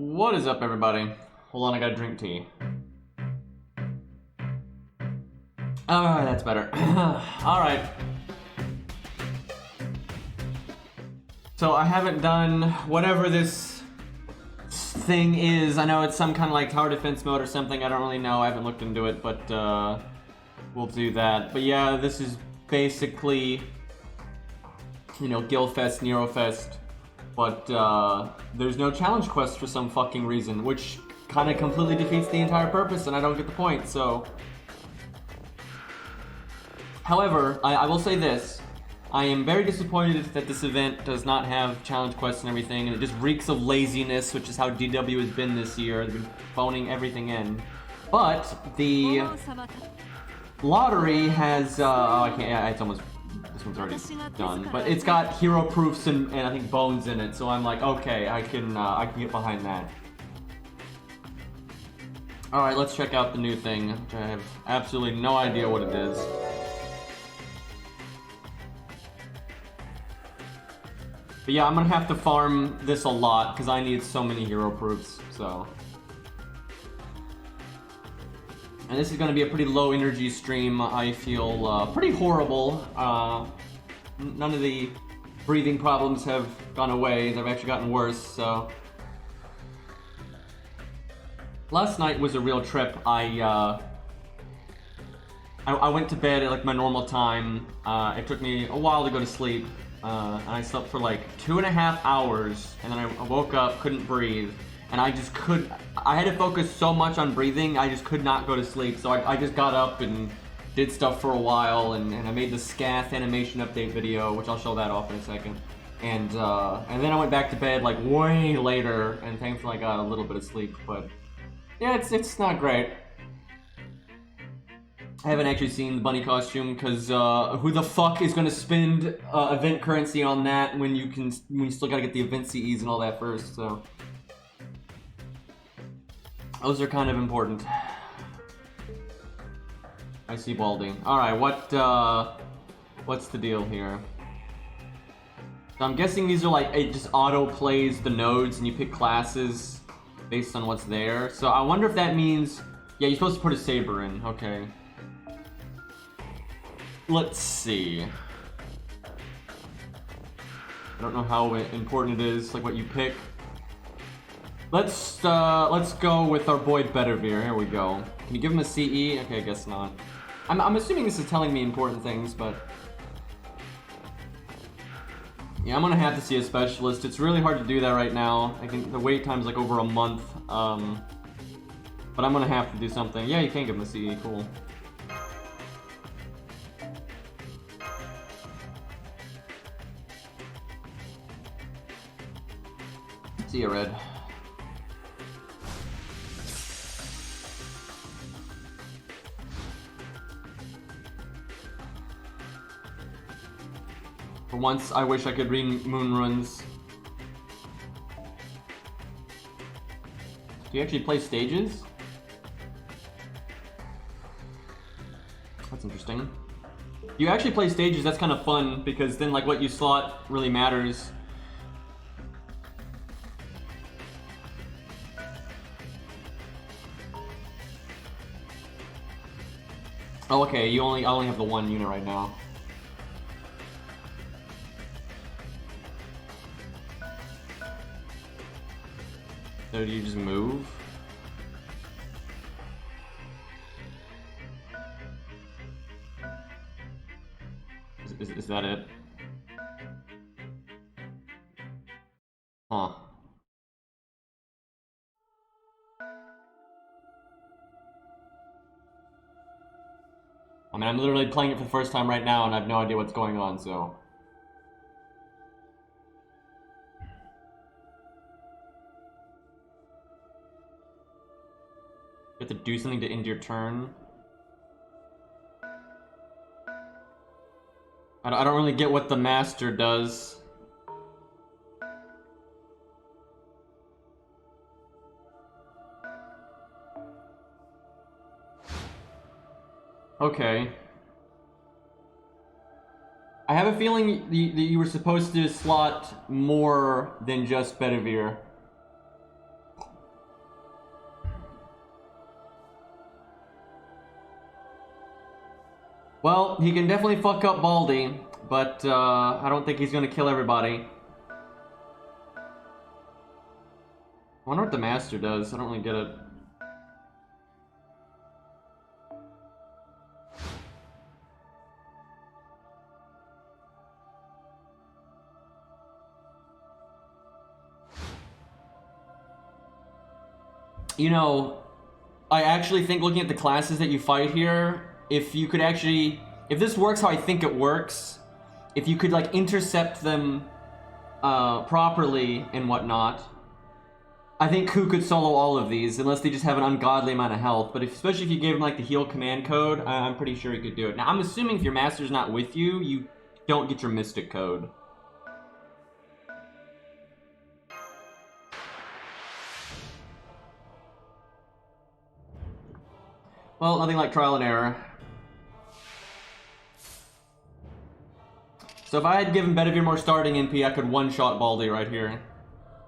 What is up, everybody? Hold on, I gotta drink tea. Alright, that's better. Alright. So I haven't done whatever this thing is. I know it's some kind of like tower defense mode or something. I don't really know. I haven't looked into it, but we'll do that. But yeah, this is basically, you know, Gilfest, Nerofest. But there's no challenge quest for some fucking reason, which kind of completely defeats the entire purpose, and I don't get the point, so... However, I will say this. I am very disappointed that this event does not have challenge quests and everything, and it just reeks of laziness, which is how DW has been this year. They've been phoning everything in. But the lottery has, oh, I can't, it's almost, this one's already done, but it's got hero proofs and I think bones in it, so I'm like, okay, I can get behind that. Alright, let's check out the new thing, which I have absolutely no idea what it is. But yeah, I'm gonna have to farm this a lot, because I need so many hero proofs, so... And this is gonna be a pretty low energy stream. I feel pretty horrible. None of the breathing problems have gone away. They've actually gotten worse, so... Last night was a real trip. I went to bed at like my normal time. It took me a while to go to sleep. And I slept for like 2.5 hours, and then I woke up, couldn't breathe, and I just I had to focus so much on breathing, I just could not go to sleep, so I just got up and did stuff for a while, and I made the Scath animation update video, which I'll show that off in a second, and then I went back to bed like way later, and thankfully I got a little bit of sleep, but yeah, it's not great. I haven't actually seen the bunny costume, because who the fuck is gonna spend event currency on that when you still gotta get the event CEs and all that first, so... Those are kind of important. I see Baldy. Alright, what's the deal here? So I'm guessing these are like, it just auto-plays the nodes and you pick classes based on what's there. So I wonder if that means... Yeah, you're supposed to put a saber in, okay. Let's see. I don't know how important it is, like what you pick. Let's go with our boy Betterveer. Here we go. Can you give him a CE? Okay, I guess not. I'm assuming this is telling me important things, but... Yeah, I'm gonna have to see a specialist. It's really hard to do that right now. I think the wait time is like over a month. But I'm gonna have to do something. Yeah, you can give him a CE, cool. See ya, Red. For once, I wish I could read moon runes. Do you actually play stages? That's interesting. You actually play stages, that's kind of fun, because then like what you slot really matters. Oh, okay, I only have the one unit right now. So do you just move? Is that it? Huh. I mean, I'm literally playing it for the first time right now, and I have no idea what's going on, so... You have to do something to end your turn. I don't really get what the master does. Okay. I have a feeling that you were supposed to slot more than just Bedivere. Well, he can definitely fuck up Baldy, but I don't think he's gonna kill everybody. I wonder what the master does. I don't really get it. You know, I actually think looking at the classes that you fight here, if you could actually, if this works how I think it works, if you could like intercept them properly and whatnot, I think Ku could solo all of these, unless they just have an ungodly amount of health. But especially if you gave him like the heal command code, I'm pretty sure he could do it. Now I'm assuming if your master's not with you, you don't get your mystic code. Well, nothing like trial and error. So if I had given Bedivere more starting NP, I could one-shot Baldy right here.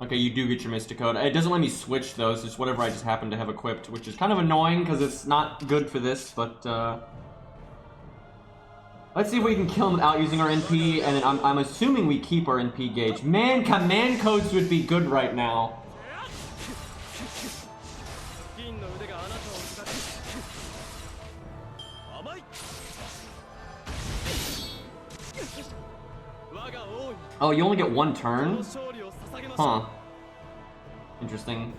Okay, you do get your Mystic Code. It doesn't let me switch though, so it's whatever I just happen to have equipped, which is kind of annoying because it's not good for this, but let's see if we can kill him without using our NP, and then I'm assuming we keep our NP gauge. Man, command codes would be good right now. Oh, you only get one turn? Huh. Interesting.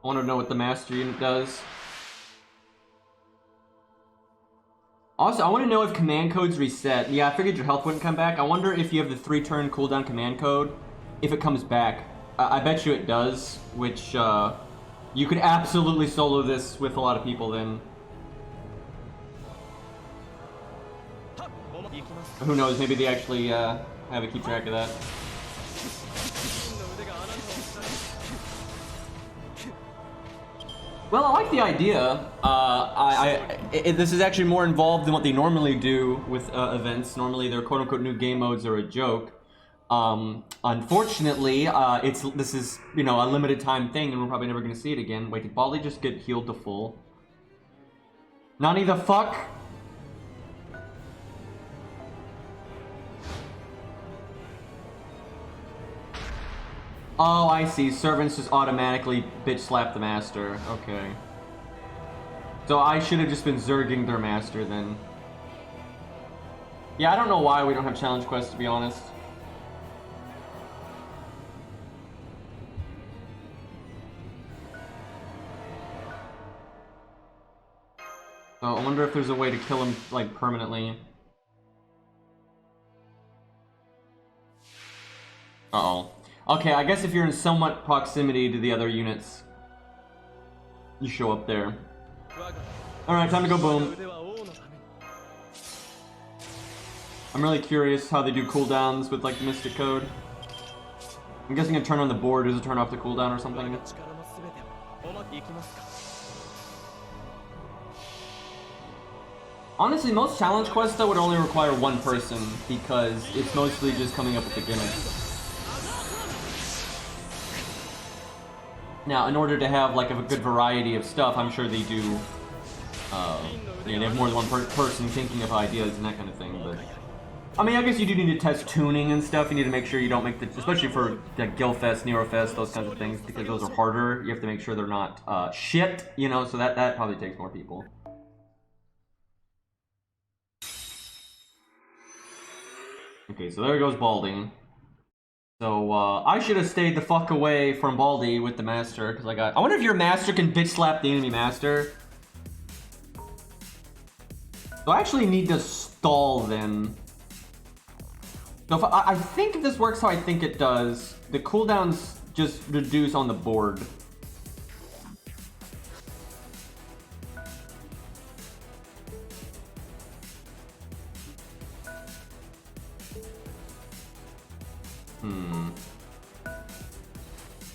I want to know what the master unit does. Also, I want to know if command codes reset. Yeah, I figured your health wouldn't come back. I wonder if you have the 3-turn cooldown command code, if it comes back. I bet you it does, which, you could absolutely solo this with a lot of people then. Who knows, maybe they actually have a keep track of that. Well, I like the idea. This is actually more involved than what they normally do with events. Normally, their quote-unquote new game modes are a joke. Unfortunately, this is, you know, a limited time thing, and we're probably never going to see it again. Wait, did Baldy just get healed to full? Nani the fuck? Oh, I see. Servants just automatically bitch slap the master. Okay. So I should have just been zerging their master then. Yeah, I don't know why we don't have challenge quests, to be honest. So I wonder if there's a way to kill him, like, permanently. Uh-oh. Okay, I guess if you're in somewhat proximity to the other units, you show up there. Alright, time to go boom. I'm really curious how they do cooldowns with, like, the Mystic Code. I'm guessing a turn on the board is a turn off the cooldown or something. Honestly, most challenge quests, though, would only require one person, because it's mostly just coming up with the gimmicks. Now, in order to have like a good variety of stuff, I'm sure they do. You know, they have more than one person thinking of ideas and that kind of thing. But I mean, I guess you do need to test tuning and stuff. You need to make sure you don't make the, especially for like Gilfest, Neurofest, those kinds of things, because those are harder. You have to make sure they're not shit. You know, so that probably takes more people. Okay, so there goes Baldy. So, I should have stayed the fuck away from Baldy with the master, because I wonder if your master can bitch slap the enemy master. So I actually need to stall then. So if I think if this works how I think it does, the cooldowns just reduce on the board.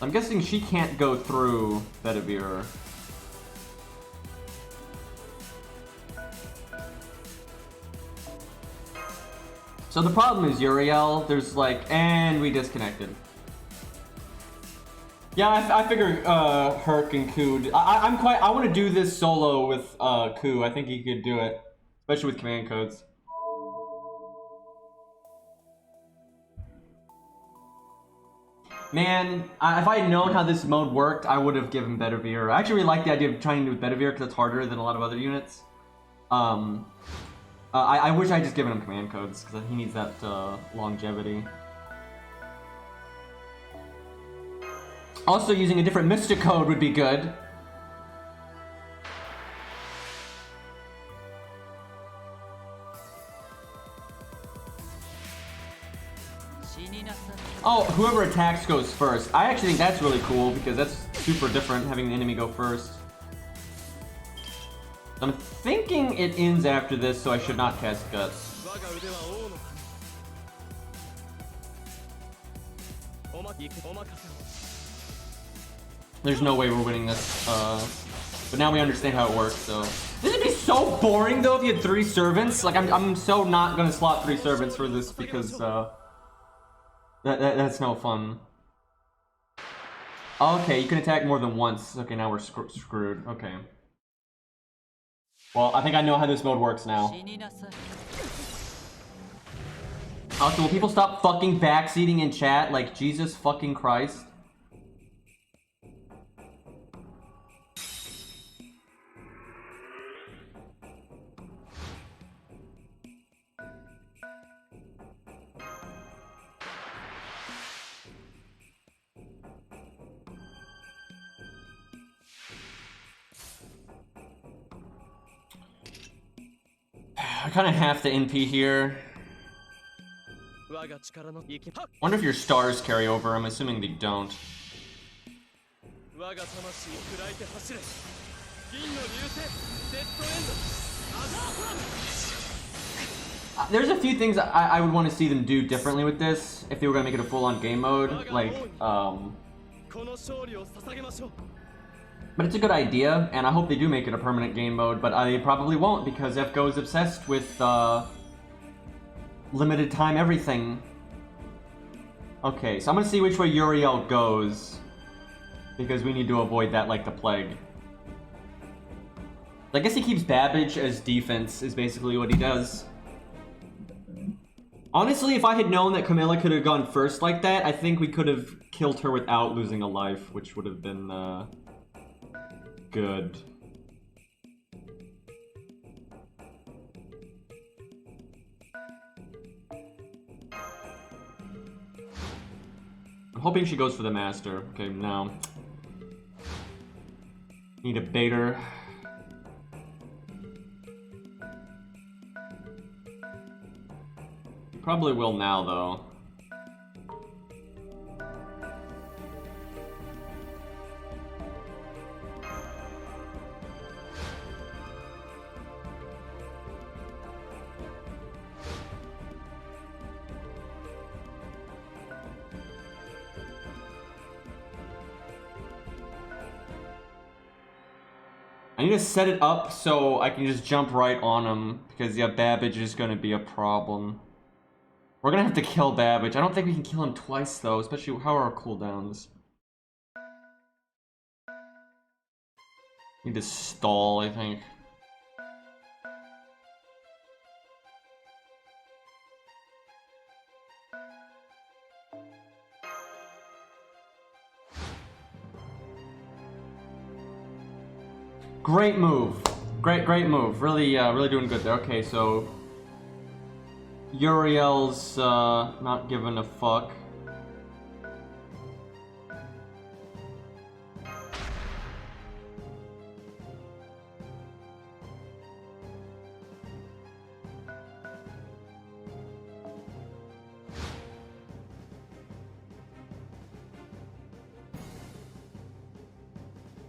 I'm guessing she can't go through Bedivere. So the problem is Uriel, there's like, and we disconnected. Yeah, I figure Herc and Ku. I want to do this solo with Ku. I think he could do it, especially with command codes. Man, if I had known how this mode worked, I would have given Bedivere. I actually really like the idea of trying to do with Bedivere because it's harder than a lot of other units. I wish I had just given him command codes because he needs that longevity. Also, using a different Mystic code would be good. Oh, whoever attacks goes first. I actually think that's really cool because that's super different, having the enemy go first. I'm thinking it ends after this, so I should not cast Guts. There's no way we're winning this, but now we understand how it works, so. This would be so boring, though, if you had 3 servants. Like, I'm so not gonna slot 3 servants for this because, that's no fun. Okay, you can attack more than once. Okay, now we're screwed. Okay. Well, I think I know how this mode works now. Also, will people stop fucking backseating in chat? Like, Jesus fucking Christ. I kind of have to NP here. Wonder if your stars carry over. I'm assuming they don't. There's a few things I would want to see them do differently with this if they were going to make it a full-on game mode. Like, but it's a good idea, and I hope they do make it a permanent game mode, but they probably won't because FGO is obsessed with limited time everything. Okay, so I'm gonna see which way Uriel goes because we need to avoid that like the plague. I guess he keeps Babbage as defense is basically what he does. Honestly, if I had known that Camilla could have gone first like that, I think we could have killed her without losing a life, which would have been good. I'm hoping she goes for the master. Okay, now. Need a baiter. Probably will now, though. I need to set it up so I can just jump right on him, because yeah, Babbage is going to be a problem. We're going to have to kill Babbage. I don't think we can kill him twice, though, especially how are our cooldowns? Need to stall, I think. Great move. Great move. Really, really doing good there. Okay, so Uriel's not giving a fuck.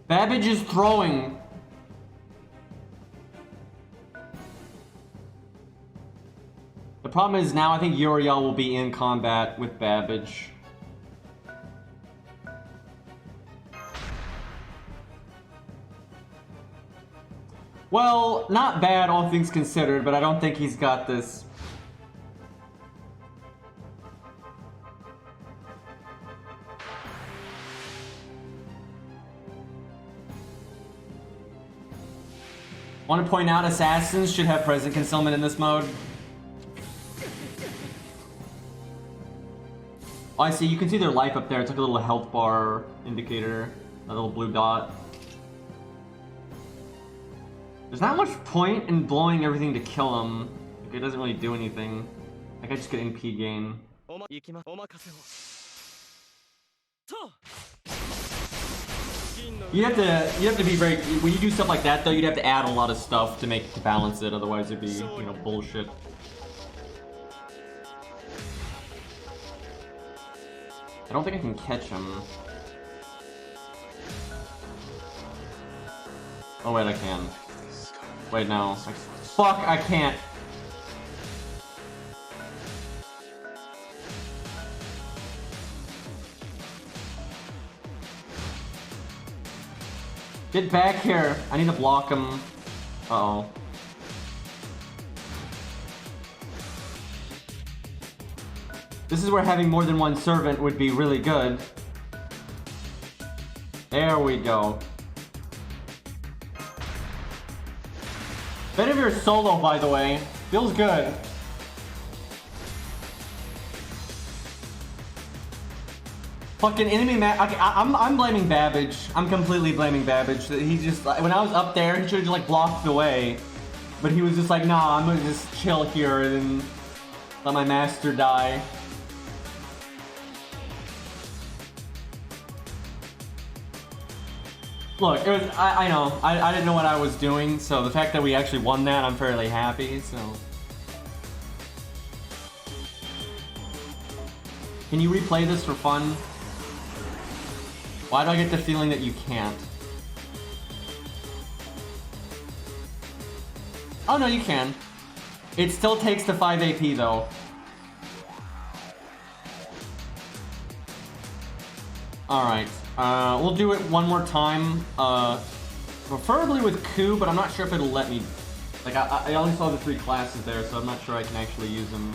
Babbage is throwing. The problem is now I think Uriel will be in combat with Babbage. Well, not bad all things considered, but I don't think he's got this. Want to point out, assassins should have present concealment in this mode. Oh, I see. You can see their life up there. It's like a little health bar indicator. A little blue dot. There's not much point in blowing everything to kill them. Like, it doesn't really do anything. Like, I just get NP gain. You have to be very. When you do stuff like that, though, you'd have to add a lot of stuff to balance it. Otherwise, it'd be, you know, bullshit. I don't think I can catch him. Oh wait, I can. Wait, no. Fuck, I can't. Get back here. I need to block him. Uh-oh. This is where having more than one servant would be really good. There we go. Bit of your solo, by the way. Feels good. Fucking enemy I'm blaming Babbage. I'm completely blaming Babbage. He just, when I was up there, he should have just like blocked the way. But he was just like, nah, I'm gonna just chill here and let my master die. Look, it was, I know, I didn't know what I was doing, so the fact that we actually won that, I'm fairly happy, so. Can you replay this for fun? Why do I get the feeling that you can't? Oh no, you can. It still takes the 5 AP though. Alright, we'll do it one more time, preferably with Ku, but I'm not sure if it'll let me. Like, I only saw the 3 classes there, so I'm not sure I can actually use them.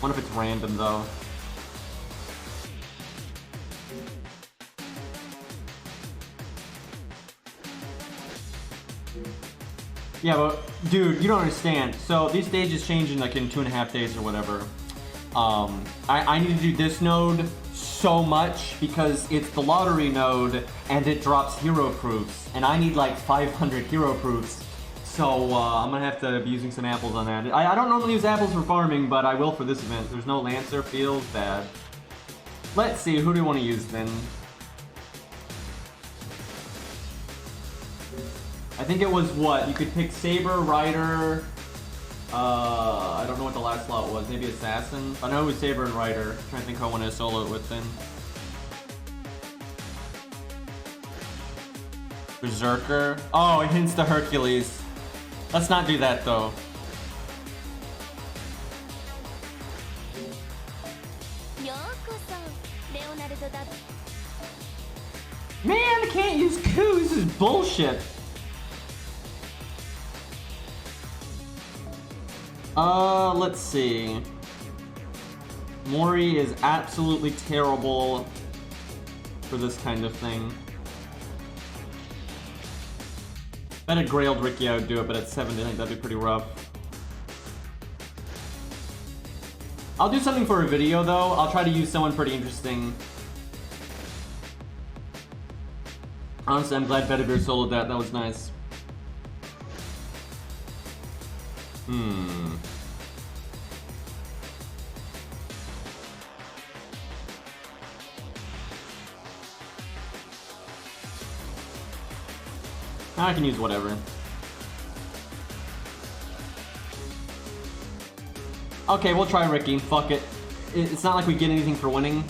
What if it's random, though? Yeah, but, dude, you don't understand. So, these stages change in, like, in 2.5 days or whatever. I need to do this node so much because it's the lottery node and it drops hero proofs, and I need like 500 hero proofs, so I'm gonna have to be using some apples on that. I don't normally use apples for farming, but I will for this event. There's no Lancer, feels bad. Let's see, who do you want to use then? I think it was what? You could pick Saber, Rider, I don't know what the last slot was. Maybe Assassin? I know it was Saber and Rider. I'm trying to think who I want to solo it with then. Berserker? Oh, it hints to Hercules. Let's not do that though. Man, I can't use Ku. This is bullshit. Let's see. Mori is absolutely terrible for this kind of thing. If I had a Grailed Ricky, I would do it, but at 70, I think that'd be pretty rough. I'll do something for a video, though. I'll try to use someone pretty interesting. Honestly, I'm glad Bedivere soloed that. That was nice. I can use whatever. Okay, we'll try Ricky. Fuck it. It's not like we get anything for winning.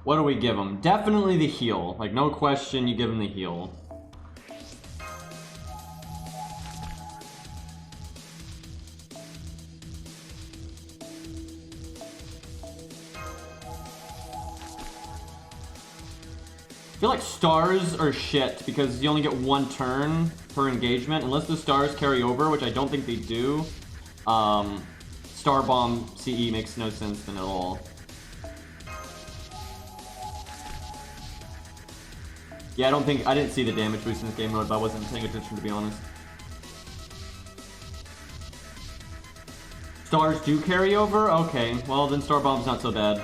What do we give him? Definitely the heal. Like, no question, you give him the heal. I feel like stars are shit because you only get 1 turn per engagement. Unless the stars carry over, which I don't think they do. Star Bomb CE makes no sense then at all. Yeah, I didn't see the damage boost in this game mode, but I wasn't paying attention to be honest. Stars do carry over? Okay, well then Star Bomb's not so bad.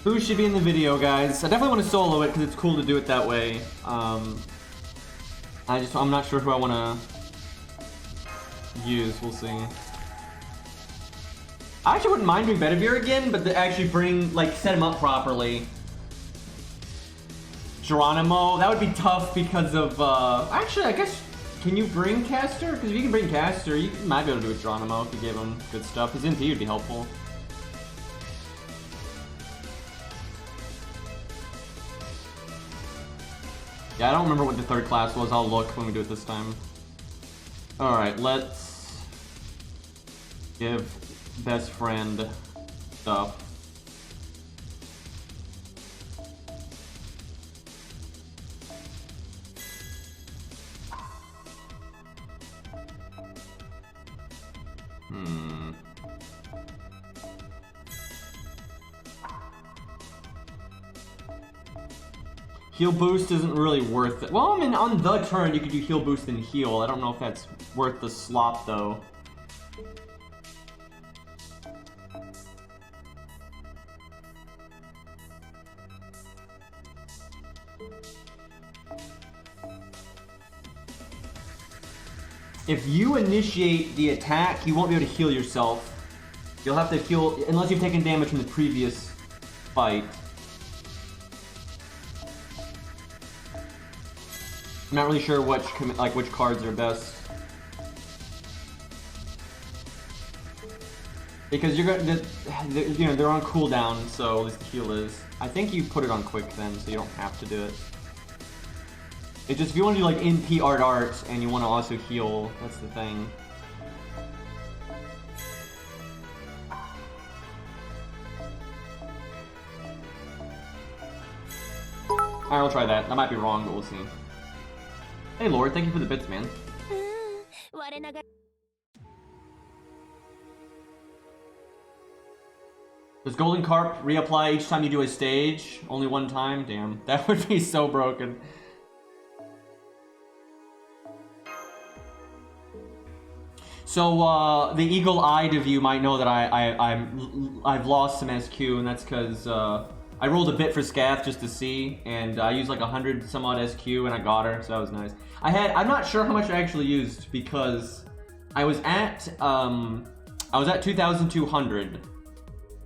Who should be in the video, guys? I definitely want to solo it because it's cool to do it that way. I'm not sure who I want to use. We'll see. I actually wouldn't mind doing Bedivere again, but to actually set him up properly. Geronimo, that would be tough because of, actually, I guess, can you bring Caster? Because if you can bring Caster, you might be able to do it with Geronimo if you give him good stuff. His NP would be helpful. Yeah, I don't remember what the third class was. I'll look when we do it this time. Alright, let's give best friend stuff. Heal boost isn't really worth it. Well, I mean, on the turn, you could do heal boost and heal. I don't know if that's worth the slop, though. If you initiate the attack, you won't be able to heal yourself. You'll have to heal, unless you've taken damage from the previous fight. I'm not really sure which cards are best. Because you're gonna, you know, they're on cooldown, so at least the heal is. I think you put it on quick then, so you don't have to do it. It's just if you want to do like NP art and you want to also heal, that's the thing. Alright, we'll try that. I might be wrong, but we'll see. Hey Lord, thank you for the bits, man. Does Golden Carp reapply each time you do a stage? Only one time? Damn, that would be so broken. So, the eagle-eyed of you might know that I've lost some SQ, and that's because, I rolled a bit for Scath just to see, and I used like 100 some odd SQ, and I got her, so that was nice. I'm not sure how much I actually used, because I was at 2,200,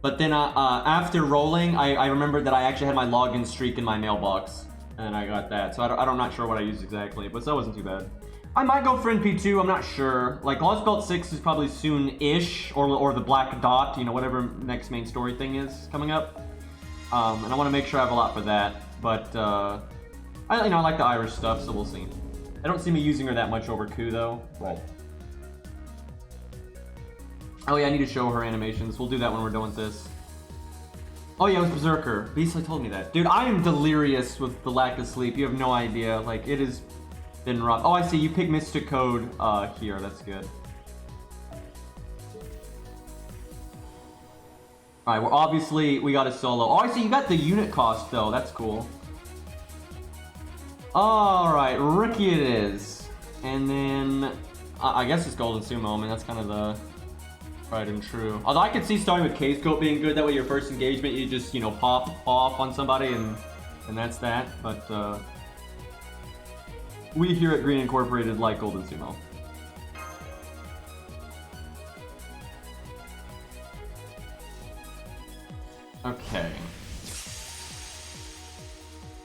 but then after rolling, I remembered that I actually had my login streak in my mailbox, and I got that, so I'm not sure what I used exactly, but that wasn't too bad. I might go for NP2, I'm not sure. Like, Lost Belt 6 is probably soon-ish, or the Black Dot, you know, whatever next main story thing is coming up. And I want to make sure I have a lot for that, but I like the Irish stuff, so we'll see. I don't see me using her that much over Ku though. Right. Oh yeah, I need to show her animations. We'll do that when we're done with this. Oh yeah, it was Berserker. Beastly told me that. Dude, I am delirious with the lack of sleep. You have no idea. Like, it has been rough. Oh, I see. You pick Mystic Code here. That's good. Alright, well, obviously, we got a solo. Oh, I see, you got the unit cost, though. That's cool. Alright, Rookie it is. And then, I guess it's Golden Sumo. I mean, that's kind of the tried and true. Although I could see starting with K-Scope being good. That way, your first engagement, you just, you know, pop off on somebody, and that's that. But, we here at Green Incorporated like Golden Sumo. Okay.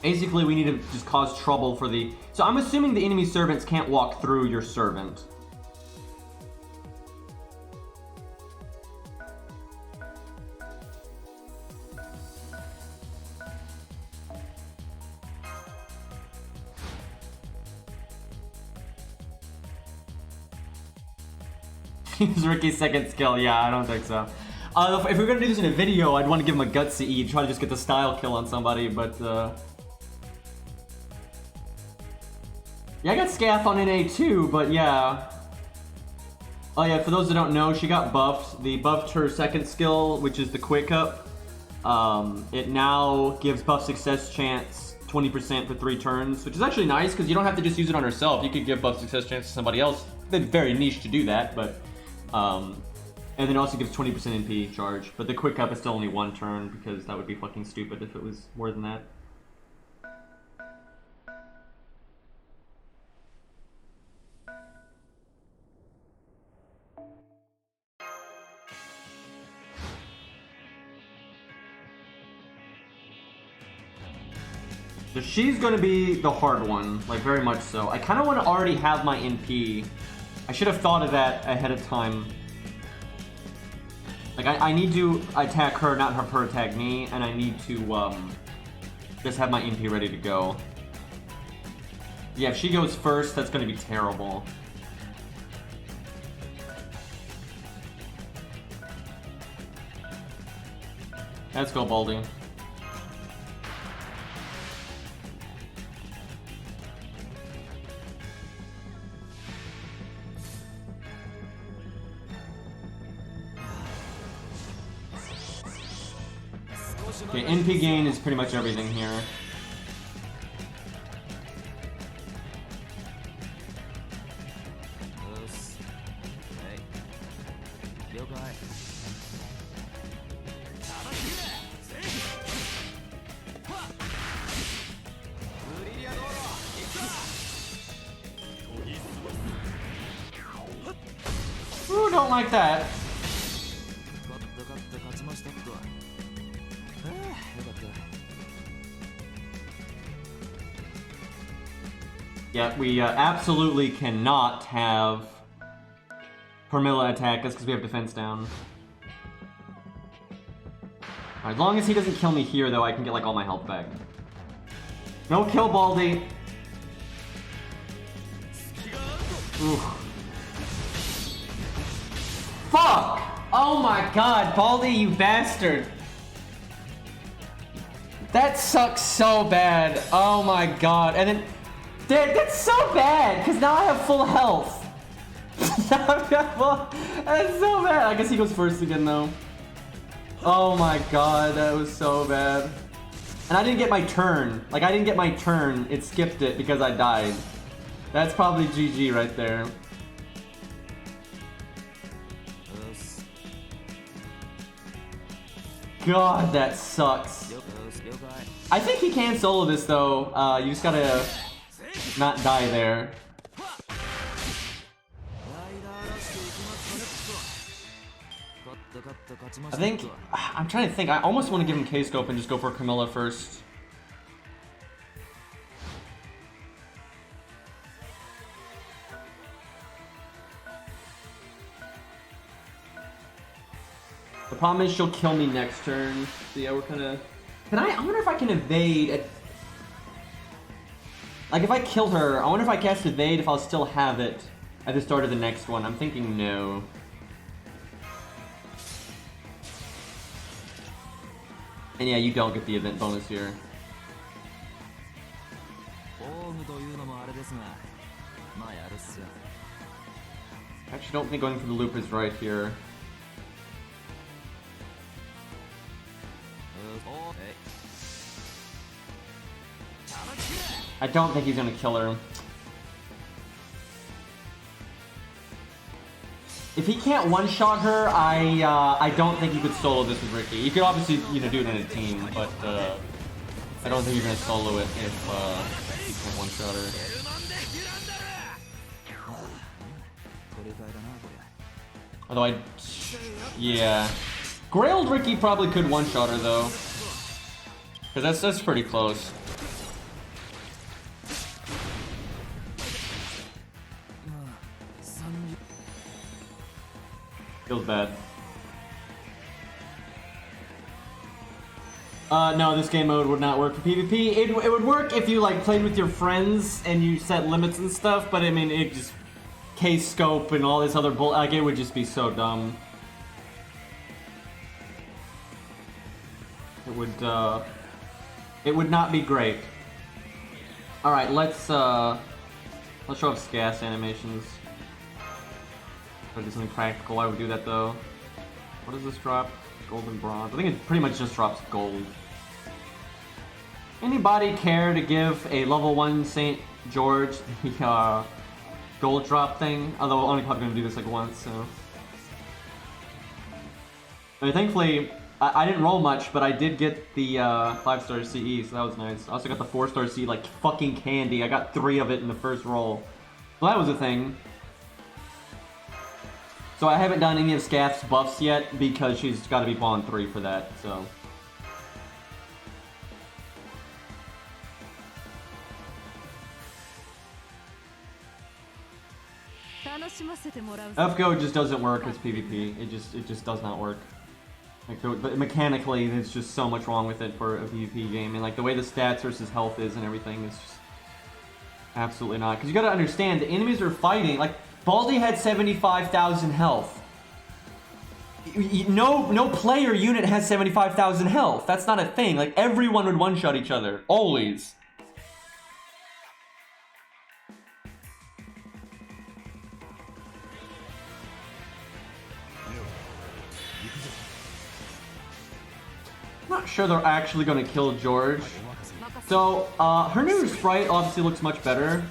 Basically, we need to just cause trouble for the... So I'm assuming the enemy servants can't walk through your servant. Use Ricky's second skill. Yeah, I don't think so. If we're gonna do this in a video, I'd want to give him a gut CE, try to just get the style kill on somebody, but Yeah, I got Scath on NA too, but yeah. Oh yeah, for those that don't know, she got buffed. They buffed her second skill, which is the Quick Up. It now gives buff success chance 20% for 3 turns, which is actually nice because you don't have to just use it on herself. You could give buff success chance to somebody else. It's very niche to do that, but and then it also gives 20% NP charge. But the Quick Up is still only 1 turn because that would be fucking stupid if it was more than that. So she's going to be the hard one, like very much so. I kind of want to already have my NP. I should have thought of that ahead of time. Like, I need to attack her, not have her attack me, and I need to just have my NP ready to go. Yeah, if she goes first, that's going to be terrible. Let's go, Baldy. Okay, NP gain is pretty much everything here. Ooh, don't like that. Yeah, we absolutely cannot have Permilla attack us because we have defense down. As long as he doesn't kill me here, though, I can get like all my health back. No kill, Baldy. Oof. Fuck! Oh my god, Baldy, you bastard! That sucks so bad. Oh my god. And then... Dude, that's so bad, because now I have full health. That's so bad. I guess he goes first again, though. Oh my god, that was so bad. And I didn't get my turn. Like, I didn't get my turn. It skipped it because I died. That's probably GG right there. God, that sucks. I think he can solo this, though. You just gotta... not die there. I think... I'm trying to think. I almost want to give him K-Scope and just go for Camilla first. The problem is she'll kill me next turn. So yeah, we're kind of... I wonder if I can evade... Like, if I kill her, I wonder if I cast Evade, if I'll still have it at the start of the next one. I'm thinking no. And yeah, you don't get the event bonus here. I actually don't think going for the loop is right here. I don't think he's gonna kill her. If he can't one-shot her, I don't think you could solo this with Ricky. You could obviously, you know, do it in a team, but I don't think you're gonna solo it if you can't one-shot her. Although yeah, Grailed Ricky probably could one-shot her though, because that's pretty close. Feels bad. No, this game mode would not work for PvP. It would work if you like played with your friends and you set limits and stuff, but I mean, it just K-Scope and all this other bull. Like, it would just be so dumb. It would not be great. All right, let's Let's show off scarce animations. Try to do something practical. Why would we do that though? What does this drop? Gold and bronze. I think it pretty much just drops gold. Anybody care to give a level 1 St. George the gold drop thing? Although I'm only probably gonna do this like once, so. I mean, thankfully, I didn't roll much, but I did get the 5-star CE, so that was nice. I also got the 4-star CE like fucking candy. I got 3 of it in the first roll. So that was a thing. So I haven't done any of Scath's buffs yet because she's got to be Bond 3 for that, so. FGO just doesn't work as PvP. It just does not work. Like, but mechanically, there's just so much wrong with it for a PvP game, and like the way the stats versus health is and everything is just absolutely not. Because you got to understand, the enemies are fighting. Like Baldy had 75,000 health. No player unit has 75,000 health. That's not a thing. Like everyone would one-shot each other always. I'm not sure they're actually going to kill George. So, her new sprite obviously looks much better,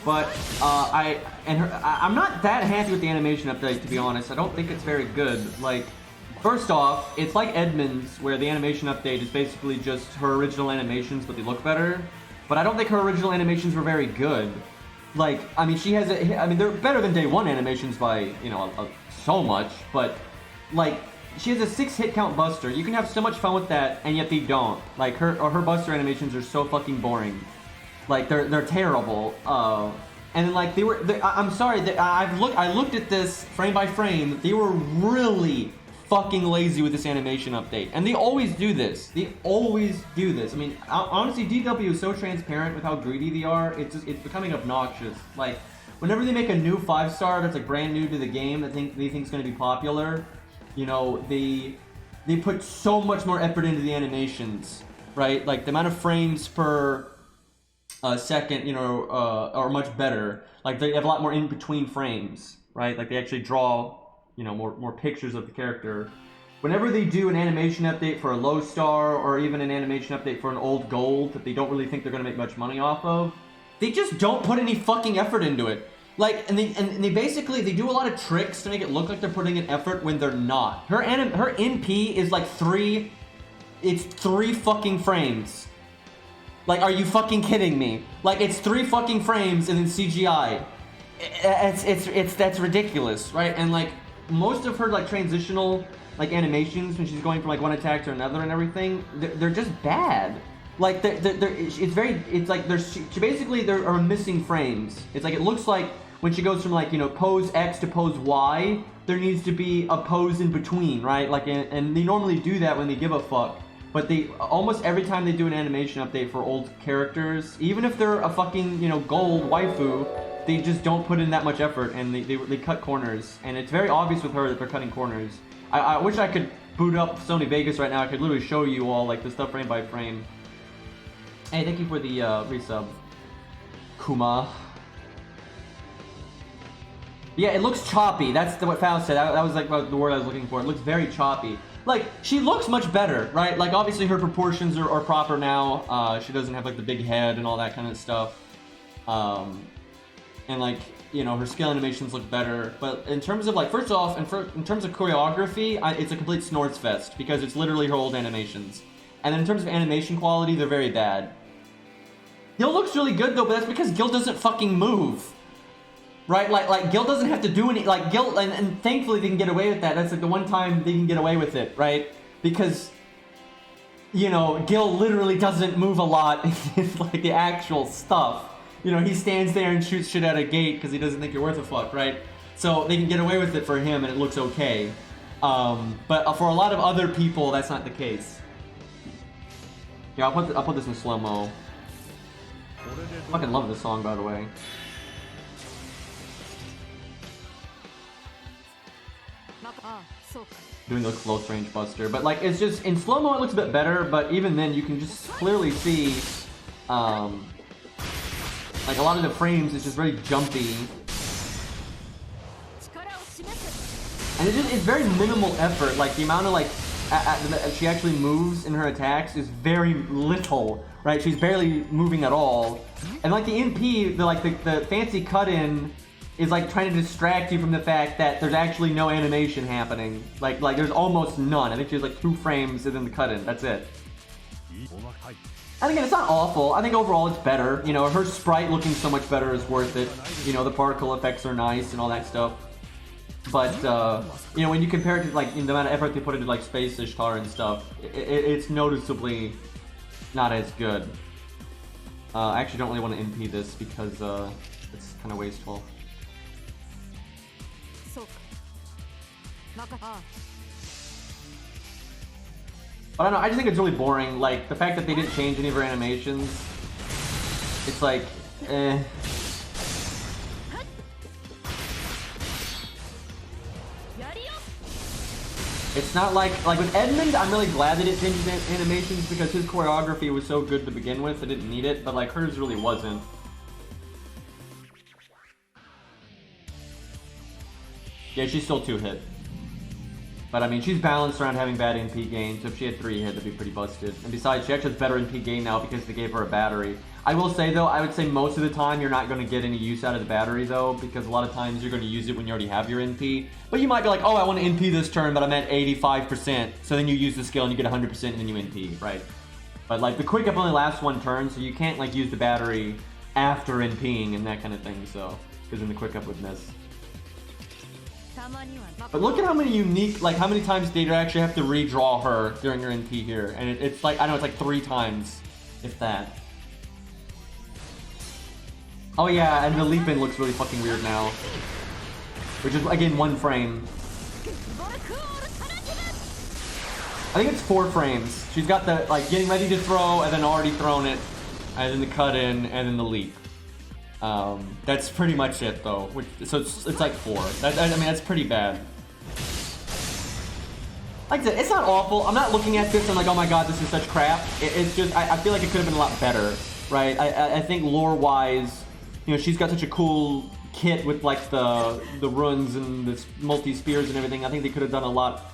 but I'm not that happy with the animation update, to be honest. I don't think it's very good. Like, first off, it's like Edmund's, where the animation update is basically just her original animations, but they look better. But I don't think her original animations were very good. Like, I mean, she has I mean, they're better than day 1 animations by, you know, so much, but, like, she has a 6 hit count buster. You can have so much fun with that, and yet they don't. Like her buster animations are so fucking boring. Like they're terrible. And then like I'm sorry that I looked at this frame by frame. They were really fucking lazy with this animation update, and they always do this. They always do this. I mean, honestly, DW is so transparent with how greedy they are. It's becoming obnoxious. Like whenever they make a new 5-star that's like brand new to the game that they think is going to be popular. You know, they put so much more effort into the animations, right? Like the amount of frames per second, you know, are much better. Like they have a lot more in between frames, right? Like they actually draw, you know, more pictures of the character. Whenever they do an animation update for a low star or even an animation update for an old gold that they don't really think they're going to make much money off of, they just don't put any fucking effort into it. Like, and they basically, they do a lot of tricks to make it look like they're putting in effort when they're not. Her NP is like 3 fucking frames. Like, are you fucking kidding me? Like, it's 3 fucking frames and then CGI. That's ridiculous, right? And like, most of her like transitional like animations when she's going from like one attack to another and everything, they're just bad. Like it's like there are missing frames. It's like it looks like when she goes from like, you know, pose X to pose Y, there needs to be a pose in between, right? Like, and they normally do that when they give a fuck. But they almost every time they do an animation update for old characters, even if they're a fucking, you know, gold waifu, they just don't put in that much effort and they cut corners. And it's very obvious with her that they're cutting corners. I wish I could boot up Sony Vegas right now. I could literally show you all like the stuff frame by frame. Hey, thank you for the resub, Kuma. Yeah, it looks choppy. That's what Faust said. That was like the word I was looking for. It looks very choppy. Like, she looks much better, right? Like, obviously her proportions are proper now. She doesn't have like the big head and all that kind of stuff. And like, you know, her skill animations look better. But in terms of like, first off, in terms of choreography, it's a complete snorts fest because it's literally her old animations. And then in terms of animation quality, they're very bad. Gil looks really good though, but that's because Gil doesn't fucking move. Right? Like Gil doesn't have to do any, like Gil, and thankfully they can get away with that. That's like the one time they can get away with it, right? Because, you know, Gil literally doesn't move a lot in like the actual stuff. You know, he stands there and shoots shit at a gate because he doesn't think you're worth a fuck, right? So they can get away with it for him and it looks okay. But for a lot of other people, that's not the case. Yeah, I'll put this in slow-mo. I fucking love this song, by the way. Doing the close range buster, but like it's just in slow-mo it looks a bit better, but even then you can just clearly see Like a lot of the frames is just very jumpy. And it's very minimal effort. Like the amount of like she actually moves in her attacks is very little, right? She's barely moving at all. And like the NP, the fancy cut-in is like trying to distract you from the fact that there's actually no animation happening. Like there's almost none. I think she has like 2 frames and then the cut-in. That's it. And again, it's not awful. I think overall it's better. You know, her sprite looking so much better is worth it. You know, the particle effects are nice and all that stuff. But, you know, when you compare it to, like, the amount of effort they put into, like, Space Ishtar and stuff, it's noticeably not as good. I actually don't really want to NP this because, it's kind of wasteful. But I don't know, I just think it's really boring. Like, the fact that they didn't change any of her animations, it's like, eh. It's not like with Edmund, I'm really glad they didn't change his animations because his choreography was so good to begin with, I didn't need it, but like hers really wasn't. Yeah, she's still 2-hit. But I mean, she's balanced around having bad NP gain, so if she had 3-hit, that'd be pretty busted. And besides, she actually has better NP gain now because they gave her a battery. I will say though, I would say most of the time you're not going to get any use out of the battery though, because a lot of times you're going to use it when you already have your NP. But you might be like, oh, I want to NP this turn, but I'm at 85%. So then you use the skill and you get 100% and then you NP, right? But like the quick up only lasts 1 turn, so you can't like use the battery after NPing and that kind of thing, so, because then the quick up would miss. But look at how many unique, like how many times did you actually have to redraw her during your NP here. And it's like, I know it's like 3 times, if that. Oh yeah, and the leap-in looks really fucking weird now. Which is, again, 1 frame. I think it's 4 frames. She's got the, like, getting ready to throw, and then already thrown it, and then the cut-in, and then the leap. That's pretty much it, though. So it's like 4. I mean, that's pretty bad. Like I said, it's not awful. I'm not looking at this and like, oh my god, this is such crap. It's just, I feel like it could have been a lot better, right? I think lore-wise, you know, she's got such a cool kit with like the runes and the multi-spears and everything. I think they could have done a lot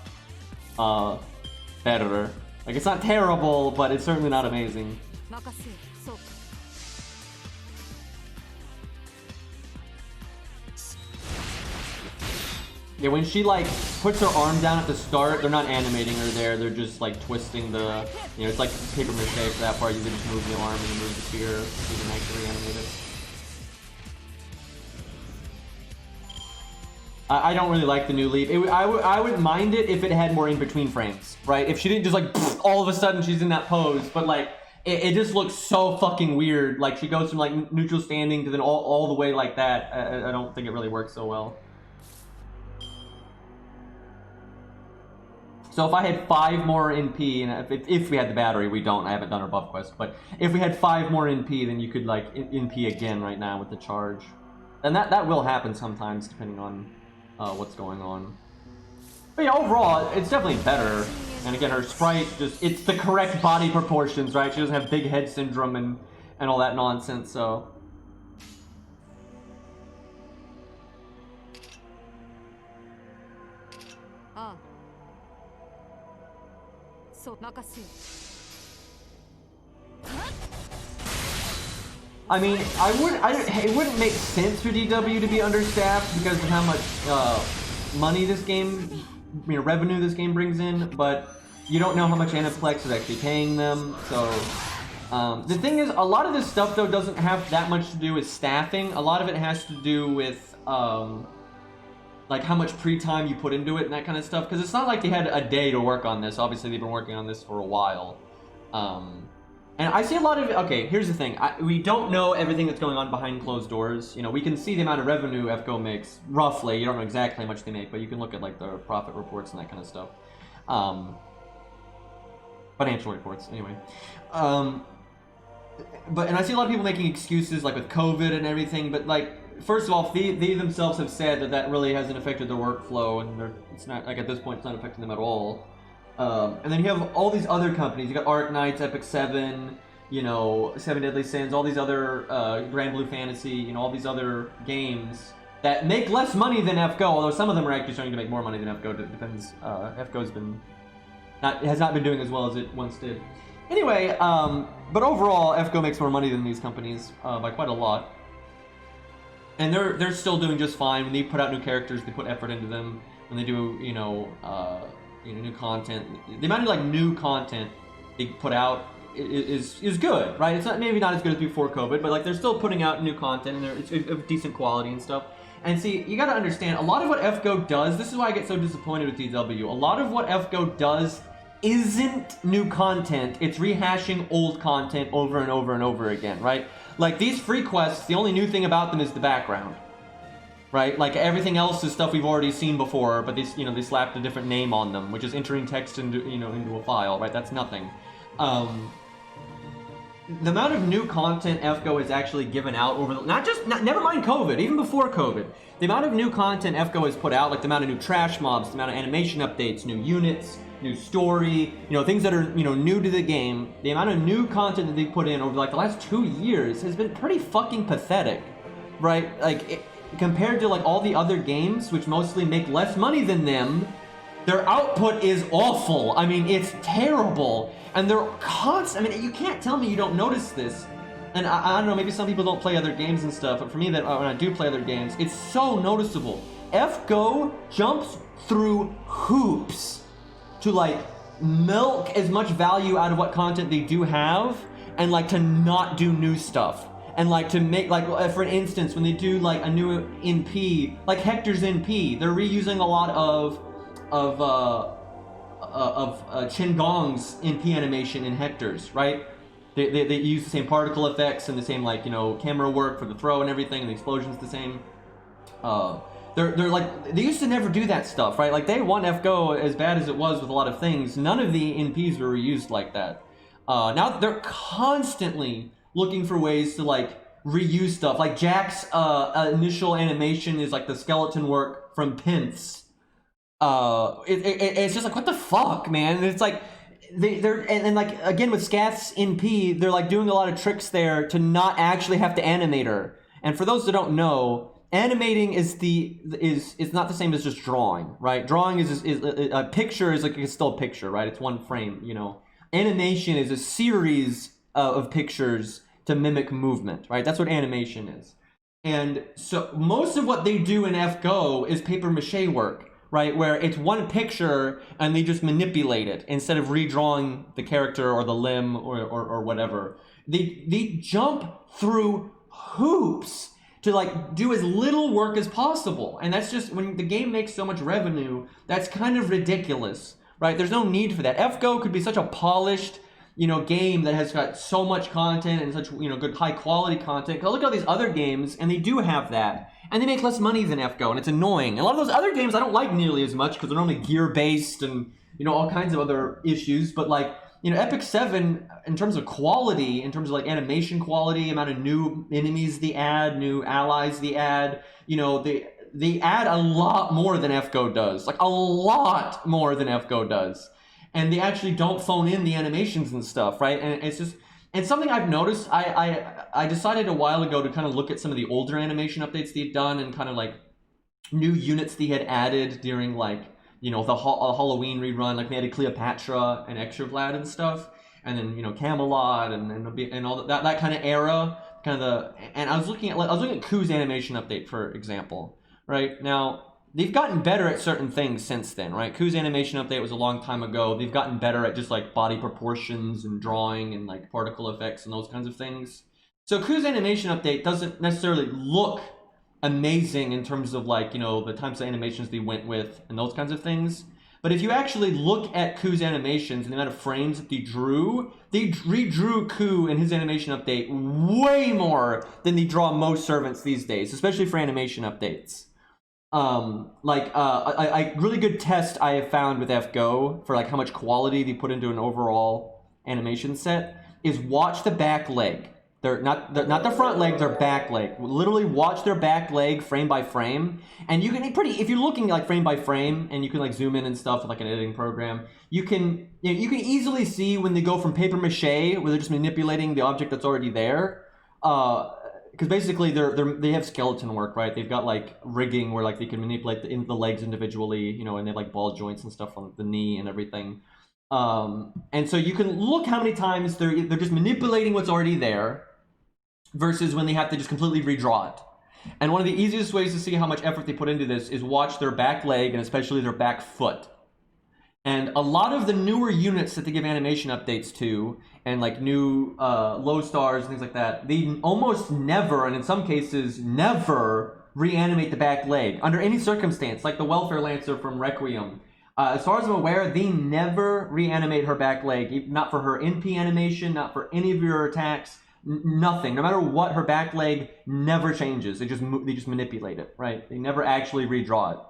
better. Like, it's not terrible, but it's certainly not amazing. Yeah, when she like puts her arm down at the start, they're not animating her there. They're just like twisting the, you know, it's like paper mache for that part. You can just move the arm and then move the spear so you can actually animate it. I don't really like the new leap. I would mind it if it had more in between frames, right? If she didn't just like all of a sudden she's in that pose, but like it just looks so fucking weird. Like she goes from like neutral standing to then all the way like that. I don't think it really works so well. So if I had 5 more NP, and if we had the battery, we don't, I haven't done our buff quest, but if we had 5 more NP, then you could like NP again right now with the charge. And that will happen sometimes depending on what's going on. But yeah, overall, it's definitely better. And again, her sprite just, it's the correct body proportions, right? She doesn't have big head syndrome and all that nonsense, so. I mean, it wouldn't make sense for DW to be understaffed because of how much money this game, you know, revenue this game brings in, but you don't know how much Aniplex is actually paying them, so the thing is, a lot of this stuff though doesn't have that much to do with staffing. A lot of it has to do with like how much pre-time you put into it and that kind of stuff, because it's not like they had a day to work on this. Obviously they've been working on this for a while. And I see a lot of, okay, here's the thing. We don't know everything that's going on behind closed doors. You know, we can see the amount of revenue FGO makes, roughly. You don't know exactly how much they make, but you can look at like the profit reports and that kind of stuff. Financial reports, anyway. And I see a lot of people making excuses like with COVID and everything, but like, first of all, they themselves have said that really hasn't affected their workflow, and it's not, like at this point, it's not affecting them at all. And then you have all these other companies. You got Arc Knights, Epic 7, you know, Seven Deadly Sins, all these other Grand Blue Fantasy, you know, all these other games that make less money than FGO, although some of them are actually starting to make more money than FGO. It depends. FGO's has not been doing as well as it once did. Anyway, but overall, FGO makes more money than these companies by quite a lot. And they're still doing just fine. When they put out new characters, they put effort into them. When they do, new content, the amount of like new content they put out is good, right? It's maybe not as good as before COVID, but like they're still putting out new content and it's of decent quality and stuff. And see, you got to understand, a lot of what FGO does, this is why I get so disappointed with DW. A lot of what FGO does isn't new content. It's rehashing old content over and over and over again, right? Like these free quests, the only new thing about them is the background, right? Like everything else is stuff we've already seen before, but they slapped a different name on them, which is entering text into a file, right? That's nothing. The amount of new content FGO has actually given out over never mind COVID, even before COVID, the amount of new content FGO has put out, like the amount of new trash mobs, the amount of animation updates, new units, new story, things that are, new to the game, the amount of new content that they put in over like the last 2 years has been pretty fucking pathetic, right? Like compared to like all the other games, which mostly make less money than them, their output is awful. I mean, it's terrible. And they're constant. I mean, you can't tell me you don't notice this. And I don't know, maybe some people don't play other games and stuff, but for me, that when I do play other games, it's so noticeable. FGO jumps through hoops to like milk as much value out of what content they do have, and like to not do new stuff. And like to make, like for instance, when they do like a new NP, like Hector's NP, they're reusing a lot of Chen Gong's NP animation in Hector's, right? They use the same particle effects and the same like camera work for the throw and everything, and the explosion's the same. They're like, they used to never do that stuff, right? Like day one FGO, as bad as it was with a lot of things, none of the NPs were reused like that. Now they're constantly looking for ways to like reuse stuff. Like Jack's initial animation is like the skeleton work from Pints. It's just like, what the fuck, man? And it's like and like again with Scath's NP, they're like doing a lot of tricks there to not actually have to animate her. And for those that don't know, animating is not the same as just drawing, right? Drawing is a picture is like, it's still a picture, right? It's one frame, Animation is a series of pictures to mimic movement, right? That's what animation is. And so most of what they do in FGO is paper mache work, right? Where it's one picture and they just manipulate it instead of redrawing the character or the limb or whatever. They jump through hoops to like do as little work as possible. And that's just, when the game makes so much revenue, that's kind of ridiculous, right? There's no need for that. FGO could be such a polished, game that has got so much content and such, good high quality content. Cause look at all these other games and they do have that. And they make less money than FGO, and it's annoying. And a lot of those other games I don't like nearly as much because they're normally gear-based and, all kinds of other issues. But like, Epic 7, in terms of quality, in terms of like animation quality, amount of new enemies they add, new allies they add, they add a lot more than FGO does. Like a lot more than FGO does. And they actually don't phone in the animations and stuff, right? And it's just... And something I've noticed, I decided a while ago to kind of look at some of the older animation updates they've done and kind of like new units they had added during like, the Halloween rerun. Like they added Cleopatra and Extra Vlad and stuff. And then, Camelot and all that kind of era. And I was looking at Ku's animation update, for example, right? Now, they've gotten better at certain things since then, right? Ku's animation update was a long time ago. They've gotten better at just like body proportions and drawing and like particle effects and those kinds of things. So Ku's animation update doesn't necessarily look amazing in terms of like, the types of animations they went with and those kinds of things. But if you actually look at Ku's animations and the amount of frames that they redrew Ku in his animation update way more than they draw most servants these days, especially for animation updates. A really good test I have found with FGO for like how much quality they put into an overall animation set is watch the back leg. They're not their front leg, their back leg. Literally watch their back leg frame by frame, and you can if you're looking like frame by frame, and you can like zoom in and stuff with like an editing program. You can easily see when they go from paper mache, where they're just manipulating the object that's already there. Because basically they have skeleton work, right? They've got like rigging where like they can manipulate the legs individually, you know, and they have like ball joints and stuff on the knee and everything. And so you can look how many times they're just manipulating what's already there versus when they have to just completely redraw it. And one of the easiest ways to see how much effort they put into this is watch their back leg and especially their back foot. And a lot of the newer units that they give animation updates to, and like new low stars and things like that, they almost never, and in some cases never, reanimate the back leg under any circumstance. Like the Welfare Lancer from Requiem. As far as I'm aware, they never reanimate her back leg. Not for her NP animation, not for any of your attacks, nothing. No matter what, her back leg never changes. They just manipulate it, right? They never actually redraw it.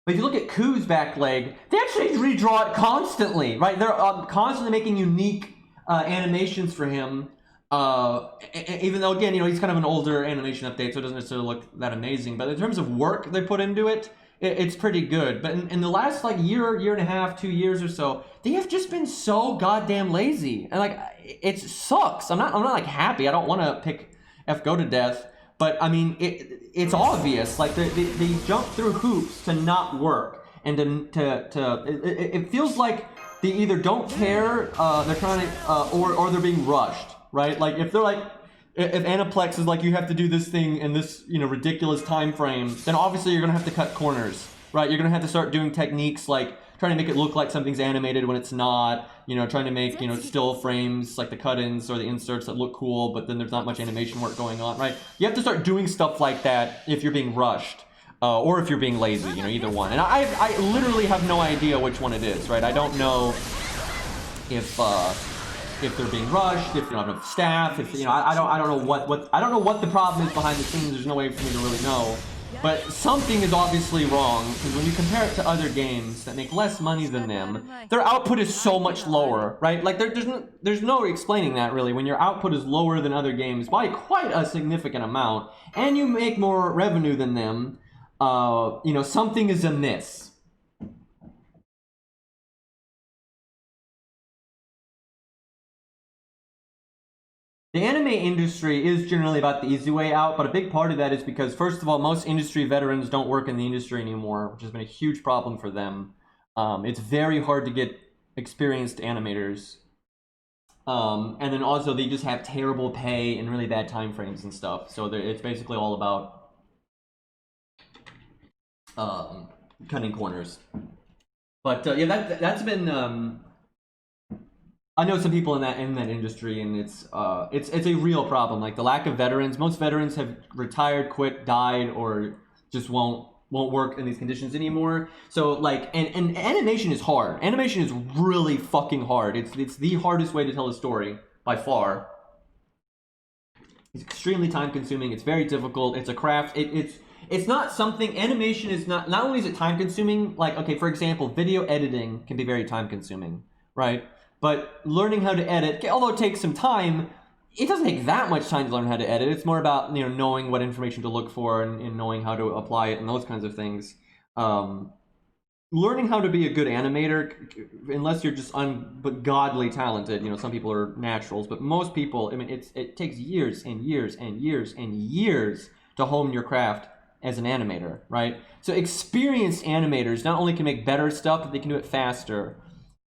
But if you look at Ku's back leg, they actually redraw it constantly, right? They're constantly making unique animations for him. Even though, again, you know, he's kind of an older animation update, so it doesn't necessarily look that amazing. But in terms of work they put into it, it's pretty good. But in the last like year and a half, 2 years or so, they have just been so goddamn lazy, and like it sucks. I'm not like happy. I don't want to pick FGO to death. But I mean, it's obvious. Like they jump through hoops to not work, and it feels like they either don't care, they're trying to, or they're being rushed, right? Like if they're like, if Aniplex is like, you have to do this thing in this, you know, ridiculous time frame, then obviously you're gonna have to cut corners, right? You're gonna have to start doing techniques like trying to make it look like something's animated when it's not, you know, trying to make, you know, still frames like the cut-ins or the inserts that look cool, but then there's not much animation work going on, right? You have to start doing stuff like that if you're being rushed, or if you're being lazy, you know, either one. And I literally have no idea which one it is, right? I don't know if they're being rushed, if you don't have enough staff, if, you know, I don't know what the problem is behind the scenes. There's no way for me to really know. But something is obviously wrong, because when you compare it to other games that make less money than them, their output is so much lower, right? Like there's no explaining that really. When your output is lower than other games by quite a significant amount, and you make more revenue than them, you know, something is amiss. The anime industry is generally about the easy way out, but a big part of that is because, first of all, most industry veterans don't work in the industry anymore, which has been a huge problem for them. It's very hard to get experienced animators. And then also, they just have terrible pay and really bad time frames and stuff. So it's basically all about cutting corners. But yeah, that's been... I know some people in that industry, and it's a real problem. Like the lack of veterans. Most veterans have retired, quit, died, or just won't work in these conditions anymore. So like, and animation is hard. Animation is really fucking hard. It's the hardest way to tell a story by far. It's extremely time consuming. It's very difficult. It's a craft. It's not something. Animation is not only is it time consuming. Like, okay, for example, video editing can be very time consuming, right? But learning how to edit, although it takes some time, it doesn't take that much time to learn how to edit. It's more about, you know, knowing what information to look for and knowing how to apply it and those kinds of things. Learning how to be a good animator, unless you're just ungodly talented, you know, some people are naturals, but most people, I mean, it takes years and years and years and years to hone your craft as an animator, right? So experienced animators not only can make better stuff, but they can do it faster.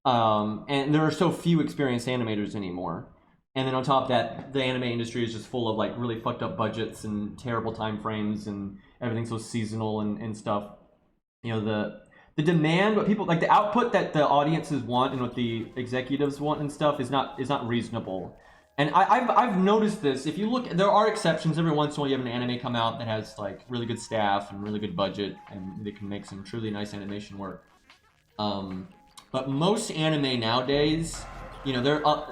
And there are so few experienced animators anymore. And then on top of that, the anime industry is just full of like really fucked up budgets and terrible time frames, and everything's so seasonal and stuff. You know, the demand, what people like, the output that the audiences want and what the executives want and stuff is not reasonable. And I've noticed this. If you look, there are exceptions. Every once in a while, you have an anime come out that has like really good staff and really good budget, and they can make some truly nice animation work. But most anime nowadays, you know, they're like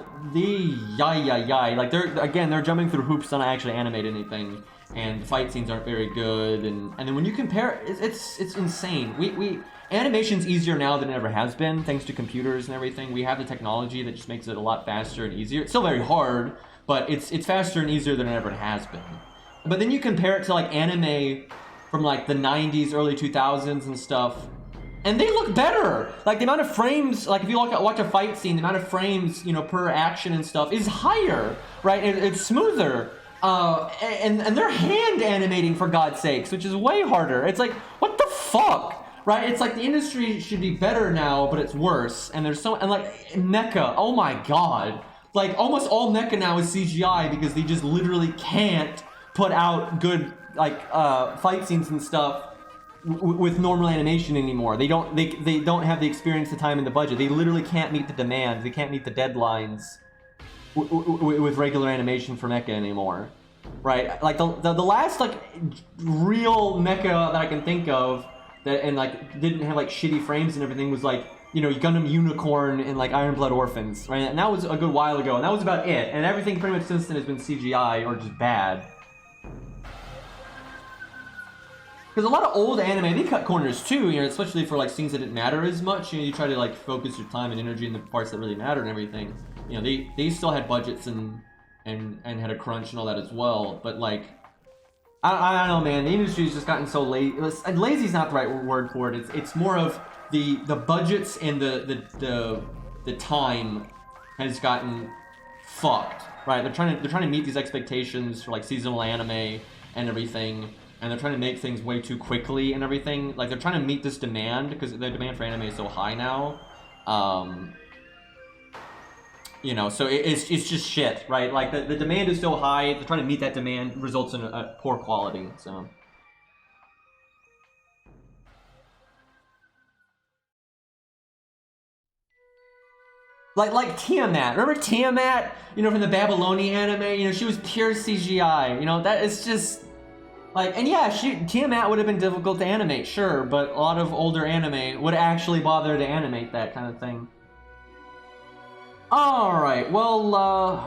they're jumping through hoops to not actually animate anything, and the fight scenes aren't very good, and then when you compare, it's insane. Animation's easier now than it ever has been, thanks to computers and everything. We have the technology that just makes it a lot faster and easier. It's still very hard, but it's faster and easier than it ever has been. But then you compare it to like anime from like the 90s, early 2000s and stuff, and they look better. Like the amount of frames, like if you watch a fight scene, the amount of frames, you know, per action and stuff is higher, right? It's smoother. And they're hand animating, for God's sakes, which is way harder. It's like, what the fuck, right? It's like the industry should be better now, but it's worse. And there's and like mecha, oh my God. Like almost all mecha now is CGI because they just literally can't put out good like fight scenes and stuff with normal animation anymore. They don't have the experience, the time, and the budget. They literally can't meet the demands. They can't meet the deadlines with regular animation for mecha anymore, right? Like the last like real mecha that I can think of that and like didn't have like shitty frames and everything was like, you know, Gundam Unicorn and like Iron Blood Orphans, right? And that was a good while ago, and that was about it. And everything pretty much since then has been CGI or just bad. Because a lot of old anime, they cut corners too, you know, especially for like scenes that didn't matter as much. You know, you try to like focus your time and energy in the parts that really matter and everything. You know, they still had budgets and had a crunch and all that as well. But like, I don't know, man. The industry's just gotten so lazy. And lazy's not the right word for it. It's more of the budgets and the time has gotten fucked, right? They're trying to meet these expectations for like seasonal anime and everything, and they're trying to make things way too quickly and everything. Like they're trying to meet this demand because the demand for anime is so high now. You know, so it's just shit, right? Like the demand is so high, they're trying to meet that demand results in a poor quality. So like Tiamat. Remember Tiamat? You know, from the Babylonian anime. You know, she was pure CGI. You know, that is just like, and yeah, Tiamat would have been difficult to animate, sure, but a lot of older anime would actually bother to animate that kind of thing. Alright, well,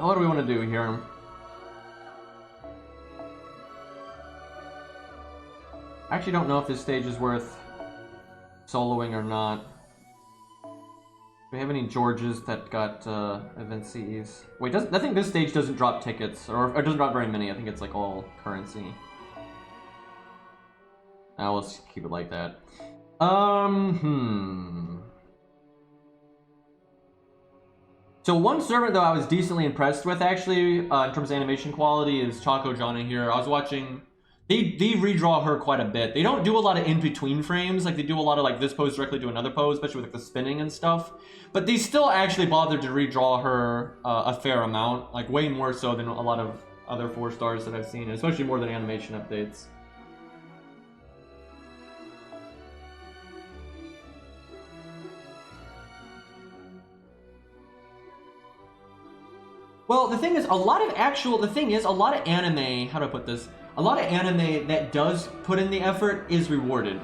what do we want to do here? I actually don't know if this stage is worth soloing or not. Do we have any Georges that got event CEs? Wait, I think this stage doesn't drop tickets, or it doesn't drop very many. I think it's like all currency. Now let's keep it like that. So one servant though I was decently impressed with actually in terms of animation quality is Chaco Jana here. I was watching, they redraw her quite a bit. They don't do a lot of in-between frames, like they do a lot of like this pose directly to another pose, especially with like the spinning and stuff. But they still actually bothered to redraw her a fair amount, like way more so than a lot of other 4 stars that I've seen, especially more than animation updates. Well, the thing is, a lot of anime, how do I put this? A lot of anime that does put in the effort is rewarded.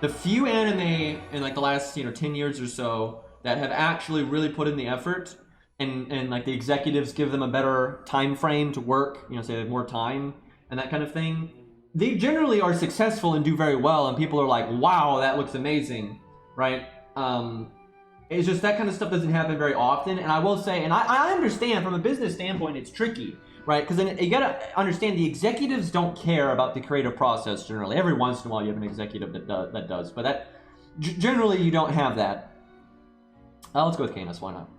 The few anime in like the last, 10 years or so that have actually really put in the effort and like the executives give them a better time frame to work, say they have more time and that kind of thing, they generally are successful and do very well, and people are like, wow, that looks amazing, right? It's just that kind of stuff doesn't happen very often. And I will say, and I understand from a business standpoint, it's tricky, right? Because then you gotta understand the executives don't care about the creative process generally. Every once in a while you have an executive that does, but that generally you don't have that. Let's go with Canis, why not?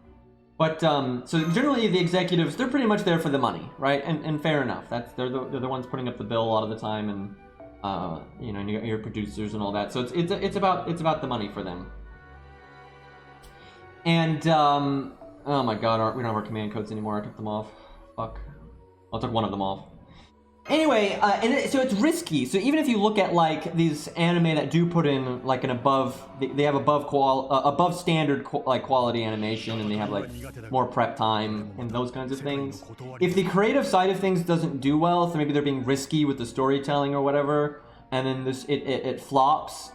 But so generally the executives, they're pretty much there for the money, right? And fair enough. They're the ones putting up the bill a lot of the time, and and you got your producers and all that. So it's about the money for them. And, oh my god, we don't have our command codes anymore. I took them off. Fuck. I took one of them off. Anyway, so it's risky. So even if you look at, like, these anime that do put in, like, an they have above standard quality animation, and they have, like, more prep time and those kinds of things. If the creative side of things doesn't do well, so maybe they're being risky with the storytelling or whatever, and then it flops,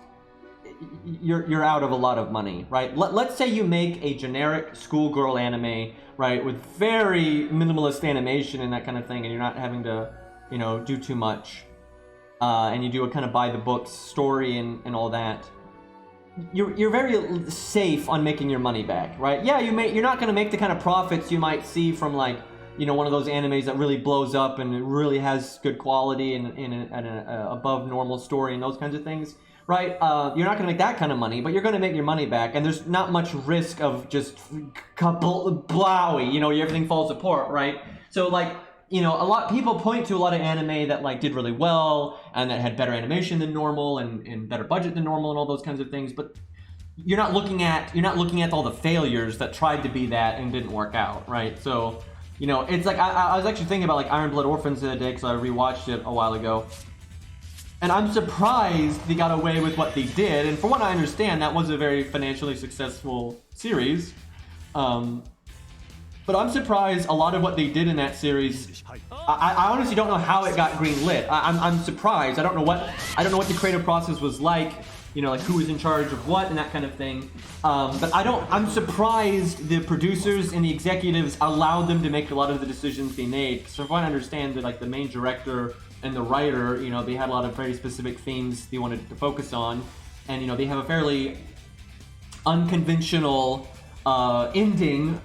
you're out of a lot of money, right? Let's say you make a generic schoolgirl anime, right, with very minimalist animation and that kind of thing, and you're not having to, do too much, and you do a kind of by the books story and all that. You're very safe on making your money back, right? Yeah, you're not going to make the kind of profits you might see from like you know, one of those animes that really blows up and it really has good quality and an above normal story and those kinds of things, right? You're not going to make that kind of money, but you're going to make your money back, and there's not much risk of just blowy, you know, everything falls apart, right? So like, you know, a lot people point to a lot of anime that like did really well and that had better animation than normal and better budget than normal and all those kinds of things, but you're not looking at all the failures that tried to be that and didn't work out, right? So, you know, it's like I was actually thinking about like Iron Blood Orphans the other day because I rewatched it a while ago, and I'm surprised they got away with what they did. And from what I understand, that was a very financially successful series. But I'm surprised a lot of what they did in that series. I honestly don't know how it got greenlit. I'm surprised. I don't know what the creative process was like. You know, like who was in charge of what and that kind of thing. But I'm surprised the producers and the executives allowed them to make a lot of the decisions they made. Because from what I understand, that like the main director and the writer, you know, they had a lot of very specific themes they wanted to focus on, and you know, they have a fairly unconventional ending,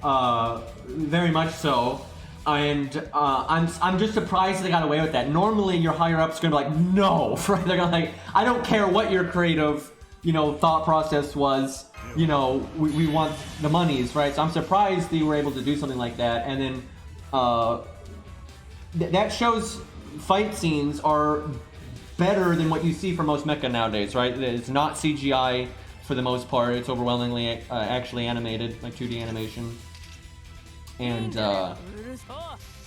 very much so. And I'm just surprised they got away with that. Normally, your higher up's gonna be like, no, right? They're gonna like, I don't care what your creative, you know, thought process was. You know, we want the monies, right? So I'm surprised they were able to do something like that. And then that show's fight scenes are better than what you see for most mecha nowadays, right? It's not CGI for the most part. It's overwhelmingly actually animated, like 2D animation. And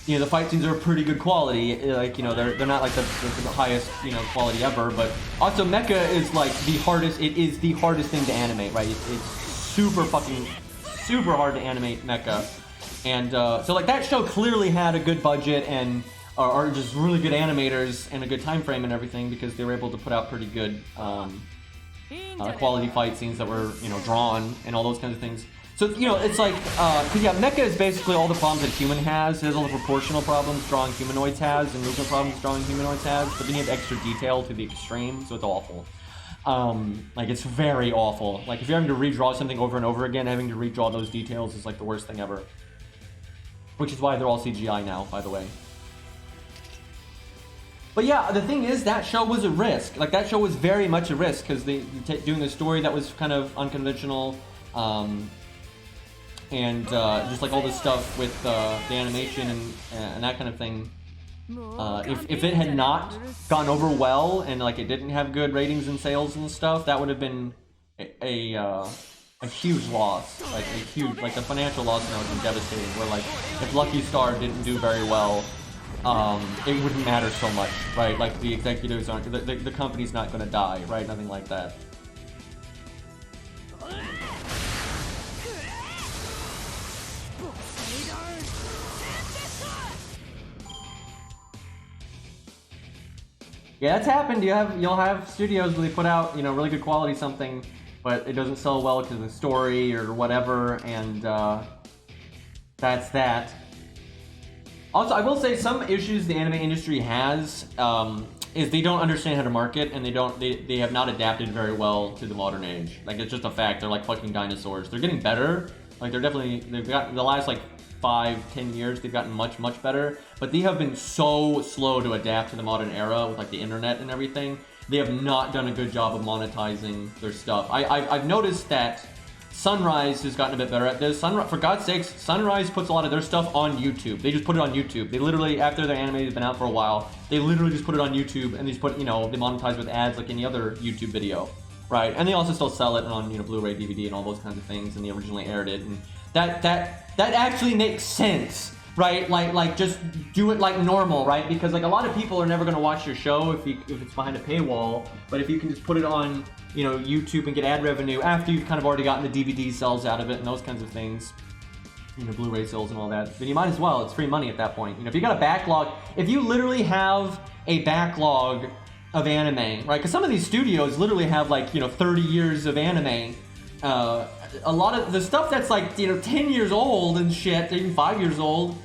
you know, the fight scenes are pretty good quality. Like, you know, they're not like the highest, you know, quality ever, but also mecha is like the hardest. It is the hardest thing to animate, right? It's super hard to animate mecha, and so like that show clearly had a good budget and are just really good animators and a good time frame and everything, because they were able to put out pretty good quality fight scenes that were, you know, drawn and all those kinds of things. So, you know, it's like, cause yeah, mecha is basically all the problems that human has. It has all the proportional problems drawing humanoids has, and movement problems drawing humanoids has, but then you have extra detail to the extreme, so it's awful. Like, it's very awful. Like, if you're having to redraw something over and over again, having to redraw those details is like the worst thing ever. Which is why they're all CGI now, by the way. But yeah, the thing is, that show was a risk. Like, that show was very much a risk, because they doing a story that was kind of unconventional, and just like all this stuff with the animation and that kind of thing. If it had not gone over well and like it didn't have good ratings and sales and stuff, that would have been a huge loss. Like the financial loss now would have been devastating. Where like if Lucky Star didn't do very well, it wouldn't matter so much, right? Like the executives aren't, the company's not going to die, right? Nothing like that. Yeah, that's happened. You'll have studios where they put out, you know, really good quality something, but it doesn't sell well because of the story or whatever, and that's that. Also, I will say some issues the anime industry has is they don't understand how to market, and they have not adapted very well to the modern age. Like, it's just a fact. They're like fucking dinosaurs. They're getting better. Like, they've got the last like 5-10 years, they've gotten much better, but they have been so slow to adapt to the modern era with like the internet and everything. They have not done a good job of monetizing their stuff. I've noticed that Sunrise has gotten a bit better at this. For God's sakes, Sunrise puts a lot of their stuff on YouTube. They just put it on YouTube. They literally, after their anime has been out for a while, they literally just put it on YouTube, and they just put, you know, they monetize with ads like any other YouTube video, right? And they also still sell it on, you know, Blu-ray, DVD, and all those kinds of things, and they originally aired it, and that actually makes sense, right? Like just do it like normal, right? Because like a lot of people are never going to watch your show if it's behind a paywall, but if you can just put it on, you know, YouTube and get ad revenue after you've kind of already gotten the DVD sales out of it and those kinds of things, you know, Blu-ray sales and all that, then you might as well. It's free money at that point. You know, if you got a backlog, if you literally have a backlog of anime, right? Because some of these studios literally have like, you know, 30 years of anime. A lot of the stuff that's like, you know, 10 years old and shit, even 5 years old,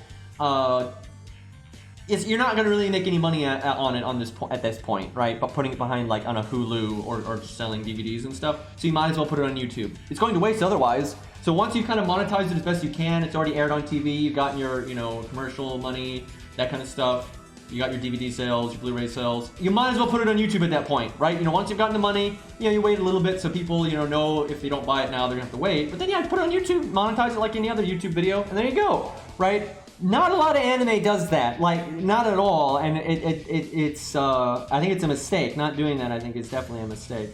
you're not going to really make any money on it at this point, right? But putting it behind like on a Hulu or just selling DVDs and stuff. So you might as well put it on YouTube. It's going to waste otherwise. So once you kind of monetize it as best you can, it's already aired on TV, you've gotten your, you know, commercial money, that kind of stuff. You got your DVD sales, your Blu-ray sales. You might as well put it on YouTube at that point, right? You know, once you've gotten the money, you know, you wait a little bit so people, you know if they don't buy it now, they're gonna have to wait. But then, yeah, put it on YouTube, monetize it like any other YouTube video, and there you go, right? Not a lot of anime does that, like, not at all, and it's, I think it's a mistake. Not doing that, I think, is definitely a mistake.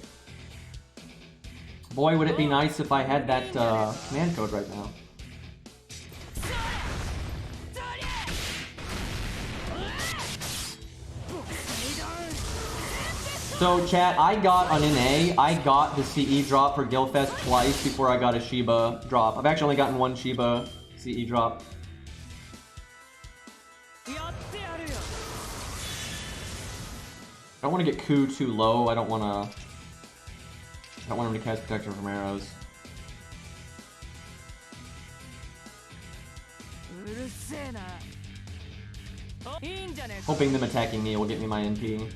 Boy, would it be nice if I had that command code right now. So, chat, I got on NA, I got the CE drop for Gilfest twice before I got a Shiba drop. I've actually only gotten one Shiba CE drop. I don't want to get Ku too low. I don't want him to cast protection from arrows. Hoping them attacking me will get me my NP.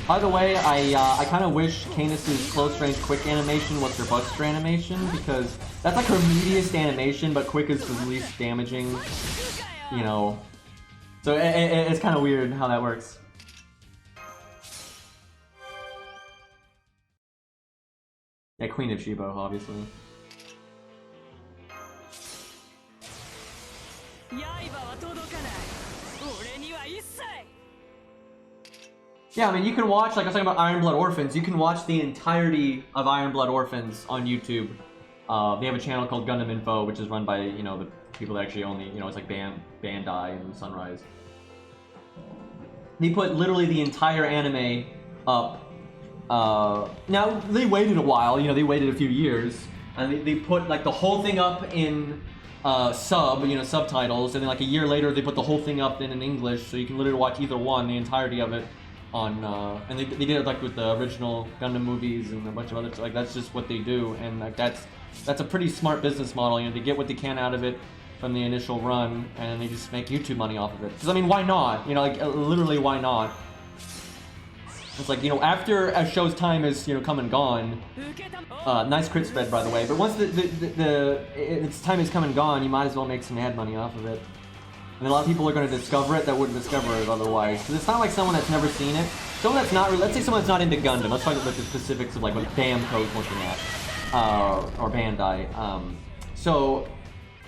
By the way, I kind of wish Canis's close range quick animation was her Buster animation, because that's like her meatiest animation, but quick is the least damaging, you know. So it's kind of weird how that works. Yeah, Queen of Shibo, obviously. Yeah, I mean, you can watch, like I was talking about Iron Blood Orphans, you can watch the entirety of Iron Blood Orphans on YouTube. They have a channel called Gundam Info, which is run by, you know, the people that actually own the, you know, it's like Bandai and Sunrise. They put literally the entire anime up. Now, they waited a while, you know, they waited a few years, and they put, like, the whole thing up in subtitles, and then, like, a year later, they put the whole thing up in English, so you can literally watch either one, the entirety of it. On and they did it like with the original Gundam movies and a bunch of other, like, that's just what they do, and like that's a pretty smart business model. You know, they get what they can out of it from the initial run, and they just make YouTube money off of it. Because I mean, why not? You know, like literally, why not? It's like, you know, after a show's time is, you know, come and gone. Nice crit spread, by the way. But once its time is come and gone, you might as well make some ad money off of it. And a lot of people are going to discover it that wouldn't discover it otherwise. Because it's not like someone that's never seen it. Someone that's not, let's say someone that's not into Gundam. Let's talk about the specifics of like what Bamco's looking at. Or Bandai. So,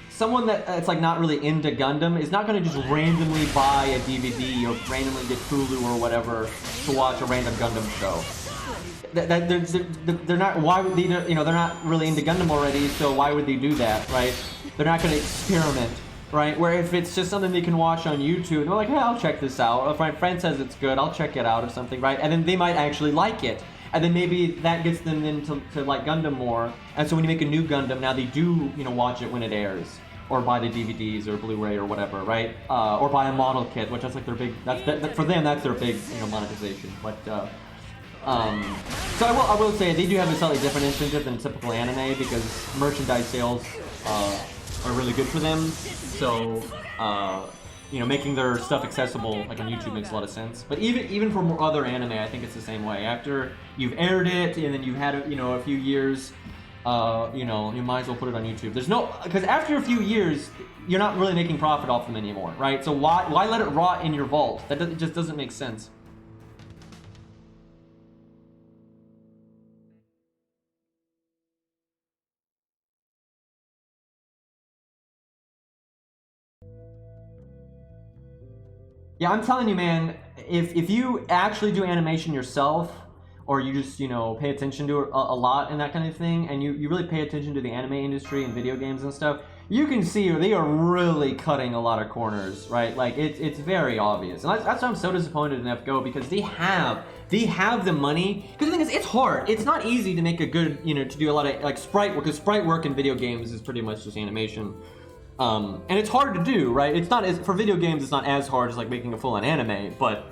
someone that's like not really into Gundam is not going to just randomly buy a DVD or randomly get Hulu or whatever to watch a random Gundam show. They're not, why would they, you know, they're not really into Gundam already, so why would they do that, right? They're not going to experiment. Right, where if it's just something they can watch on YouTube, they're like, hey, I'll check this out. If my friend says it's good, I'll check it out or something, right? And then they might actually like it. And then maybe that gets them into like Gundam more. And so when you make a new Gundam, now they do, you know, watch it when it airs. Or buy the DVDs or Blu-ray or whatever, right? Or buy a model kit, which is like their big, for them, that's their big, you know, monetization. But, so I will say, they do have a slightly different incentive than typical anime, because merchandise sales, are really good for them. So, you know, making their stuff accessible like on YouTube makes a lot of sense. But even for more other anime, I think it's the same way. After you've aired it and then you've had it, you know, a few years, you know, you might as well put it on YouTube. There's no, because after a few years, you're not really making profit off them anymore, right? So why let it rot in your vault? It just doesn't make sense. Yeah, I'm telling you, man, if you actually do animation yourself, or you just, you know, pay attention to it a lot and that kind of thing, and you really pay attention to the anime industry and video games and stuff, you can see they are really cutting a lot of corners, right? Like, it's very obvious. And that's why I'm so disappointed in FGO, because they have the money. Because the thing is, it's hard. It's not easy to make a good, you know, to do a lot of, like, sprite work, because sprite work in video games is pretty much just animation. And it's hard to do, right? It's not as, for video games, it's not as hard as like making a full-on anime, but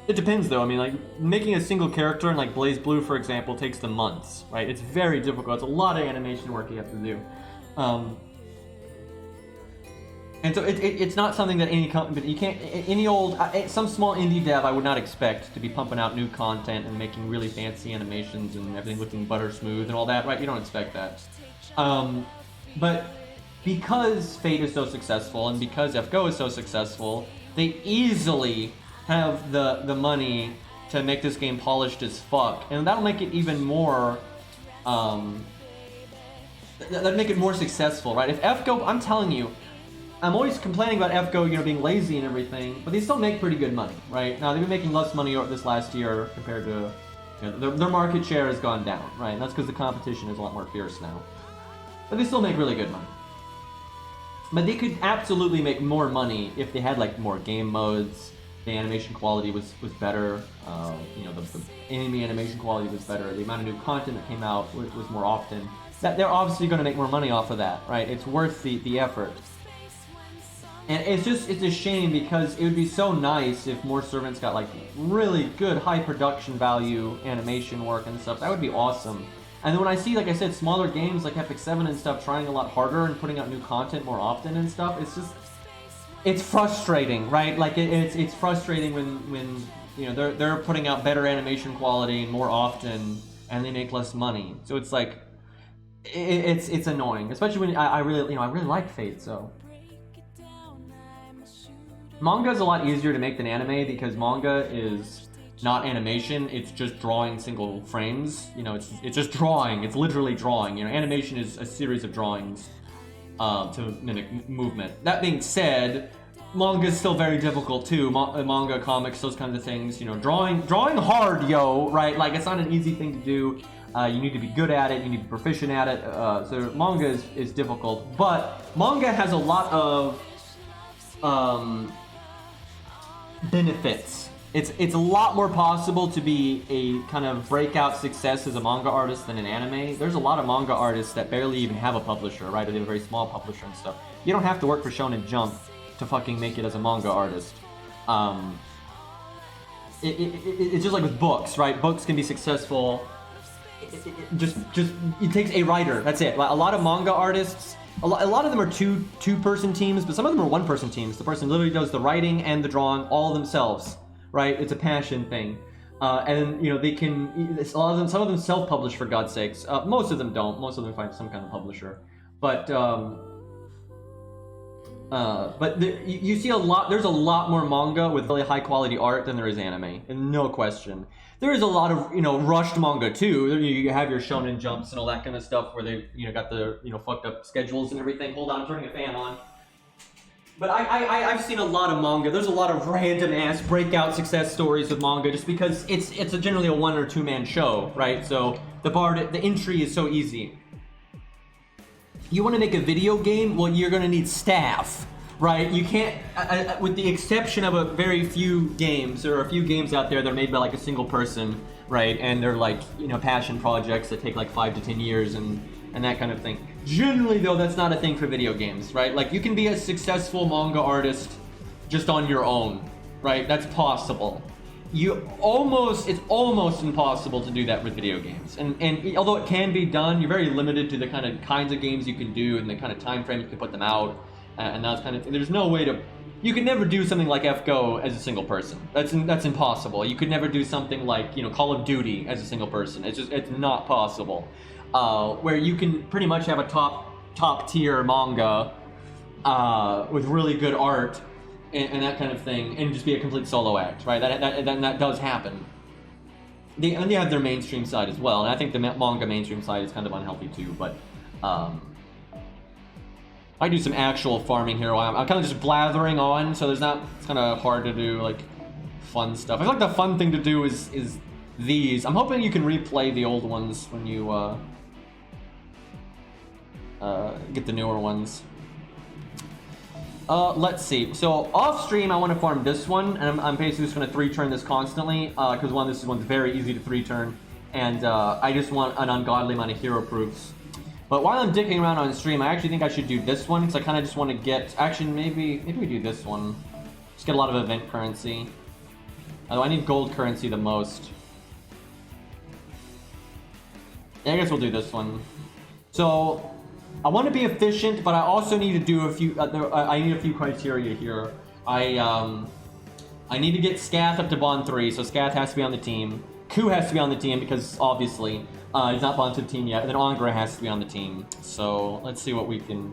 it depends though. I mean, like making a single character in like Blaze Blue, for example, takes them months, right? It's very difficult. It's a lot of animation work you have to do. And so it's not something that any company, you can't, any old, some small indie dev I would not expect to be pumping out new content and making really fancy animations and everything looking butter smooth and all that, right? You don't expect that. But because Fate is so successful and because FGO is so successful, they easily have the money to make this game polished as fuck. And that'll make it even more, that'd make it more successful, right? If FGO, I'm telling you, I'm always complaining about FGO, you know, being lazy and everything, but they still make pretty good money, right? Now, they've been making less money this last year compared to, you know, their market share has gone down, right? And that's because the competition is a lot more fierce now. But they still make really good money. But they could absolutely make more money if they had, like, more game modes, the animation quality was better, you know, the enemy animation quality was better, the amount of new content that came out was more often. That they're obviously going to make more money off of that, right? It's worth the effort. And it's a shame because it would be so nice if more servants got like really good high production value animation work and stuff. That would be awesome. And then when I see, like I said, smaller games like Epic 7 and stuff trying a lot harder and putting out new content more often and stuff, it's just, it's frustrating, right? Like it's frustrating when you know they're putting out better animation quality more often and they make less money. So it's like it's annoying, especially when I really like Fate, so. Manga is a lot easier to make than anime because manga is not animation, it's just drawing single frames. You know, it's just drawing, it's literally drawing. You know, animation is a series of drawings to mimic movement. That being said, manga is still very difficult too. Manga, comics, those kinds of things. You know, drawing hard, yo, right? Like, it's not an easy thing to do. You need to be good at it, you need to be proficient at it. So manga is difficult, but manga has a lot of benefits. It's a lot more possible to be a kind of breakout success as a manga artist than an anime. There's a lot of manga artists that barely even have a publisher, right? Or they have a very small publisher and stuff. You don't have to work for Shonen Jump to fucking make it as a manga artist. It's just like with books, right? Books can be successful. It takes a writer. That's it. Like, a lot of manga artists, a lot of them are two-person teams, but some of them are one-person teams. The person literally does the writing and the drawing all themselves, right? It's a passion thing, and you know they can. Some of them self-publish, for God's sakes. Most of them don't. Most of them find some kind of publisher, but you see a lot. There's a lot more manga with really high-quality art than there is anime, and no question. There is a lot of, you know, rushed manga too. You have your Shonen Jumps and all that kind of stuff where they, you know, got the, you know, fucked up schedules and everything. Hold on, I'm turning a fan on. But I've seen a lot of manga. There's a lot of random ass breakout success stories with manga just because it's generally a one or two man show, right? So the entry is so easy. You want to make a video game? Well, you're gonna need staff. Right, you can't, with the exception of a very few games, there are a few games out there that are made by like a single person, right, and they're like, you know, passion projects that take like 5 to 10 years and that kind of thing. Generally though, that's not a thing for video games, right? Like, you can be a successful manga artist just on your own, right? That's possible. It's almost impossible to do that with video games. And although it can be done, you're very limited to the kinds of games you can do and the kind of time frame you can put them out. And that's kind of, there's no way to, you could never do something like FGO as a single person. That's impossible. You could never do something like, you know, Call of Duty as a single person. It's not possible. Where you can pretty much have a top tier manga with really good art and that kind of thing, and just be a complete solo act, right? That does happen. They have their mainstream side as well, and I think the manga mainstream side is kind of unhealthy too, but I do some actual farming here while I'm kind of just blathering on, so it's kind of hard to do like fun stuff. I feel like the fun thing to do is these. I'm hoping you can replay the old ones when you get the newer ones. Let's see. So off stream, I want to farm this one, and I'm basically just going to 3-turn this constantly, because this one's very easy to 3-turn, and I just want an ungodly amount of hero proofs. But while I'm dicking around on stream, I actually think I should do this one, because I kind of just want to get... Actually, maybe we do this one. Just get a lot of event currency. Although I need gold currency the most. Yeah, I guess we'll do this one. So, I want to be efficient, but I also need to do a few. I need a few criteria here. I need to get Scath up to Bond 3, so Scath has to be on the team. Ku has to be on the team because obviously he's not Bond to the team yet. And then Angra has to be on the team. So let's see what we can.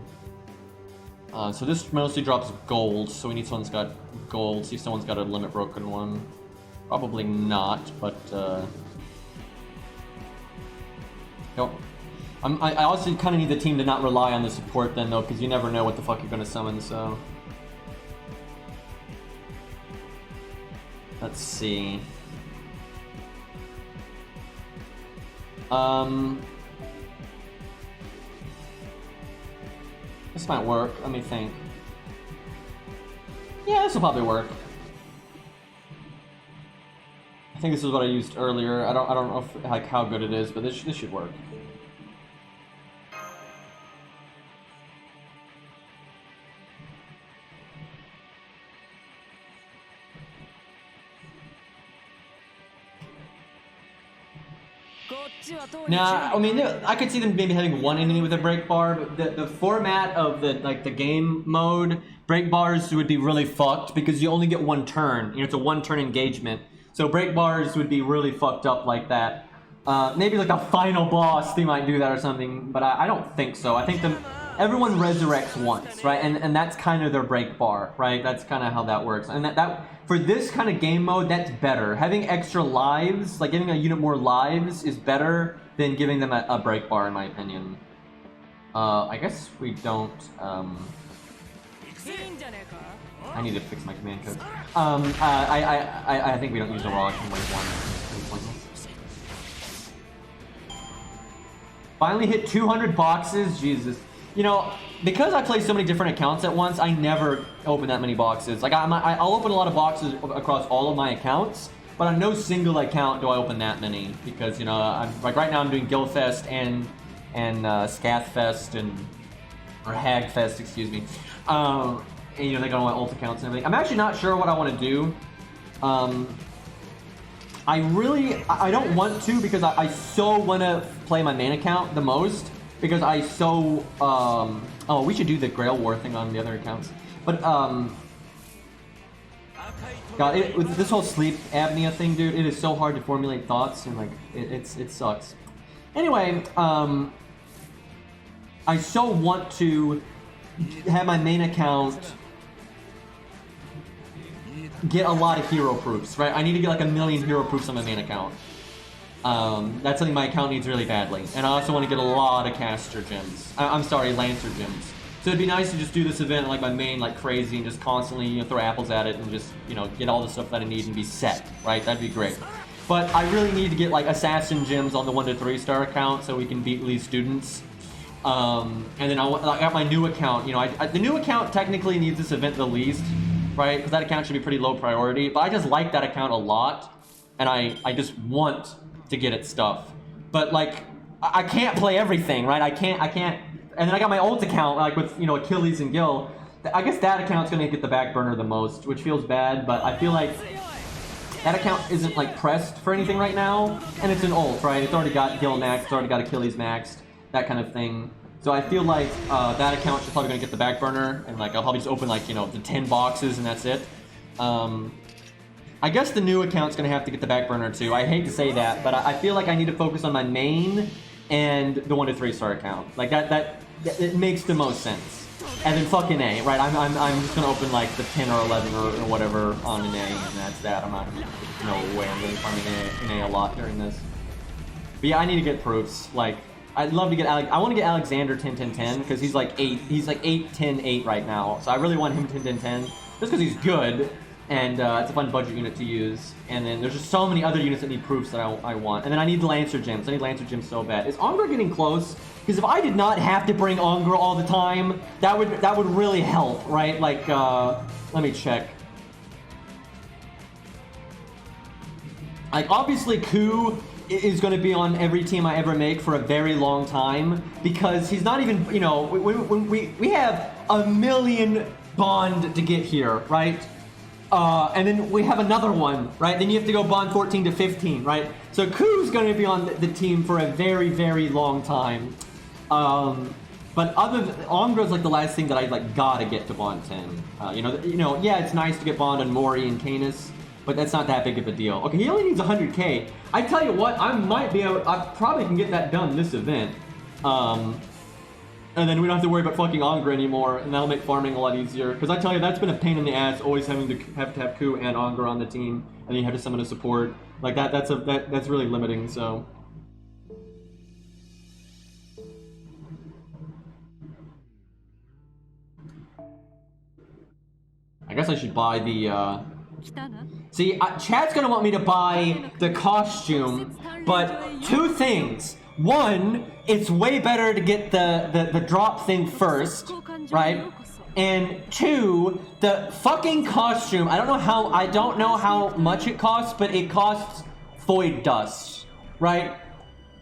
So this mostly drops gold, so we need someone's got gold. See if someone's got a limit broken one. Probably not, but no. I also kind of need the team to not rely on the support then though, because you never know what the fuck you're gonna summon. So let's see. This might work. Let me think. Yeah, this will probably work. I think this is what I used earlier. I don't know if, like how good it is, but this should work. Nah, I mean, I could see them maybe having one enemy with a break bar, but the format of the game mode, break bars would be really fucked because you only get one turn. You know, it's a one-turn engagement. So break bars would be really fucked up like that. Maybe like a final boss, they might do that or something, but I don't think so. I think everyone resurrects once, right? And that's kind of their break bar, right? That's kind of how that works. And that for this kind of game mode, that's better. Having extra lives, like giving a unit more lives, is better than giving them a break bar, in my opinion. I guess we don't. I need to fix my command code. I think we don't use a rock in wave 1. Finally hit 200 boxes, Jesus. You know, because I play so many different accounts at once, I never open that many boxes. Like I'll open a lot of boxes across all of my accounts, but on no single account do I open that many because, you know, like right now I'm doing Gilfest and Scathfest or Hagfest, excuse me. And, you know, they got all my ult accounts and everything. I'm actually not sure what I want to do. I don't want to because I so want to play my main account the most because I so oh, we should do the Grail War thing on the other accounts. But God, with this whole sleep apnea thing, dude, it is so hard to formulate thoughts and like it sucks. Anyway, I so want to have my main account get a lot of hero proofs, right? I need to get like 1 million hero proofs on my main account. That's something my account needs really badly. And I also want to get a lot of caster gems. I'm sorry, lancer gems. So it'd be nice to just do this event like my main like crazy and just constantly, you know, throw apples at it and just, you know, get all the stuff that I need and be set, right? That'd be great. But I really need to get like assassin gems on the 1 to 3 star account so we can beat elite students. And then I got my new account. You know, the new account technically needs this event the least, right? Because that account should be pretty low priority. But I just like that account a lot, and I just want to get its stuff. But like, I can't play everything, right? I can't. And then I got my ult account, like with, you know, Achilles and Gil. I guess that account's gonna get the back burner the most, which feels bad. But I feel like that account isn't like pressed for anything right now, and it's an ult, right? It's already got Gil maxed, it's already got Achilles maxed, that kind of thing. So I feel like that account is probably gonna get the back burner, and like I'll probably just open like, you know, the 10 boxes and that's it. I guess the new account's gonna have to get the back burner too. I hate to say that, but I feel like I need to focus on my main and the 1 to 3 star account. Like that it makes the most sense. And then fucking A, right? I'm just gonna open like the 10 or 11 or whatever on an A, and that's that. I'm not, no way I'm really farming an A a lot during this. But yeah, I need to get proofs. Like, I'd love to get I want to get Alexander 10-10-10 because he's like 8-10-8 right now. So I really want him 10-10-10 just because he's good and it's a fun budget unit to use. And then there's just so many other units that need proofs that I want. And then I need Lancer gems. I need Lancer gems so bad. Is Angra getting close? Because if I did not have to bring Angra all the time, that would really help, right? Like, let me check. Like, obviously, Ku is going to be on every team I ever make for a very long time because he's not even, you know, we have 1 million bond to get here, right? And then we have another one, right? Then you have to go bond 14 to 15, right? So Ku's going to be on the team for a very, very long time. But Ongra is like the last thing that I like gotta get to Bond 10. Yeah, it's nice to get Bond on Mori and Canis, but that's not that big of a deal. Okay, he only needs 100k. I tell you what, I probably can get that done this event. And then we don't have to worry about fucking Ongra anymore, and that'll make farming a lot easier. Because I tell you, that's been a pain in the ass, always having to have Ku and Ongra on the team, and then you have to summon a support. Like that's really limiting, so. I guess I should buy the, See, Chad's gonna want me to buy the costume, but two things. One, it's way better to get the drop thing first, right? And two, the fucking costume, I don't know how much it costs, but it costs void dust, right?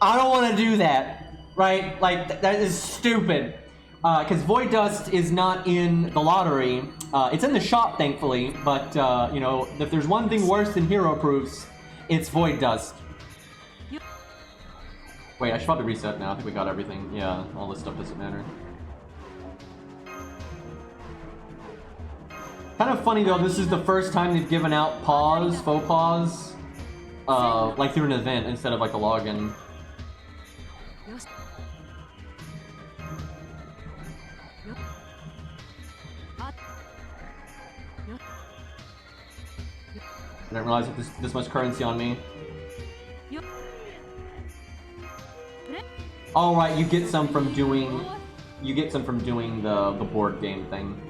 I don't want to do that, right? Like, that is stupid. Because void dust is not in the lottery. It's in the shop, thankfully, but, if there's one thing worse than hero proofs, it's void dust. Wait, I should probably reset now. I think we got everything. Yeah, all this stuff doesn't matter. Kind of funny though, this is the first time they've given out faux pause, like through an event instead of like a login. I didn't realize that this much currency on me. All right, you get some from doing the board game thing.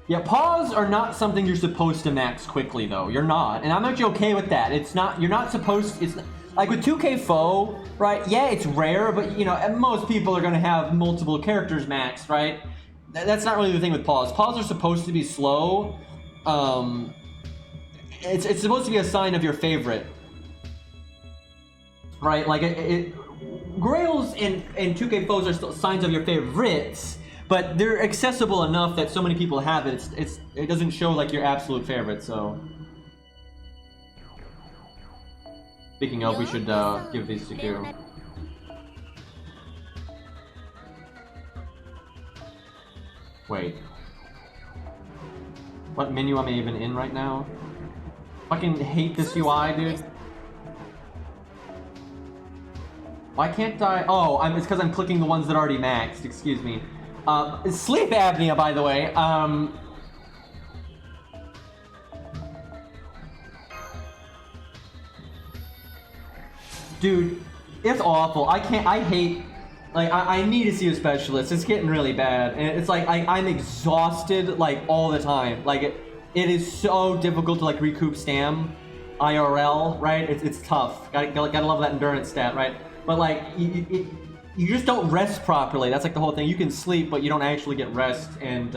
Yeah, pause are not something you're supposed to max quickly though. You're not, and I'm actually okay with that. You're not supposed. It's like with 2K Foe, right? Yeah, it's rare, but most people are gonna have multiple characters maxed, right? That's not really the thing with pause. Pause are supposed to be slow. It's supposed to be a sign of your favorite. Right, like Grails and 2K Foes are still signs of your favorites, but they're accessible enough that so many people have it. It doesn't show like your absolute favorite. So, speaking of, we should give these to Q. Wait, what menu am I even in right now? Fucking hate this UI, dude. Why can't I? Oh, it's because I'm clicking the ones that are already maxed. Excuse me. Sleep apnea, by the way. Dude, it's awful. I hate. Like, I need to see a specialist. It's getting really bad, and it's like I'm exhausted like all the time. Like it is so difficult to like recoup stam, IRL. Right? It's tough. Gotta love that endurance stat, right? But like, you just don't rest properly. That's like the whole thing. You can sleep, but you don't actually get rest. And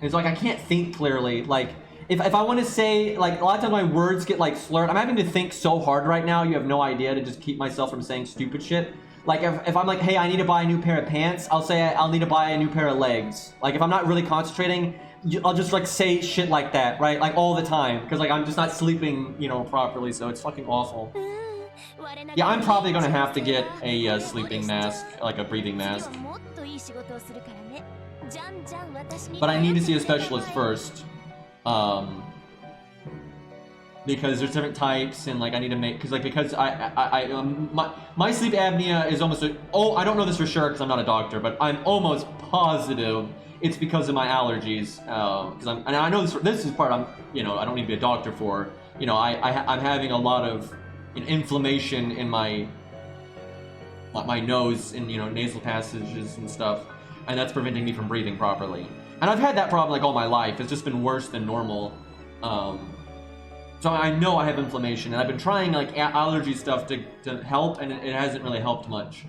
it's like, I can't think clearly. Like, if I want to say, like, a lot of times my words get like slurred. I'm having to think so hard right now, you have no idea, to just keep myself from saying stupid shit. Like, if I'm like, hey, I need to buy a new pair of pants, I'll say I'll need to buy a new pair of legs. Like, if I'm not really concentrating, I'll just like say shit like that, right? Like all the time. Because like, I'm just not sleeping, properly, so it's fucking awful. Yeah, I'm probably gonna have to get a sleeping mask, like a breathing mask. But I need to see a specialist first. Because there's different types, and like I need to make, because my sleep apnea is almost I don't know this for sure because I'm not a doctor, but I'm almost positive it's because of my allergies. And I know this is part I don't need to be a doctor for. I'm having a lot of inflammation in my nose and nasal passages and stuff, and that's preventing me from breathing properly. And I've had that problem like all my life. It's just been worse than normal. So I know I have inflammation, and I've been trying like allergy stuff to help, and it hasn't really helped much.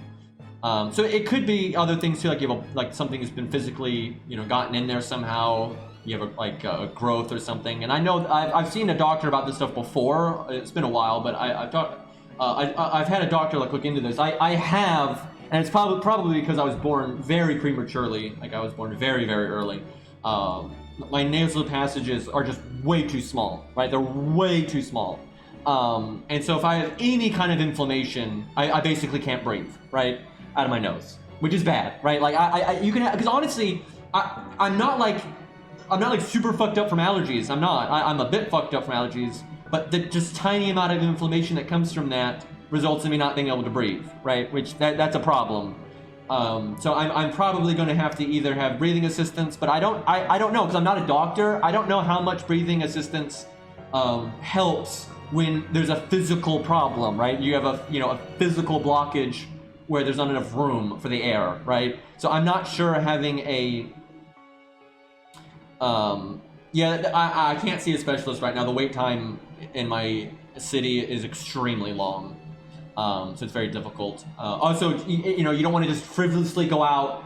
So it could be other things too, like you have like something has been physically gotten in there somehow. You have a growth or something. And I know I've seen a doctor about this stuff before. It's been a while, but I've had a doctor look into this. I have, and it's probably because I was born very prematurely. Like I was born very, very early. My nasal passages are just way too small, right? They're way too small. And so if I have any kind of inflammation, I basically can't breathe, right? out of my nose, which is bad, right? Like you can, because honestly, I'm not like super fucked up from allergies. I'm not. I'm a bit fucked up from allergies, but the just tiny amount of inflammation that comes from that results in me not being able to breathe, right? Which that's a problem. So I'm probably going to have to either have breathing assistance, but I don't know, because I'm not a doctor. I don't know how much breathing assistance helps when there's a physical problem, right? You have a physical blockage where there's not enough room for the air, right? So I'm not sure having a I can't see a specialist right now. The wait time in my city is extremely long. So it's very difficult. Also, you don't want to just frivolously go out,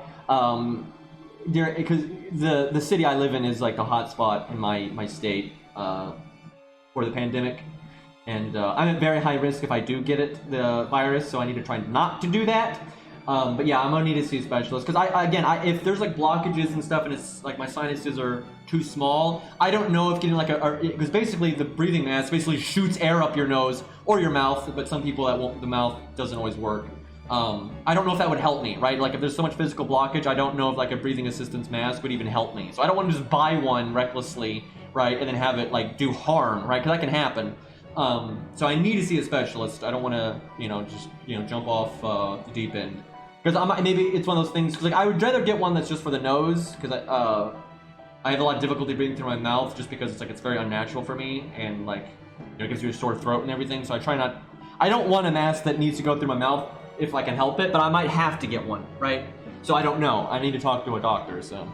because the city I live in is like the hot spot in my state for the pandemic, and I'm at very high risk if I do get the virus, so I need to try not to do that. But yeah, I'm gonna need to see a specialist, because if there's like blockages and stuff and it's like my sinuses are too small, I don't know if getting like because basically the breathing mask basically shoots air up your nose or your mouth, but some people the mouth doesn't always work. I don't know if that would help me, right? Like if there's so much physical blockage, I don't know if like a breathing assistance mask would even help me. So I don't want to just buy one recklessly, right, and then have it like do harm, right? Because that can happen. So I need to see a specialist. I don't want to, just jump off the deep end. Because maybe it's one of those things. Cause like I would rather get one that's just for the nose, because I have a lot of difficulty breathing through my mouth, just because it's very unnatural for me, and like it gives you a sore throat and everything. So I don't want a mask that needs to go through my mouth if I can help it, but I might have to get one, right? So I don't know. I need to talk to a doctor. So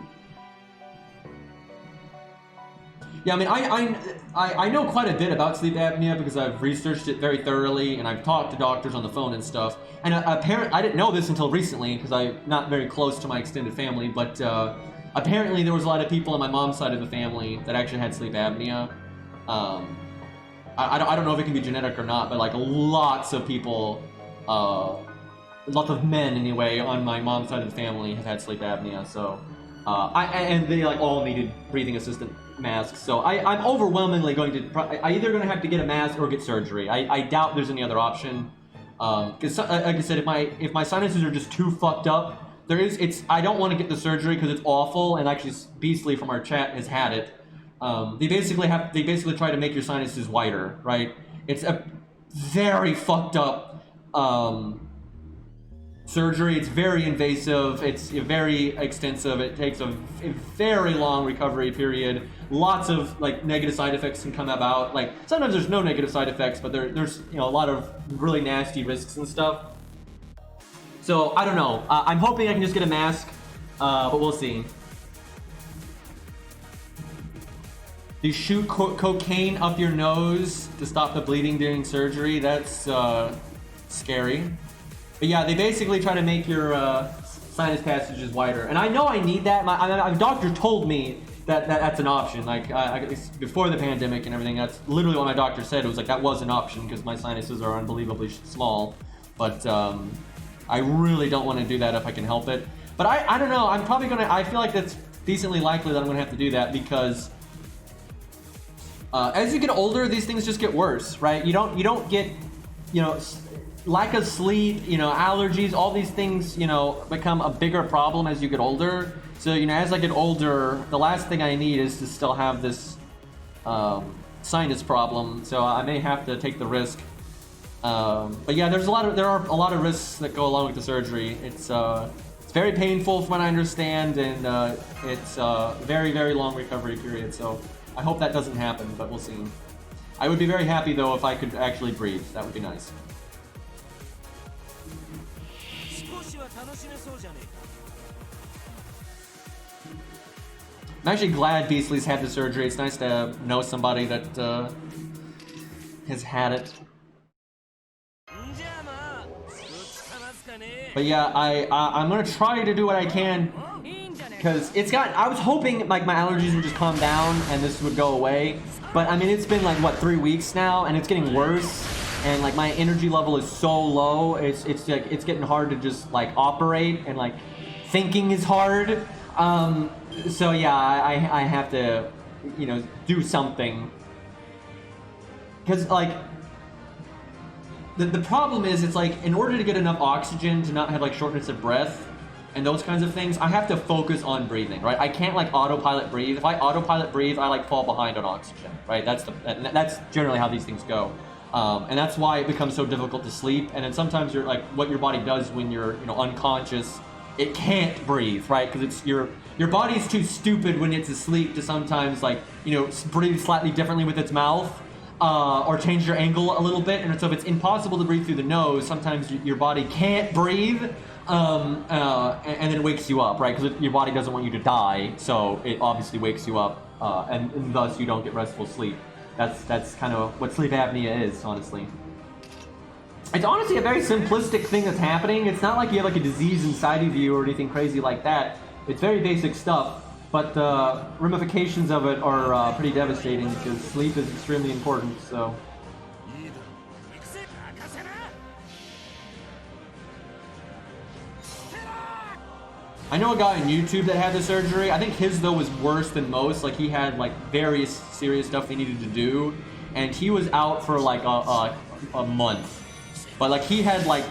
yeah, I mean, I know quite a bit about sleep apnea because I've researched it very thoroughly, and I've talked to doctors on the phone and stuff. And apparently, I didn't know this until recently because I'm not very close to my extended family, but apparently there was a lot of people on my mom's side of the family that actually had sleep apnea. I don't know if it can be genetic or not, but like lots of people, lots of men anyway, on my mom's side of the family have had sleep apnea. So, and they like all needed breathing assistant masks. So I'm overwhelmingly either going to have to get a mask or get surgery. I doubt there's any other option. Because like I said, if my sinuses are just too fucked up, I don't want to get the surgery because it's awful, and actually Beastly from our chat has had it. They basically try to make your sinuses wider, right? It's a very fucked up surgery. It's very invasive. It's very extensive. It takes a very long recovery period. Lots of like negative side effects can come about. Like sometimes there's no negative side effects, but there's a lot of really nasty risks and stuff. So I don't know. I'm hoping I can just get a mask, but we'll see. You shoot cocaine up your nose to stop the bleeding during surgery. That's scary. But yeah, they basically try to make your sinus passages wider. And I know I need that. My doctor told me that's an option. Like before the pandemic and everything, that's literally what my doctor said. It was like that was an option because my sinuses are unbelievably small. But I really don't want to do that if I can help it. But I don't know. I'm probably gonna. I feel like that's decently likely that I'm gonna have to do that because as you get older, these things just get worse, right? You don't get, lack of sleep, allergies, all these things, become a bigger problem as you get older. So, as I get older, the last thing I need is to still have this sinus problem. So I may have to take the risk. But yeah, there are a lot of risks that go along with the surgery. It's very painful from what I understand, and it's a very, very long recovery period. So I hope that doesn't happen, but we'll see. I would be very happy though if I could actually breathe. That would be nice. I'm actually glad Beastly's had the surgery. It's nice to know somebody that has had it. But yeah, I'm gonna try to do what I can because I was hoping like my allergies would just calm down and this would go away. But I mean, it's been like what 3 weeks now, and it's getting worse. And like my energy level is so low, it's like it's getting hard to just like operate, and like thinking is hard. So yeah, I have to, do something. Because like the problem is, it's like, in order to get enough oxygen to not have like shortness of breath and those kinds of things, I have to focus on breathing, right? I can't like autopilot breathe. If I autopilot breathe, I like fall behind on oxygen, right? That's generally how these things go. And that's why it becomes so difficult to sleep. And then sometimes you're like, what your body does when you're, you know, unconscious, it can't breathe, right? Because it's your body's too stupid when it's asleep to sometimes, like, you know, breathe slightly differently with its mouth, or change your angle a little bit. And so if it's impossible to breathe through the nose, sometimes your body can't breathe, and then it wakes you up, right? Because your body doesn't want you to die, so it obviously wakes you up, and thus you don't get restful sleep. That's kind of what sleep apnea is, honestly. It's honestly a very simplistic thing that's happening. It's not like you have like a disease inside of you or anything crazy like that. It's very basic stuff, but the ramifications of it are pretty devastating because sleep is extremely important, so. I know a guy on YouTube that had the surgery. I think his, though, was worse than most. Like, he had like various serious stuff he needed to do, and he was out for like a month. But like, he had like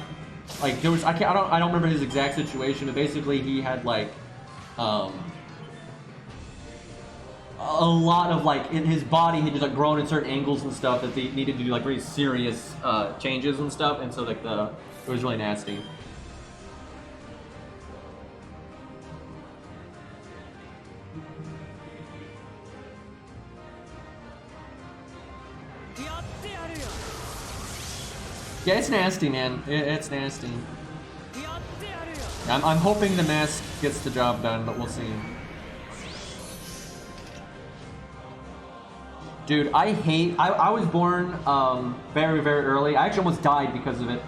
there was, I don't remember his exact situation, but basically he had like a lot of like, in his body he just like grown in certain angles and stuff that they needed to do like very serious changes and stuff, and so like it was really nasty. Yeah, it's nasty, man. It's nasty. I'm hoping the mask gets the job done, but we'll see. Dude, I was born very, very early. I actually almost died because of it.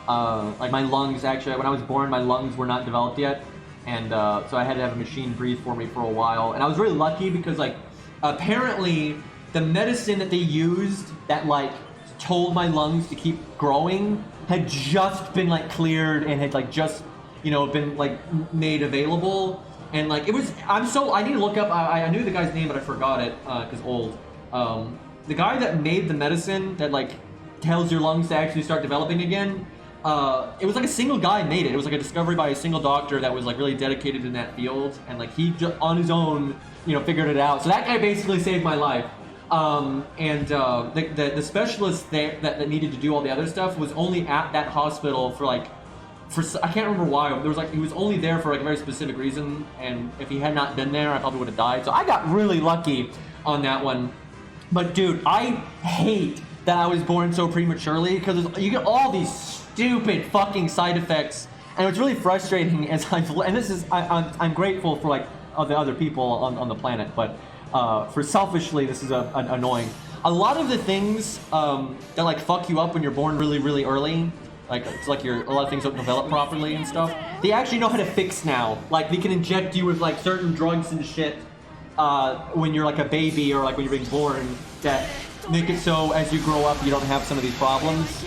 Like, my lungs, actually, when I was born, my lungs were not developed yet. And so I had to have a machine breathe for me for a while. And I was really lucky because, like, apparently the medicine that they used that, like, told my lungs to keep growing had just been like cleared and had like just, you know, been like made available. And like, it was, I need to look up, I knew the guy's name, but I forgot it because old. The guy that made the medicine that like tells your lungs to actually start developing again, it was like a single guy made it. It was like a discovery by a single doctor that was like really dedicated in that field, and like he just on his own, you know, figured it out. So that guy basically saved my life. The specialist there that needed to do all the other stuff was only at that hospital for I can't remember why. There was like, he was only there for like a very specific reason, and if he had not been there, I probably would have died. So I got really lucky on that one. But dude, I hate that I was born so prematurely because you get all these stupid fucking side effects, and it's really frustrating. I'm grateful for like the other people on the planet, but. For selfishly, this is annoying. A lot of the things that like fuck you up when you're born really, really early, like it's like a lot of things don't develop properly and stuff. They actually know how to fix now. Like they can inject you with like certain drugs and shit when you're like a baby or like when you're being born that make it so as you grow up you don't have some of these problems.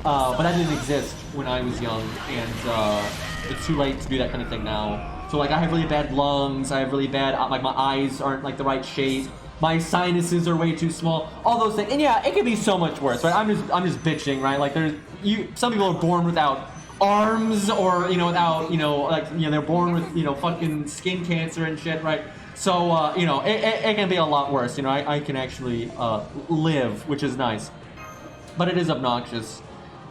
But that didn't exist when I was young, and it's too late to do that kind of thing now. So like I have really bad lungs, I have really bad, like my eyes aren't like the right shape, my sinuses are way too small, all those things. And yeah, it could be so much worse, right? I'm just bitching, right? Like some people are born without arms, or, you know, without, you know, like, you know, they're born with, you know, fucking skin cancer and shit, right? So, you know, it can be a lot worse. You know, I can actually live, which is nice. But it is obnoxious.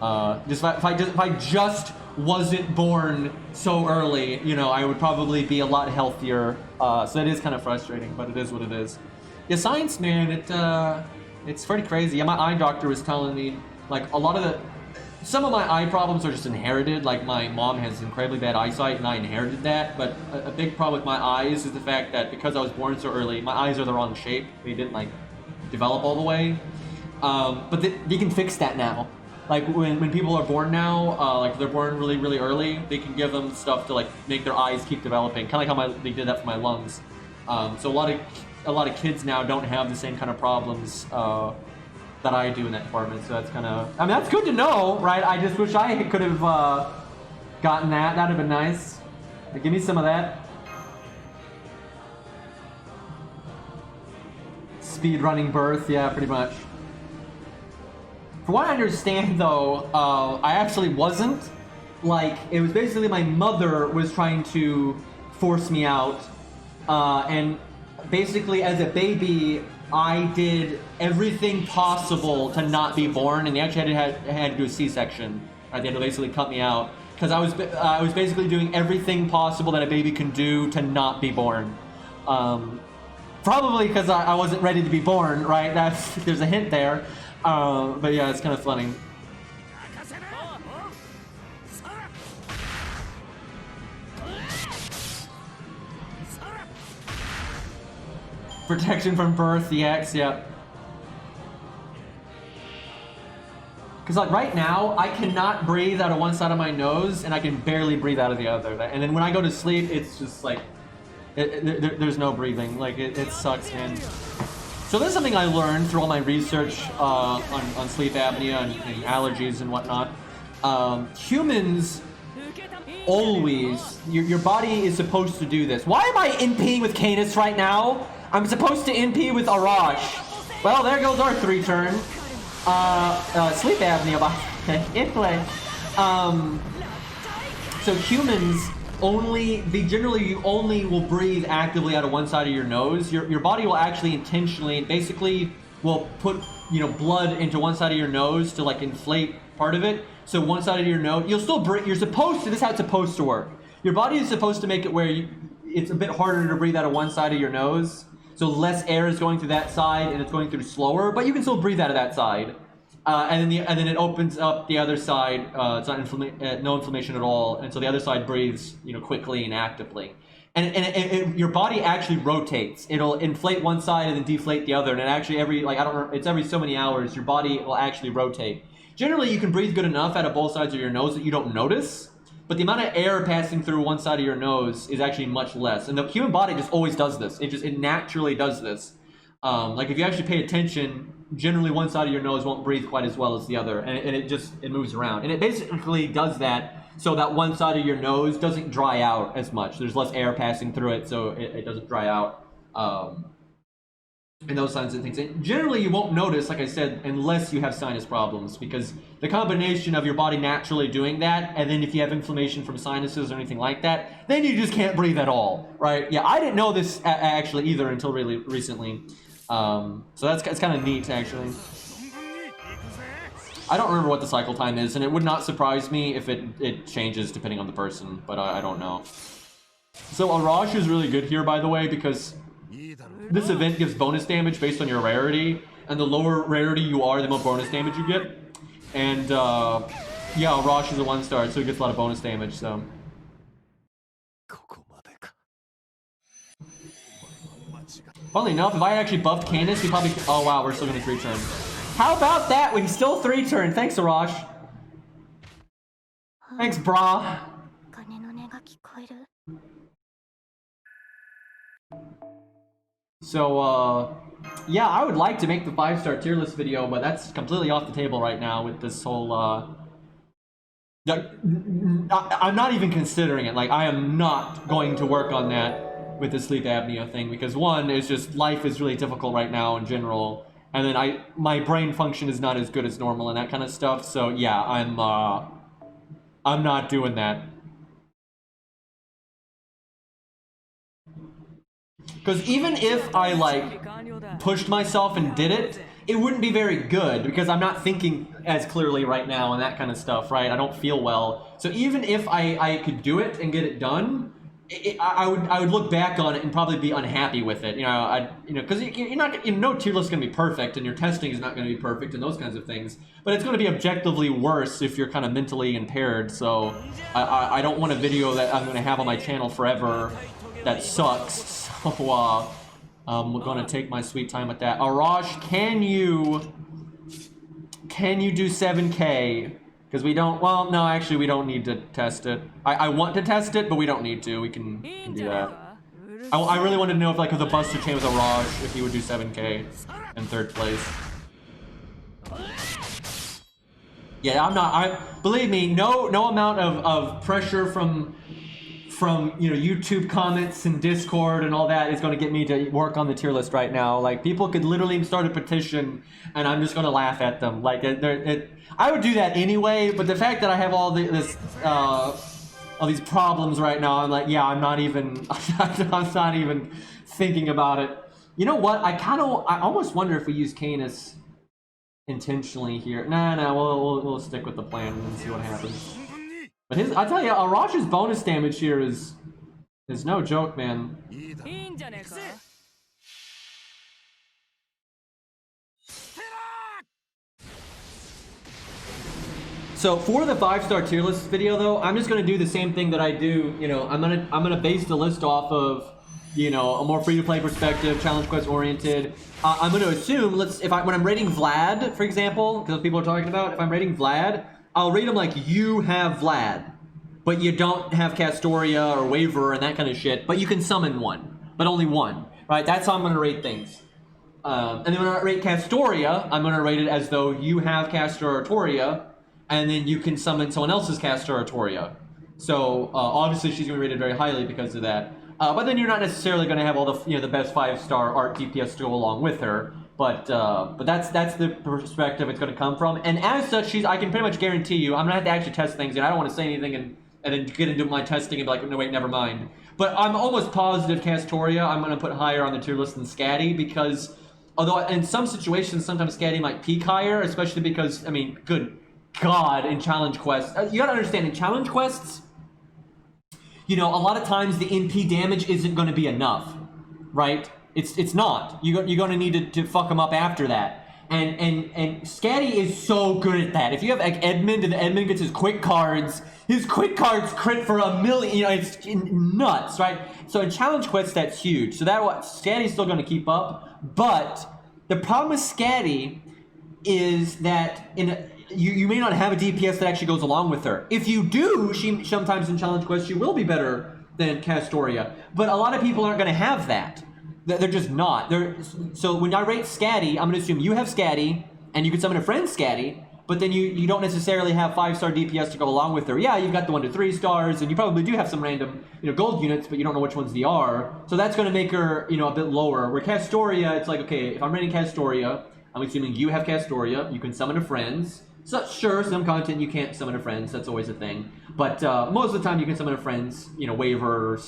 If I just wasn't born so early, you know, I would probably be a lot healthier. So it is kind of frustrating, but it is what it is. Yeah, science, man, it's pretty crazy. Yeah, my eye doctor was telling me, like, some of my eye problems are just inherited. Like, my mom has incredibly bad eyesight, and I inherited that. But a big problem with my eyes is the fact that because I was born so early, my eyes are the wrong shape. They didn't, like, develop all the way. But they can fix that now. Like, when people are born now, like, if they're born really, really early, they can give them stuff to, like, make their eyes keep developing. Kind of like how they did that for my lungs. So a lot of kids now don't have the same kind of problems that I do in that department. So that's kind of, I mean, that's good to know, right? I just wish I could have gotten that. That'd have been nice. Like, give me some of that. Speed running birth, yeah, pretty much. For what I understand, though, I actually wasn't. Like, it was basically my mother was trying to force me out, and basically as a baby, I did everything possible to not be born, and they actually had to do a C-section. Right? They had to basically cut me out because I was basically doing everything possible that a baby can do to not be born. Probably because I wasn't ready to be born, right? There's a hint there. But yeah, it's kind of funny. Protection from birth, the X, yeah. Because like right now, I cannot breathe out of one side of my nose, and I can barely breathe out of the other. And then when I go to sleep, it's just like, there's no breathing. Like, it sucks, man. So this is something I learned through all my research on sleep apnea and allergies and whatnot. Humans always, your body is supposed to do this. Why am I NPing with Canis right now? I'm supposed to NP with Arash. Well, there goes our 3-turn. Sleep apnea, anyway. So humans you only will breathe actively out of one side of your nose. Your body will actually intentionally, basically, will put, blood into one side of your nose to like inflate part of it. So one side of your nose, you'll still breathe. You're supposed to. This is how it's supposed to work. Your body is supposed to make it where it's a bit harder to breathe out of one side of your nose. So less air is going through that side, and it's going through slower. But you can still breathe out of that side. And then it opens up the other side. It's not no inflammation at all, and so the other side breathes, quickly and actively. And your body actually rotates. It'll inflate one side and then deflate the other. And it actually it's every so many hours your body will actually rotate. Generally, you can breathe good enough out of both sides of your nose that you don't notice. But the amount of air passing through one side of your nose is actually much less. And the human body just always does this. It naturally does this. Like if you actually pay attention, generally one side of your nose won't breathe quite as well as the other, and it moves around. And it basically does that so that one side of your nose doesn't dry out as much. There's less air passing through it, so it doesn't dry out. And those kinds of things. And generally you won't notice, like I said, unless you have sinus problems, because the combination of your body naturally doing that, and then if you have inflammation from sinuses or anything like that, then you just can't breathe at all, right? Yeah, I didn't know this actually either until really recently. So it's kind of neat, actually. I don't remember what the cycle time is, and it would not surprise me if it changes depending on the person, but I don't know. So Arash is really good here, by the way, because this event gives bonus damage based on your rarity, and the lower rarity you are, the more bonus damage you get. And yeah, Arash is a 1-star, so he gets a lot of bonus damage, so. Funnily enough, if I actually buffed Canis, he probably... Oh wow, we're still gonna 3-turn. How about that? We still 3-turn. Thanks, Arash. Thanks, brah. So, yeah, I would like to make the 5-star tier list video, but that's completely off the table right now with this whole, I'm not even considering it. Like, I am not going to work on that with the sleep apnea thing, because one is just, life is really difficult right now in general, and then my brain function is not as good as normal and that kind of stuff, so yeah, I'm not doing that. Because even if I, like, pushed myself and did it, it wouldn't be very good, because I'm not thinking as clearly right now and that kind of stuff, right? I don't feel well. So even if I could do it and get it done, I would look back on it and probably be unhappy with it, because you're not, no tier list is going to be perfect, and your testing is not going to be perfect and those kinds of things, but it's going to be objectively worse if you're kind of mentally impaired. So I don't want a video that I'm going to have on my channel forever that sucks. So we're going to take my sweet time with that. Arash, can you do 7K? Because we don't, well, no, actually, we don't need to test it. I want to test it, but we don't need to. We can do that. I really wanted to know if, like, the Buster Chain was Arash, if he would do 7K in 3rd place. Yeah, I'm not, believe me, no amount of pressure from from YouTube comments and Discord and all that is going to get me to work on the tier list right now. Like, people could literally start a petition and I'm just going to laugh at them. Like, I would do that anyway, but the fact that I have all these problems right now, I'm like, yeah, I'm not even thinking about it. You know what? I almost wonder if we use Canis intentionally here. Nah, we'll stick with the plan and see what happens. But I tell you, Arash's bonus damage here is no joke, man. So for the 5-star tier list video, though, I'm just gonna do the same thing that I do. I'm gonna base the list off of a more free-to-play perspective, challenge quest oriented. I'm gonna assume when I'm rating Vlad, for example, because people are talking about, if I'm rating Vlad, I'll rate him like you have Vlad, but you don't have Castoria or Waver and that kind of shit, but you can summon one, but only one, right? That's how I'm gonna rate things. And then when I rate Castoria, I'm gonna rate it as though you have Castoria, and then you can summon someone else's Castoria. So obviously she's gonna be rated very highly because of that. But then you're not necessarily gonna have all the the best 5-star art DPS to go along with her. But that's the perspective it's going to come from, and as such, I can pretty much guarantee you, I'm gonna have to actually test things, and I don't want to say anything and then get into my testing and be like, no wait, never mind. But I'm almost positive Castoria I'm gonna put higher on the tier list than Scatty, because although in some situations sometimes Scatty might peak higher, especially because, I mean, good God, in challenge quests, you gotta understand, in challenge quests, a lot of times the NP damage isn't going to be enough, right? It's not. You're going to need to fuck them up after that. And Scatty is so good at that. If you have like Edmund, and Edmund gets his quick cards crit for 1,000,000. It's nuts, right? So in challenge quests, that's huge. So Scatty's still going to keep up. But the problem with Scatty is that you may not have a DPS that actually goes along with her. If you do, sometimes in challenge quests, she will be better than Castoria. But a lot of people aren't going to have that. They're just not. So when I rate Scatty, I'm going to assume you have Scatty, and you can summon a friend Scatty, but then you don't necessarily have 5-star DPS to go along with her. Yeah, you've got the 1 to 3 stars, and you probably do have some random gold units, but you don't know which ones they are. So that's going to make her a bit lower. Where Castoria, it's like, okay, if I'm rating Castoria, I'm assuming you have Castoria, you can summon a friends. So sure, some content you can't summon a friends, that's always a thing. But most of the time you can summon a friends, Waver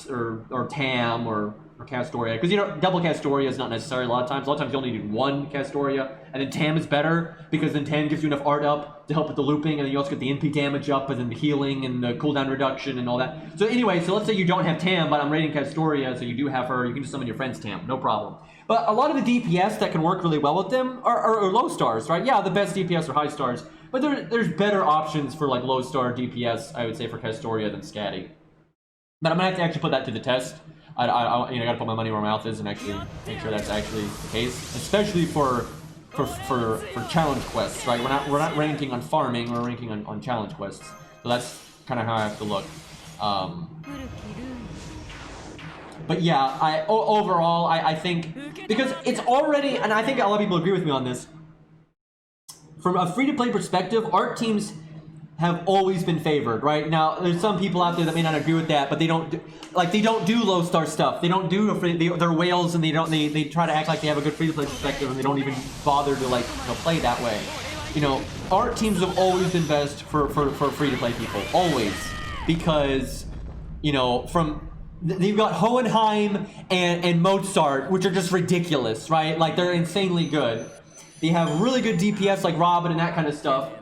or Tam or Castoria. Because double Castoria is not necessary a lot of times. A lot of times you only need one Castoria, and then Tam is better, because then Tam gives you enough art up to help with the looping, and then you also get the NP damage up, and then the healing and the cooldown reduction and all that. So anyway, so let's say you don't have Tam, but I'm rating Castoria, so you do have her, you can just summon your friend's Tam, no problem. But a lot of the DPS that can work really well with them are low stars, right? Yeah, the best DPS are high stars, but there's better options for like low star DPS, I would say, for Castoria than Scatty. But I'm gonna have to actually put that to the test. I gotta put my money where my mouth is and actually make sure that's actually the case, especially for challenge quests, right? We're not ranking on farming, we're ranking on challenge quests. So that's kind of how I have to look. But yeah, overall, I think, because it's already, and I think a lot of people agree with me on this, from a free-to-play perspective, art teams have always been favored, right? Now, there's some people out there that may not agree with that, but they don't do low-star stuff. They don't do they're whales, and they try to act like they have a good free-to-play perspective, and they don't even bother to play that way. Art teams have always been best for free-to-play people, always, because they've got Hohenheim and Mozart, which are just ridiculous, right? Like, they're insanely good. They have really good DPS like Robin and that kind of stuff.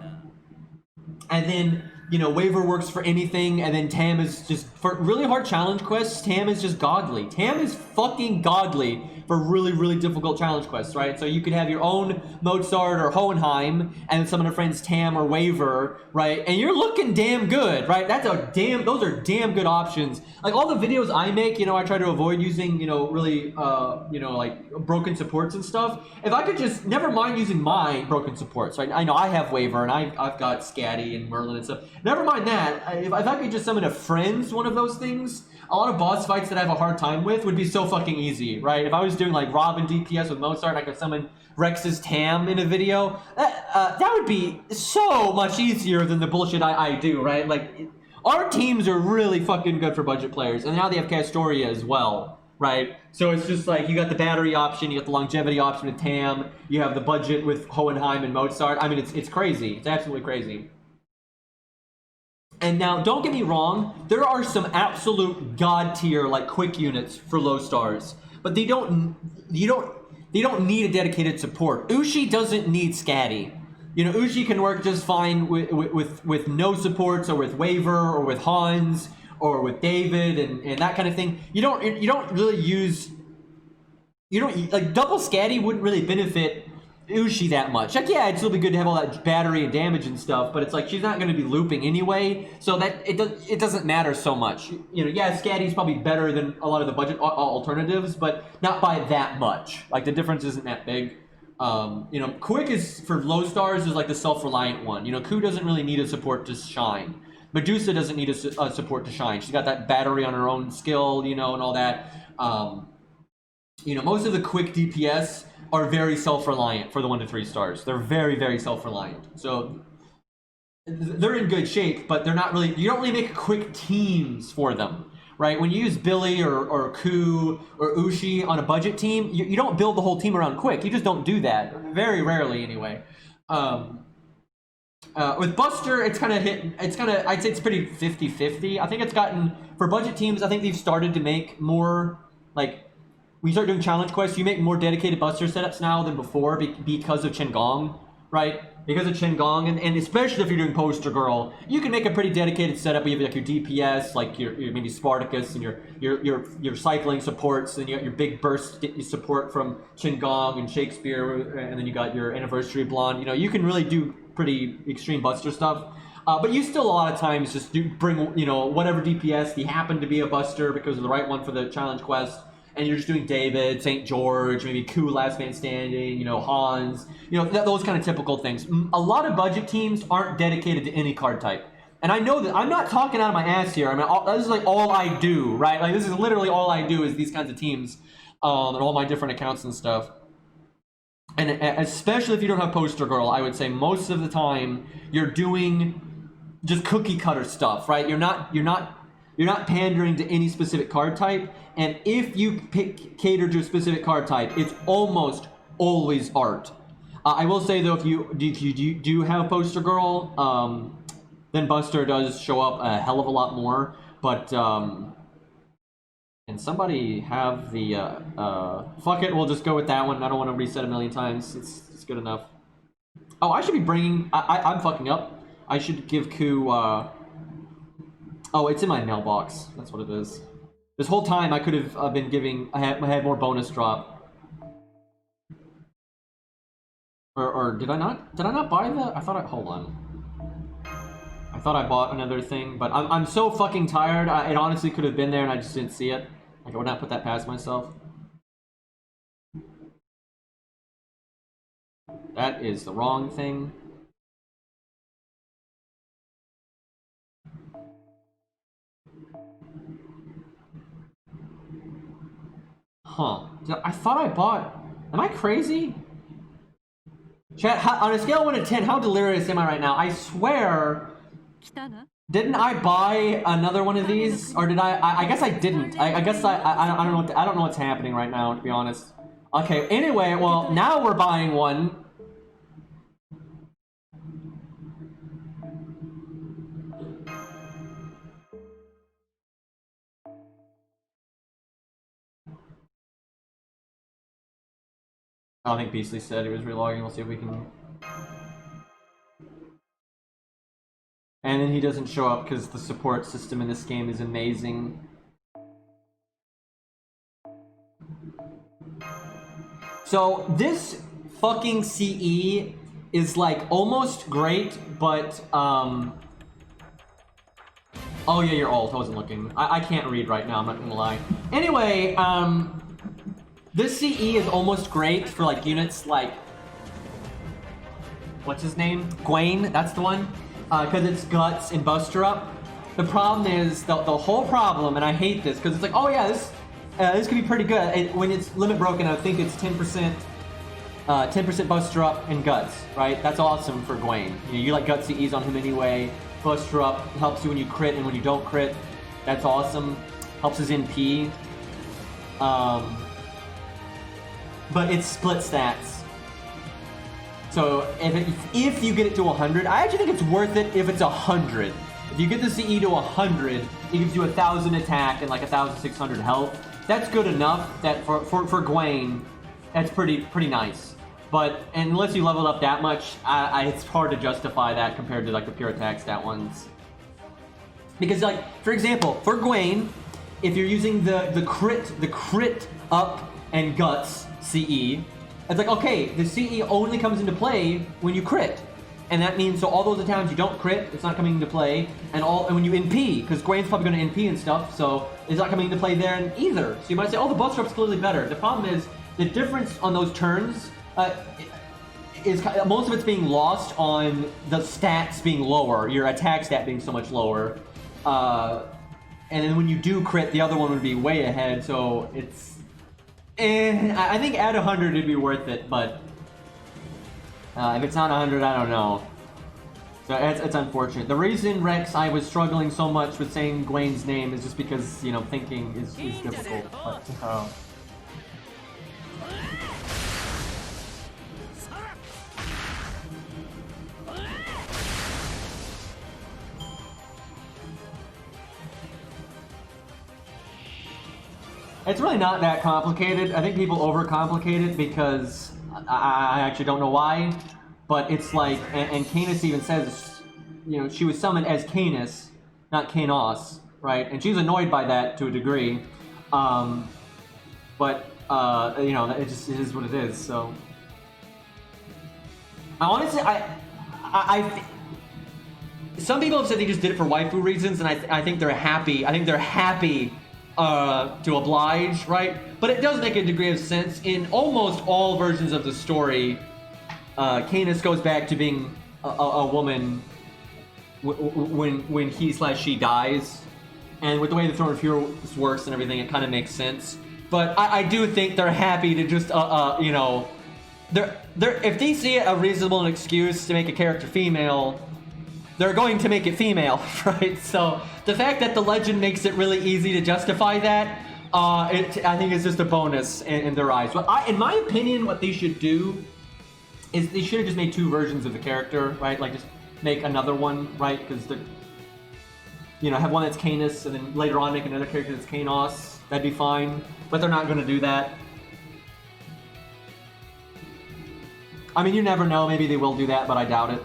And then, Waver works for anything, and then Tam is just, for really hard challenge quests, Tam is just godly. Tam is fucking godly for really, really difficult challenge quests, right? So you could have your own Mozart or Hohenheim, and some of the friends Tam or Waver, right? And you're looking damn good, right? Those are damn good options. Like, all the videos I make, I try to avoid using, really, like, broken supports and stuff. If I could just, never mind using my broken supports, right? I know I have Waver, and I've got Scatty and Merlin and stuff. Never mind that. If I could just summon a friends, one of those things, a lot of boss fights that I have a hard time with would be so fucking easy, right? If I was doing like Robin DPS with Mozart, I could summon Rex's Tam in a video. That would be so much easier than the bullshit I do, right? Like, our teams are really fucking good for budget players, and now they have Castoria as well, right? So it's just like, you got the battery option, you got the longevity option with Tam, you have the budget with Hohenheim and Mozart. I mean, it's crazy. It's absolutely crazy. And now, don't get me wrong, there are some absolute god tier like quick units for low stars, but they don't need a dedicated support. Ushi doesn't need Scatty. You know, Ushi can work just fine with no supports, or with Waver, or with Hans, or with David, and that kind of thing. You don't really use, like, double Scatty wouldn't really benefit Ushi that much. Like, yeah, it'd still be good to have all that battery and damage and stuff, but it's like, she's not going to be looping anyway, so that it doesn't matter so much. You know, yeah, Scatty's probably better than a lot of the budget alternatives, but not by that much. Like, the difference isn't that big. You know, Quick is, for low stars, is like the self-reliant one. You know, Ku doesn't really need a support to shine. Medusa doesn't need a support to shine. She's got that battery on her own skill, you know, and all that. You know, most of the Quick DPS are very self-reliant for the 1 to 3 stars. They're very, very self-reliant. So they're in good shape, but they're not really, you don't really make Quick teams for them, right? When you use Billy or Ku or Ushi on a budget team, you don't build the whole team around Quick. You just don't do that. Very rarely, anyway. With Buster, it's kind of I'd say it's pretty 50-50. I think it's gotten, for budget teams, I think they've started to make more, like, when you start doing challenge quests, you make more dedicated Buster setups now than before because of Qingong, right? Because of Qingong, and especially if you're doing Poster Girl, you can make a pretty dedicated setup. You have like your DPS, like your maybe Spartacus, and your cycling supports, and you got your big burst support from Qingong and Shakespeare, and then you got your Anniversary Blonde. You know, you can really do pretty extreme Buster stuff. But you still a lot of times just bring, you know, whatever DPS, they happen to be a Buster because of the right one for the challenge quest. And you're just doing David, St. George, maybe Ku, Last Man Standing, you know, Hans, you know, those kind of typical things. A lot of budget teams aren't dedicated to any card type. And I know that I'm not talking out of my ass here. I mean, this is like all I do, right? Like, this is literally all I do, is these kinds of teams, and all my different accounts and stuff. And especially if you don't have Poster Girl, I would say most of the time you're doing just cookie cutter stuff, right? You're not pandering to any specific card type, and if you cater to a specific card type, it's almost always art. I will say though, if you do have Poster Girl, then Buster does show up a hell of a lot more. But can somebody have the fuck it, we'll just go with that one. I don't want to reset a million times. It's good enough. Oh, I should be bringing. I'm fucking up. I should give Ku. Oh, it's in my mailbox. That's what it is. This whole time I could have been giving. I had more bonus drop. Or did I not? Did I not buy that? I thought I. Hold on. I thought I bought another thing, but I'm so fucking tired. It honestly could have been there and I just didn't see it. Like, I would not put that past myself. That is the wrong thing. Huh. I thought I bought... Am I crazy? Chat, on a scale of 1 to 10, how delirious am I right now? I swear... Didn't I buy another one of these? Or did I guess I didn't. I guess I don't know what's happening right now, to be honest. Okay, anyway, well, now we're buying one. I think Beastly said he was relogging. We'll see if we can... And then he doesn't show up because the support system in this game is amazing. So this fucking CE is like almost great, but oh yeah, you're alt. I wasn't looking. I can't read right now, I'm not gonna lie. Anyway, this CE is almost great for like units like, what's his name? Gwaine, that's the one. Because it's Guts and Buster Up. The problem is, the whole problem, and I hate this, because it's like, oh yeah, this could be pretty good. And when it's limit broken, I think it's 10% Buster Up and Guts, right? That's awesome for Gwaine. You like Guts CEs on him anyway. Buster Up helps you when you crit and when you don't crit. That's awesome. Helps his NP. But it's split stats. So if you get it to 100, I actually think it's worth it if it's 100. If you get the CE to 100, it gives you 1,000 attack and like 1,600 health. That's good enough that for Gwen, that's pretty nice. But unless you leveled up that much, it's hard to justify that compared to like the pure attack stat ones. Because like, for example, for Gwen, if you're using the crit up and guts CE, it's like, okay, the CE only comes into play when you crit. And that means, so all those attacks you don't crit, it's not coming into play. And when you NP, because Gwen's probably going to NP and stuff, so it's not coming into play there either. So you might say, oh, the Buster Up's clearly better. The problem is, the difference on those turns is most of it's being lost on the stats being lower, your attack stat being so much lower. And then when you do crit, the other one would be way ahead, so it's... I think at 100 it'd be worth it, but... if it's not 100, I don't know. So it's unfortunate. The reason, Rex, I was struggling so much with saying Gwen's name is just because, you know, thinking is difficult. But, it's really not that complicated. I think people overcomplicate it because I actually don't know why, but it's like, and Canis even says, you know, she was summoned as Canis, not Canos, right? And she's annoyed by that to a degree, but you know, it just is what it is. So, I honestly, some people have said they just did it for waifu reasons, and I think they're happy. I think they're happy to oblige, right? But it does make a degree of sense. In almost all versions of the story, Canis goes back to being a woman when he/she dies. And with the way the Throne of Heroes works and everything, it kind of makes sense. But I do think they're happy to just, you know, if they see a reasonable excuse to make a character female, they're going to make it female, right? So the fact that the legend makes it really easy to justify that, I think is just a bonus in their eyes. But in my opinion, what they should do is they should have just made 2 versions of the character, right? Like just make another one, right? Because they're, you know, have one that's Canis and then later on make another character that's Canos. That'd be fine. But they're not going to do that. I mean, you never know. Maybe they will do that, but I doubt it.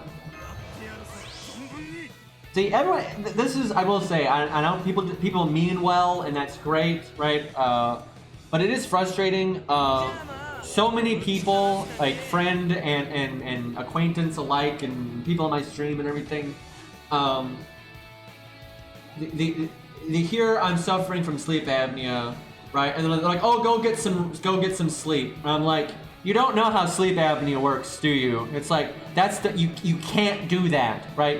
See, everyone, this is, I will say, I know people mean well, and that's great, right? But it is frustrating. So many people, like friend and acquaintance alike, and people on my stream and everything, they hear I'm suffering from sleep apnea, right? And they're like, oh, go get some sleep. And I'm like, you don't know how sleep apnea works, do you? It's like, you can't do that, right?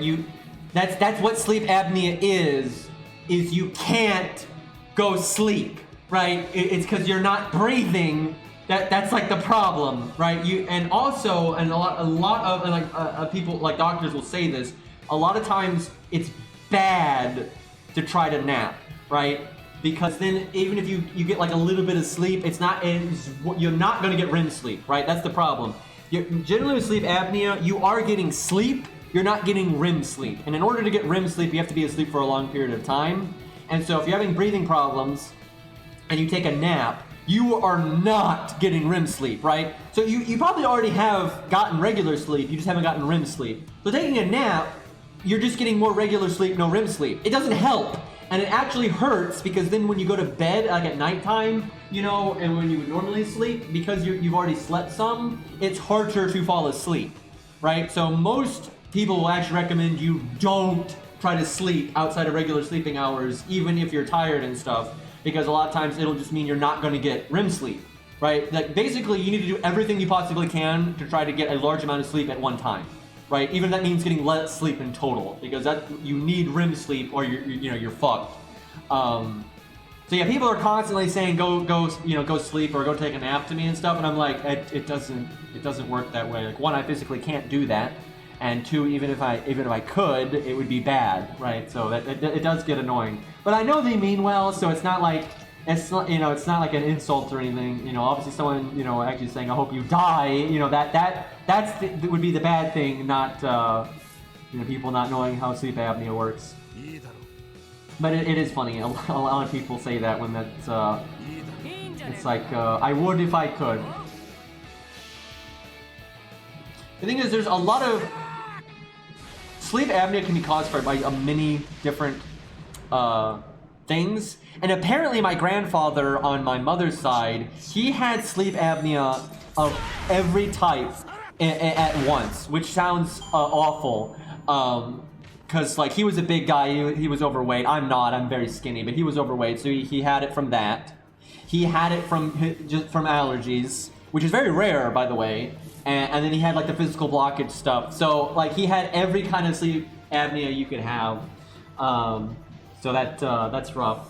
That's what sleep apnea is you can't go sleep, right? It's because you're not breathing. That's like the problem, right? And a lot of like people, like doctors will say this. A lot of times it's bad to try to nap, right? Because then even if you get like a little bit of sleep, you're not going to get REM sleep, right? That's the problem. Generally with sleep apnea, you are getting sleep. You're not getting REM sleep. And in order to get REM sleep, you have to be asleep for a long period of time. And so if you're having breathing problems and you take a nap, you are not getting REM sleep, right? So you probably already have gotten regular sleep, you just haven't gotten REM sleep. So taking a nap, you're just getting more regular sleep, no REM sleep. It doesn't help. And it actually hurts because then when you go to bed, like at nighttime, you know, and when you would normally sleep, because you've already slept some, it's harder to fall asleep, right? So most people will actually recommend you don't try to sleep outside of regular sleeping hours, even if you're tired and stuff, because a lot of times it'll just mean you're not going to get REM sleep, right? Like basically, you need to do everything you possibly can to try to get a large amount of sleep at one time, right? Even if that means getting less sleep in total, because you need REM sleep or you're fucked. So yeah, people are constantly saying go sleep or go take a nap to me and stuff, and I'm like, it doesn't work that way. Like one, I physically can't do that. and 2, even if I could, it would be bad, right? So that it does get annoying. But I know they mean well, so it's not like it's not, it's not like an insult or anything. Obviously someone actually saying I hope you die. That would be the bad thing, not people not knowing how sleep apnea works. But it is funny. A lot of people say that when that's it's like I would if I could. The thing is, there's a lot of sleep apnea can be caused by many different things, and apparently my grandfather on my mother's side, he had sleep apnea of every type at once, which sounds awful. Because like he was a big guy, he was overweight. I'm not. I'm very skinny, but he was overweight, so he had it from that. He had it from allergies, which is very rare, by the way. And then he had like the physical blockage stuff. So like he had every kind of sleep apnea you could have. So that's rough.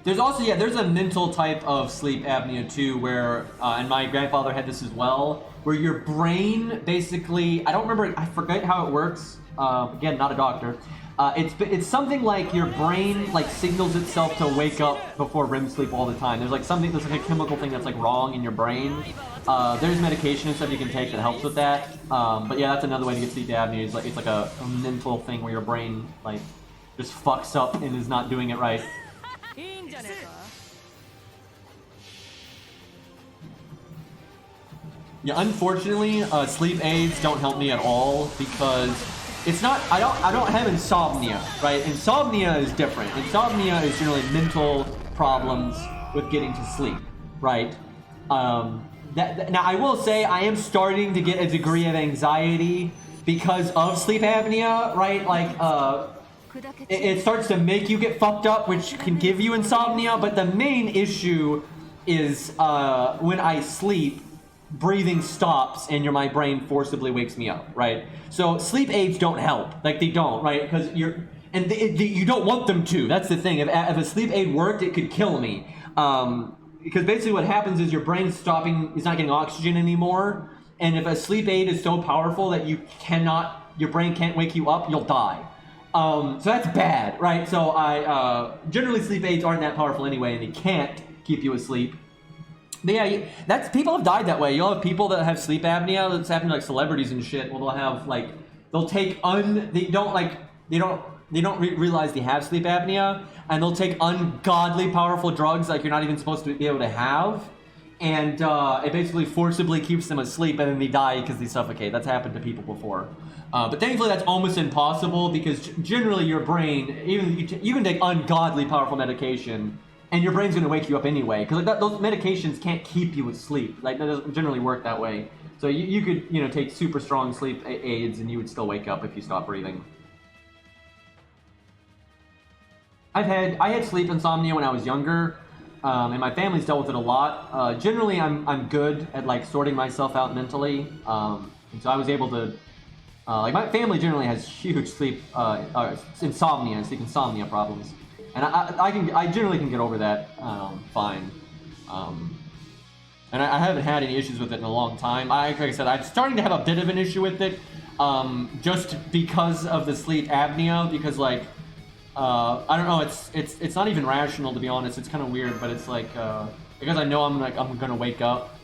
There's also, there's a mental type of sleep apnea too, where, and my grandfather had this as well, where your brain basically, I forget how it works. Again, not a doctor. It's something like your brain like signals itself to wake up before REM sleep all the time. There's like a chemical thing that's like wrong in your brain. There's medication and stuff you can take that helps with that. But yeah, that's another way to get sleep apnea. It's like a mental thing where your brain like just fucks up and is not doing it right. Yeah, unfortunately, sleep aids don't help me at all because it's not. I don't have insomnia, right? Insomnia is different. Insomnia is generally mental problems with getting to sleep, right? Now I will say I am starting to get a degree of anxiety because of sleep apnea, right? Like it starts to make you get fucked up, which can give you insomnia. But the main issue is when I sleep, breathing stops and my brain forcibly wakes me up, right? So sleep aids don't help, like they don't, right? Because you don't want them to. That's the thing. If a sleep aid worked, it could kill me. Because basically what happens is your brain's stopping, it's not getting oxygen anymore. And if a sleep aid is so powerful that your brain can't wake you up, you'll die. So that's bad, right? So generally sleep aids aren't that powerful anyway, and they can't keep you asleep. But yeah, people have died that way. You'll have people that have sleep apnea. That's happened to like celebrities and shit. Well, they'll take they don't realize they have sleep apnea, and they'll take ungodly powerful drugs like you're not even supposed to be able to have, and it basically forcibly keeps them asleep, and then they die because they suffocate. That's happened to people before. But thankfully that's almost impossible because generally your brain, even you can take ungodly powerful medication, and your brain's going to wake you up anyway, because like those medications can't keep you asleep. Like that doesn't generally work that way. So you could take super strong sleep aids, and you would still wake up if you stop breathing. I had sleep insomnia when I was younger, and my family's dealt with it a lot. Generally, I'm good at like sorting myself out mentally, and so I was able to. Like my family generally has huge sleep insomnia problems. And I generally can get over that fine. And I haven't had any issues with it in a long time. Like I said, I'm starting to have a bit of an issue with it, just because of the sleep apnea. Because like, I don't know, it's not even rational, to be honest. It's kind of weird, but it's like because I know I'm gonna wake up,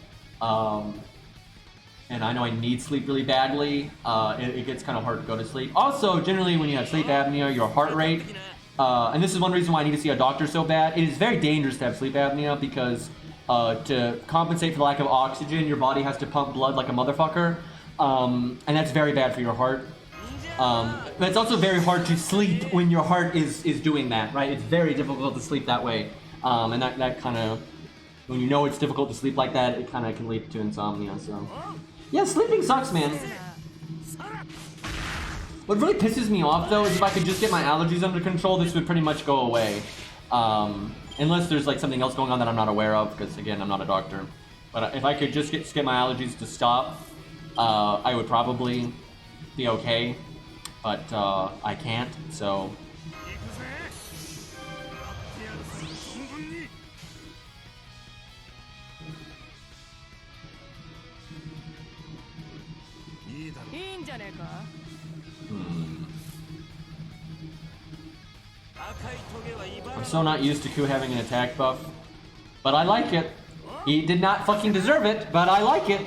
and I know I need sleep really badly. It gets kind of hard to go to sleep. Also, generally, when you have sleep apnea, your heart rate. And this is one reason why I need to see a doctor so bad. It is very dangerous to have sleep apnea because to compensate for the lack of oxygen, your body has to pump blood like a motherfucker. And that's very bad for your heart. But it's also very hard to sleep when your heart is doing that, right? It's very difficult to sleep that way. And that kind of, when you know it's difficult to sleep like that, it kind of can lead to insomnia, so. Yeah, sleeping sucks, man. What really pisses me off, though, is if I could just get my allergies under control, this would pretty much go away. Unless there's, like, something else going on that I'm not aware of, because, again, I'm not a doctor. But if I could just get my allergies to stop, I would probably be okay. But I can't, so... I'm so not used to Ku having an attack buff, but I like it. He did not fucking deserve it, but I like it.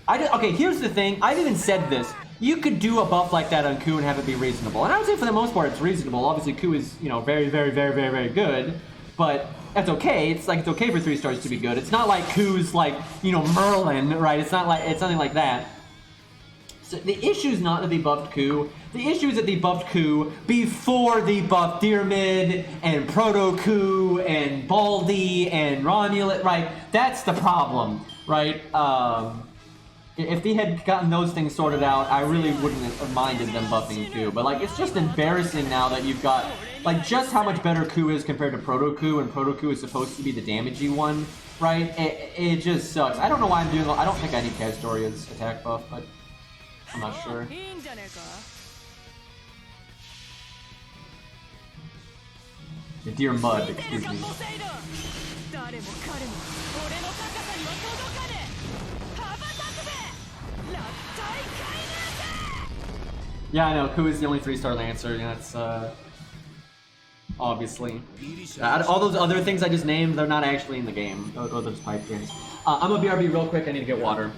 Okay, here's the thing. I've even said this. You could do a buff like that on Ku and have it be reasonable. And I would say for the most part it's reasonable. Obviously Ku is, you know, very, very, very, very, very good. But that's okay. It's like, it's okay for 3 stars to be good. It's not like Ku's like, you know, Merlin, right? It's not like, it's something like that. So the issue is not that they buffed Ku. The issue is that they buffed Ku before they buffed Dyrmid and Proto-Ku and Baldy and Romulus, right? That's the problem, right? If they had gotten those things sorted out, I really wouldn't have minded them buffing Ku. But like, it's just embarrassing now that you've got like just how much better Ku is compared to Proto-Ku, and Proto-Ku is supposed to be the damagey one, right? It just sucks. I don't know why I'm doing. I don't think I need Castoria's attack buff, but I'm not sure. The dear mud, excuse me. Yeah, I know. Ku is the only 3-star Lancer. Yeah, that's obviously. All those other things I just named, they're not actually in the game. Those are just pipe things. I'm a BRB real quick. I need to get water.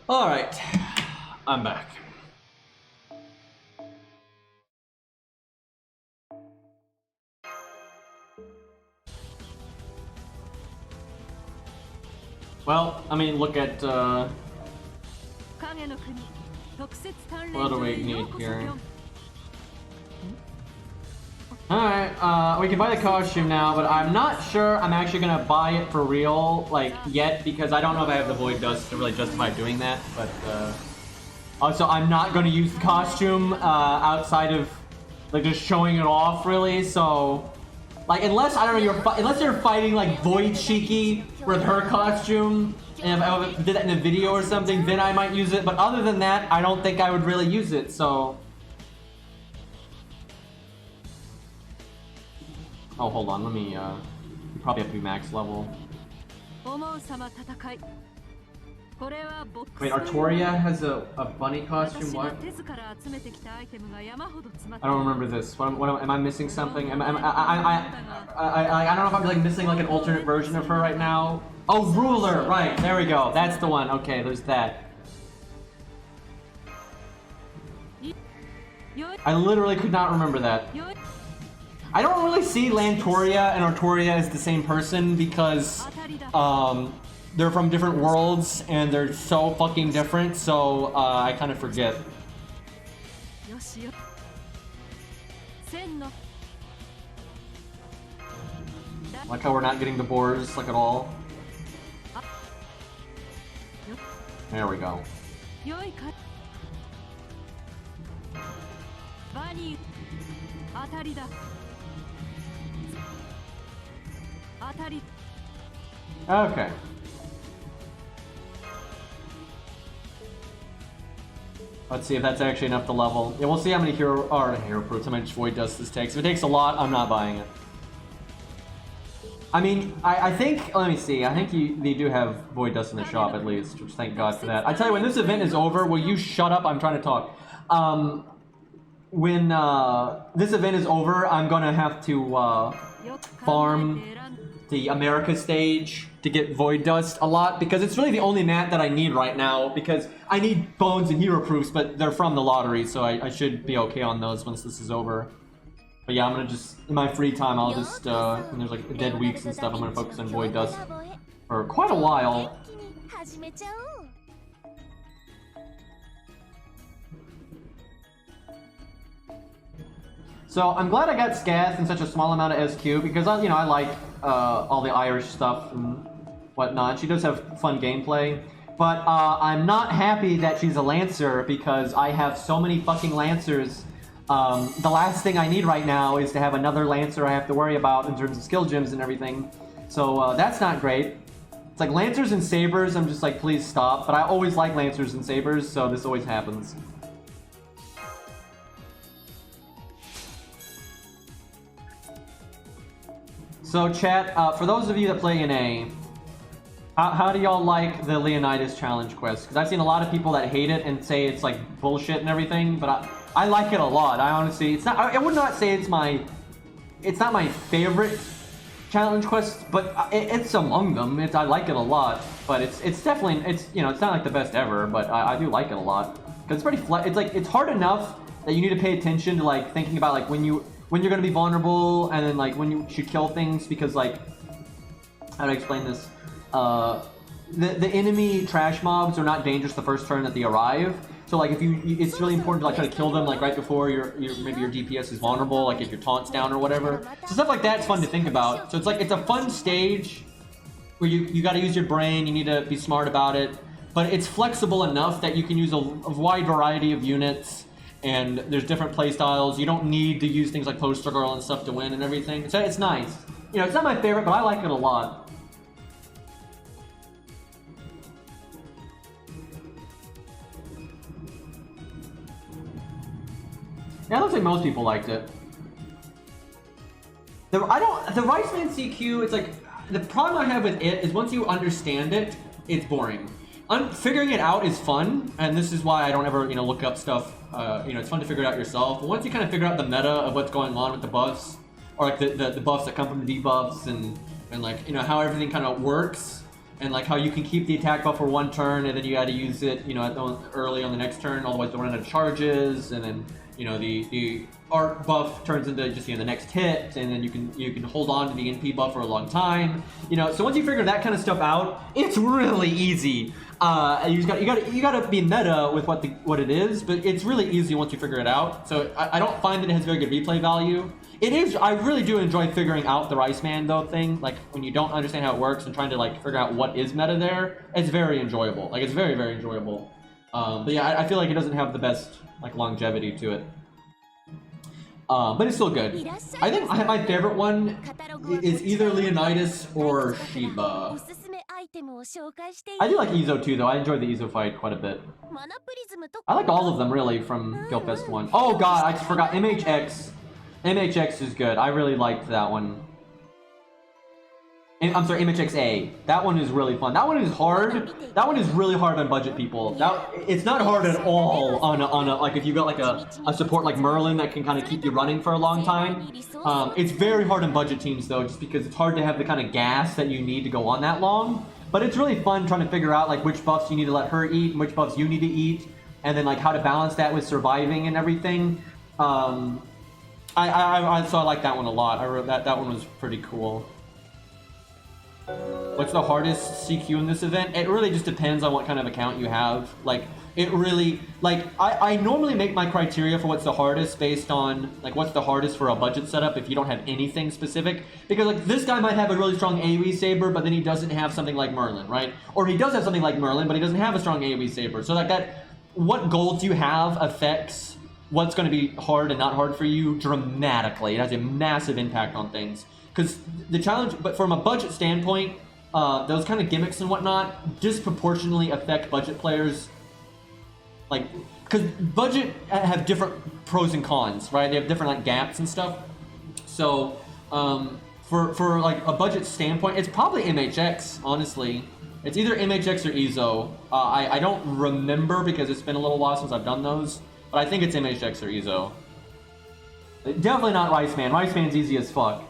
Alright, I'm back. Well, I mean, look at, what do we need here? Alright, we can buy the costume now, but I'm not sure I'm actually gonna buy it for real, like, yet, because I don't know if I have the Void Dust to really justify doing that, but, also, I'm not gonna use the costume, outside of, like, just showing it off, really, so, like, unless, I don't know, unless you're fighting, like, Void Shiki with her costume, and if I did that in a video or something, then I might use it, but other than that, I don't think I would really use it, so... Oh, hold on, let me, you probably have to be max level. Wait, Artoria has a bunny costume, what? I don't remember this. What am I missing something? I don't know if I'm like missing like an alternate version of her right now. Oh, Ruler, right, there we go. That's the one, okay, there's that. I literally could not remember that. I don't really see Lantoria and Artoria as the same person because they're from different worlds and they're so fucking different, so I kind of forget. Like how we're not getting the boars like at all. There we go. Okay. Let's see if that's actually enough to level. Yeah, we'll see how many hero fruits, how much Void Dust this takes. If it takes a lot, I'm not buying it. I mean, I think, let me see, I think they do have Void Dust in the shop at least, which thank God for that. I tell you, when this event is over, will you shut up? I'm trying to talk. When this event is over, I'm gonna have to farm the America stage to get Void Dust a lot, because it's really the only mat that I need right now, because I need bones and hero proofs, but they're from the lottery, so I should be okay on those once this is over. But yeah, I'm gonna just, in my free time, I'll just, when there's like dead weeks and stuff, I'm gonna focus on Void Dust for quite a while. So I'm glad I got Scath in such a small amount of SQ, because I like all the Irish stuff and whatnot. She does have fun gameplay, but I'm not happy that she's a Lancer, because I have so many fucking Lancers. The last thing I need right now is to have another Lancer I have to worry about in terms of skill gems and everything. So that's not great. It's like Lancers and Sabers, I'm just like, please stop. But I always like Lancers and Sabers, so this always happens. So chat, for those of you that play NA, how do y'all like the Leonidas challenge quest? Because I've seen a lot of people that hate it and say it's like bullshit and everything, but I like it a lot. I honestly, it's not, I would not say it's not my favorite challenge quest, but it's among them. I like it a lot, but it's definitely, it's not like the best ever, but I do like it a lot. Because it's pretty it's like, it's hard enough that you need to pay attention to like thinking about like when you're gonna be vulnerable, and then like when you should kill things, because like, how do I explain this? The enemy trash mobs are not dangerous the first turn that they arrive. So like if it's really important to like try to kill them like right before maybe your DPS is vulnerable, like if your taunt's down or whatever. So stuff like that's fun to think about. So it's like, it's a fun stage where you got to use your brain, you need to be smart about it, but it's flexible enough that you can use a wide variety of units. And there's different play styles. You don't need to use things like Poster Girl and stuff to win and everything. So it's nice. It's not my favorite, but I like it a lot. Yeah, it looks like most people liked it. The Riceman CQ, it's like, the problem I have with it is once you understand it, it's boring. Figuring it out is fun, and this is why I don't ever, look up stuff. It's fun to figure it out yourself. But once you kind of figure out the meta of what's going on with the buffs, or like the buffs that come from the debuffs, and like, how everything kind of works, and like how you can keep the attack buff for one turn, and then you got to use it, early on the next turn, otherwise don't run out of charges, and then, the art buff turns into just, the next hit, and then you can hold on to the NP buff for a long time. So once you figure that kind of stuff out, it's really easy. You gotta be meta with what it is, but it's really easy once you figure it out. So I don't find that it has very good replay value. It is, I really do enjoy figuring out the Riceman though thing, like when you don't understand how it works and trying to like figure out what is meta there. It's very enjoyable. Like it's very, very enjoyable. But yeah, I feel like it doesn't have the best like longevity to it. But it's still good. I think my favorite one is either Leonidas or Shiba. I do like Izo too, though. I enjoyed the Izo fight quite a bit. I like all of them, really, from Guildfest 1. Oh god, I forgot. MHX. MHX is good. I really liked that one. I'm sorry, MHXA. That one is really fun. That one is hard. That one is really hard on budget people. It's not hard at all on a like if you got like a support like Merlin that can kind of keep you running for a long time. It's very hard on budget teams though, just because it's hard to have the kind of gas that you need to go on that long. But it's really fun trying to figure out like which buffs you need to let her eat and which buffs you need to eat, and then like how to balance that with surviving and everything. So I like that one a lot. That one was pretty cool. What's the hardest CQ in this event? It really just depends on what kind of account you have. Like, it really, like, I normally make my criteria for what's the hardest based on, like, what's the hardest for a budget setup if you don't have anything specific. Because, like, this guy might have a really strong AoE saber, but then he doesn't have something like Merlin, right? Or he does have something like Merlin, but he doesn't have a strong AoE saber. So, like, what goals you have affects what's going to be hard and not hard for you dramatically. It has a massive impact on things. Because the challenge, but from a budget standpoint, those kind of gimmicks and whatnot disproportionately affect budget players. Like, because budget have different pros and cons, right? They have different like gaps and stuff. So, for like a budget standpoint, it's probably MHX. Honestly, it's either MHX or Izo. I don't remember because it's been a little while since I've done those, but I think it's MHX or Izo. Definitely not Riceman. Riceman's easy as fuck.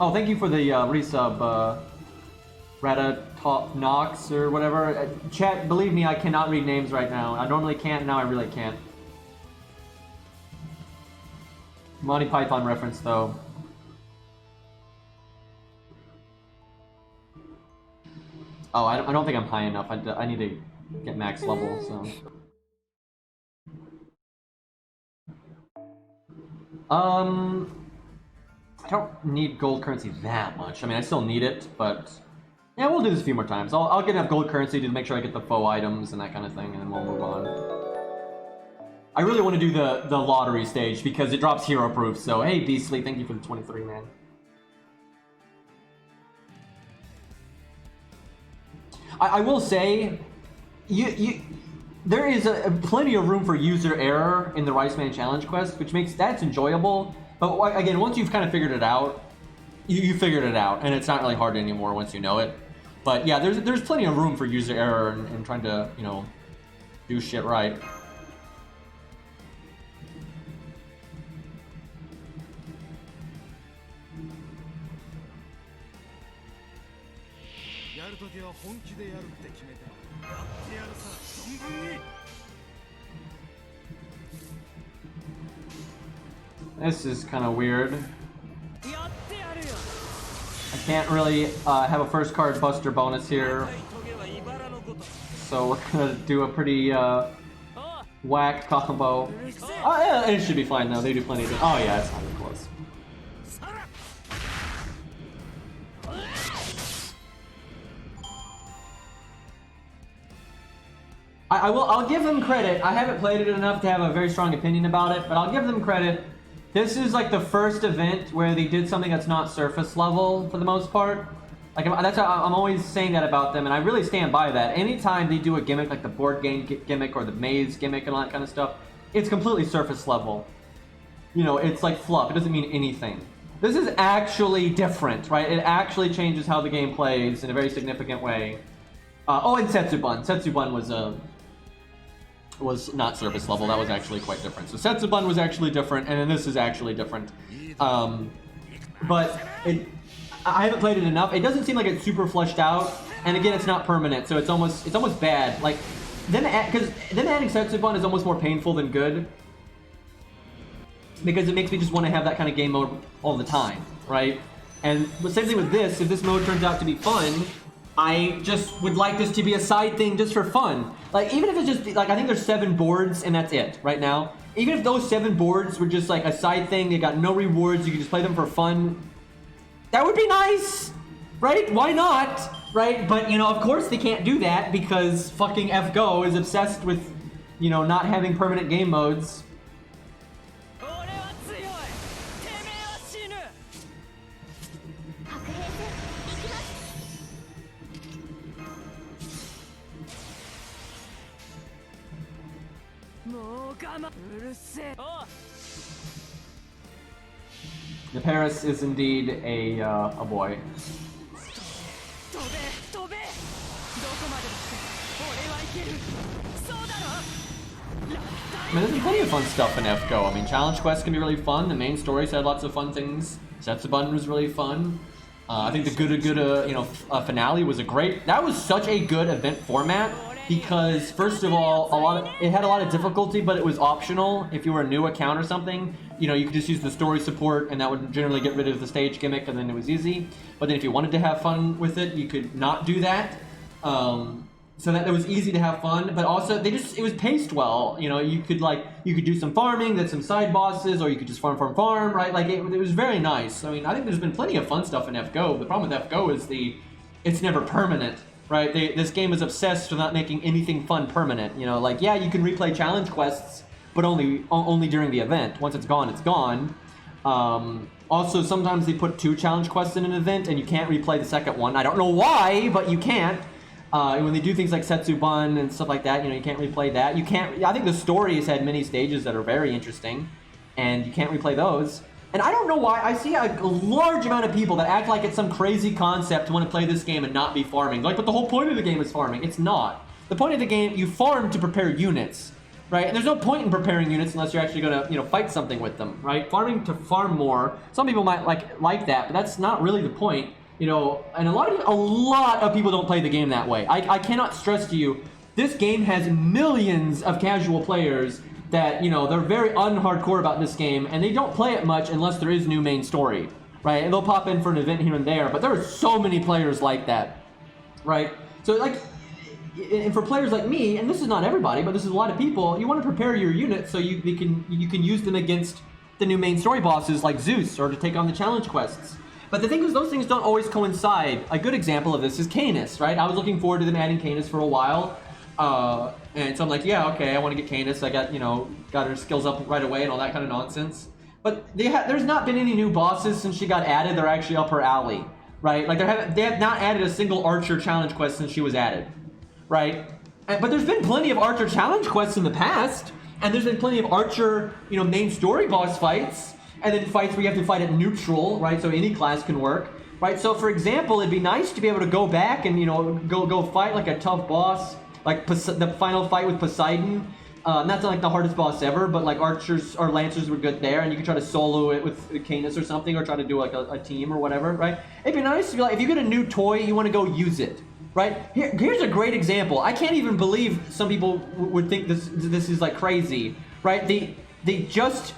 Oh, thank you for the resub, Rata Top Knox or whatever. Chat, believe me, I cannot read names right now. I normally can't, now I really can't. Monty Python reference, though. Oh, I don't think I'm high enough. I need to get max level, so... I don't need gold currency that much. I mean, I still need it, but... Yeah, we'll do this a few more times. I'll get enough gold currency to make sure I get the faux items and that kind of thing, and then we'll move on. I really want to do the lottery stage because it drops hero proof, so hey, Beastly, thank you for the 23, man. I will say, there is plenty of room for user error in the Rice Man Challenge quest, which makes that's enjoyable. But again, once you've kind of figured it out, you figured it out, and it's not really hard anymore once you know it. But yeah, there's plenty of room for user error and trying to, you know, do shit right. This is kind of weird. I can't really have a first card buster bonus here, so we're gonna do a pretty whack combo. Oh yeah, it should be fine though. They do plenty of it. Oh yeah, it's not even close. I'll give them credit. I haven't played it enough to have a very strong opinion about it, but I'll give them credit. This is like the first event where they did something that's not surface level for the most part. Like that's how I'm always saying that about them, and I really stand by that. Anytime they do a gimmick like the board game gimmick or the maze gimmick and all that kind of stuff, it's completely surface level. You know, it's like fluff. It doesn't mean anything. This is actually different, right? It actually changes how the game plays in a very significant way. Oh, and Setsubun. Setsubun was not surface level. That was actually quite different. So Setsubun was actually different, and then this is actually different. But I haven't played it enough. It doesn't seem like it's super fleshed out, and again, it's not permanent, so it's almost bad. Like them adding Setsubun is almost more painful than good, because it makes me just want to have that kind of game mode all the time, right? And the same thing with this. If this mode turns out to be fun, I just would like this to be a side thing just for fun. Like, even if it's just, like, I think there's 7 boards and that's it right now. Even if those 7 boards were just like a side thing, they got no rewards, you can just play them for fun, that would be nice, right? Why not, right? But, you know, of course they can't do that because fucking FGO is obsessed with, you know, not having permanent game modes. The Paris is indeed a boy. I mean, there's plenty of fun stuff in FGO. I mean, challenge quests can be really fun. The main stories had lots of fun things. Setsubun was really fun. I think the finale was a great. That was such a good event format. Because first of all, it had a lot of difficulty, but it was optional. If you were a new account or something, you know, you could just use the story support, and that would generally get rid of the stage gimmick, and then it was easy. But then if you wanted to have fun with it, you could not do that. So that it was easy to have fun, but also it was paced well. You know, you could do some farming, then some side bosses, or you could just farm, right? Like it was very nice. I mean, I think there's been plenty of fun stuff in FGO. The problem with FGO is it's never permanent. Right, this game is obsessed with not making anything fun permanent. You know, like, yeah, you can replay challenge quests, but only during the event. Once it's gone, it's gone. Also, sometimes they put 2 challenge quests in an event, and you can't replay the second one. I don't know why, but you can't. When they do things like Setsubun and stuff like that, you know, you can't replay that. You can't. I think the story has had many stages that are very interesting, and you can't replay those. And I don't know why, I see a large amount of people that act like it's some crazy concept to want to play this game and not be farming. Like, but the whole point of the game is farming. It's not. The point of the game, you farm to prepare units. right? And there's no point in preparing units unless you're actually gonna, you know, fight something with them, right? Farming to farm more. Some people might like that, but that's not really the point, you know. And a lot of people don't play the game that way. I cannot stress to you, this game has millions of casual players that, you know, they're very unhardcore about this game, and they don't play it much unless there is new main story, right? And they'll pop in for an event here and there, but there are so many players like that, right? So like, and for players like me, and this is not everybody, but this is a lot of people, you want to prepare your units so you can use them against the new main story bosses like Zeus, or to take on the challenge quests. But the thing is, those things don't always coincide. A good example of this is Canis, right? I was looking forward to them adding Canis for a while. And so I'm like, yeah, okay, I want to get Canis. I got, you know, got her skills up right away and all that kind of nonsense. But there's not been any new bosses since she got added. They're actually up her alley, right? Like they have not added a single Archer challenge quest since she was added, right? But there's been plenty of Archer challenge quests in the past, and there's been plenty of Archer, you know, main story boss fights, and then fights where you have to fight at neutral, right? So any class can work, right? So for example, it'd be nice to be able to go back and, you know, go fight like a tough boss. Like the final fight with Poseidon, not like the hardest boss ever, but like archers or lancers were good there, and you can try to solo it with Canis or something, or try to do like a team or whatever, right? It'd be nice to be like, if you get a new toy, you want to go use it, right? Here's a great example. I can't even believe some people would think this is like crazy, right? They just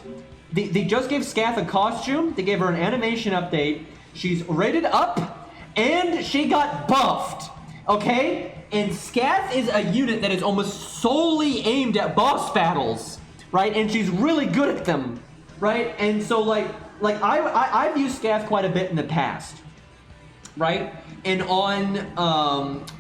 gave Scath a costume. They gave her an animation update. She's rated up, and she got buffed. Okay. And Scath is a unit that is almost solely aimed at boss battles, right? And she's really good at them, right? And so like I've used Scath quite a bit in the past, right? And on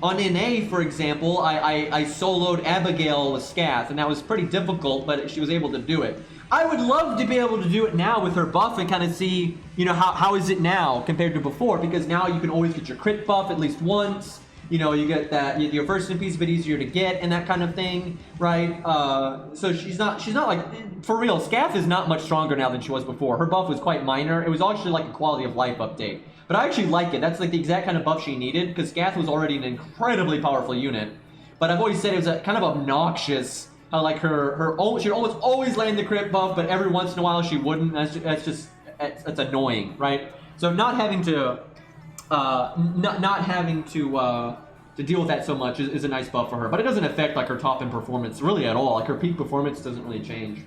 NA, for example, I soloed Abigail with Scath, and that was pretty difficult, but she was able to do it. I would love to be able to do it now with her buff and kind of see, you know, how is it now compared to before? Because now you can always get your crit buff at least once. You know, you get that, your first piece a bit easier to get and that kind of thing, right? So she's not like, for real, Scath is not much stronger now than she was before. Her buff was quite minor. It was actually like a quality of life update. But I actually like it. That's like the exact kind of buff she needed, because Scath was already an incredibly powerful unit. But I've always said it was kind of obnoxious how like she'd almost always land the crit buff, but every once in a while she wouldn't. That's annoying, right? So not having to to deal with that so much is a nice buff for her, but it doesn't affect like her top end performance really at all. Like her peak performance doesn't really change.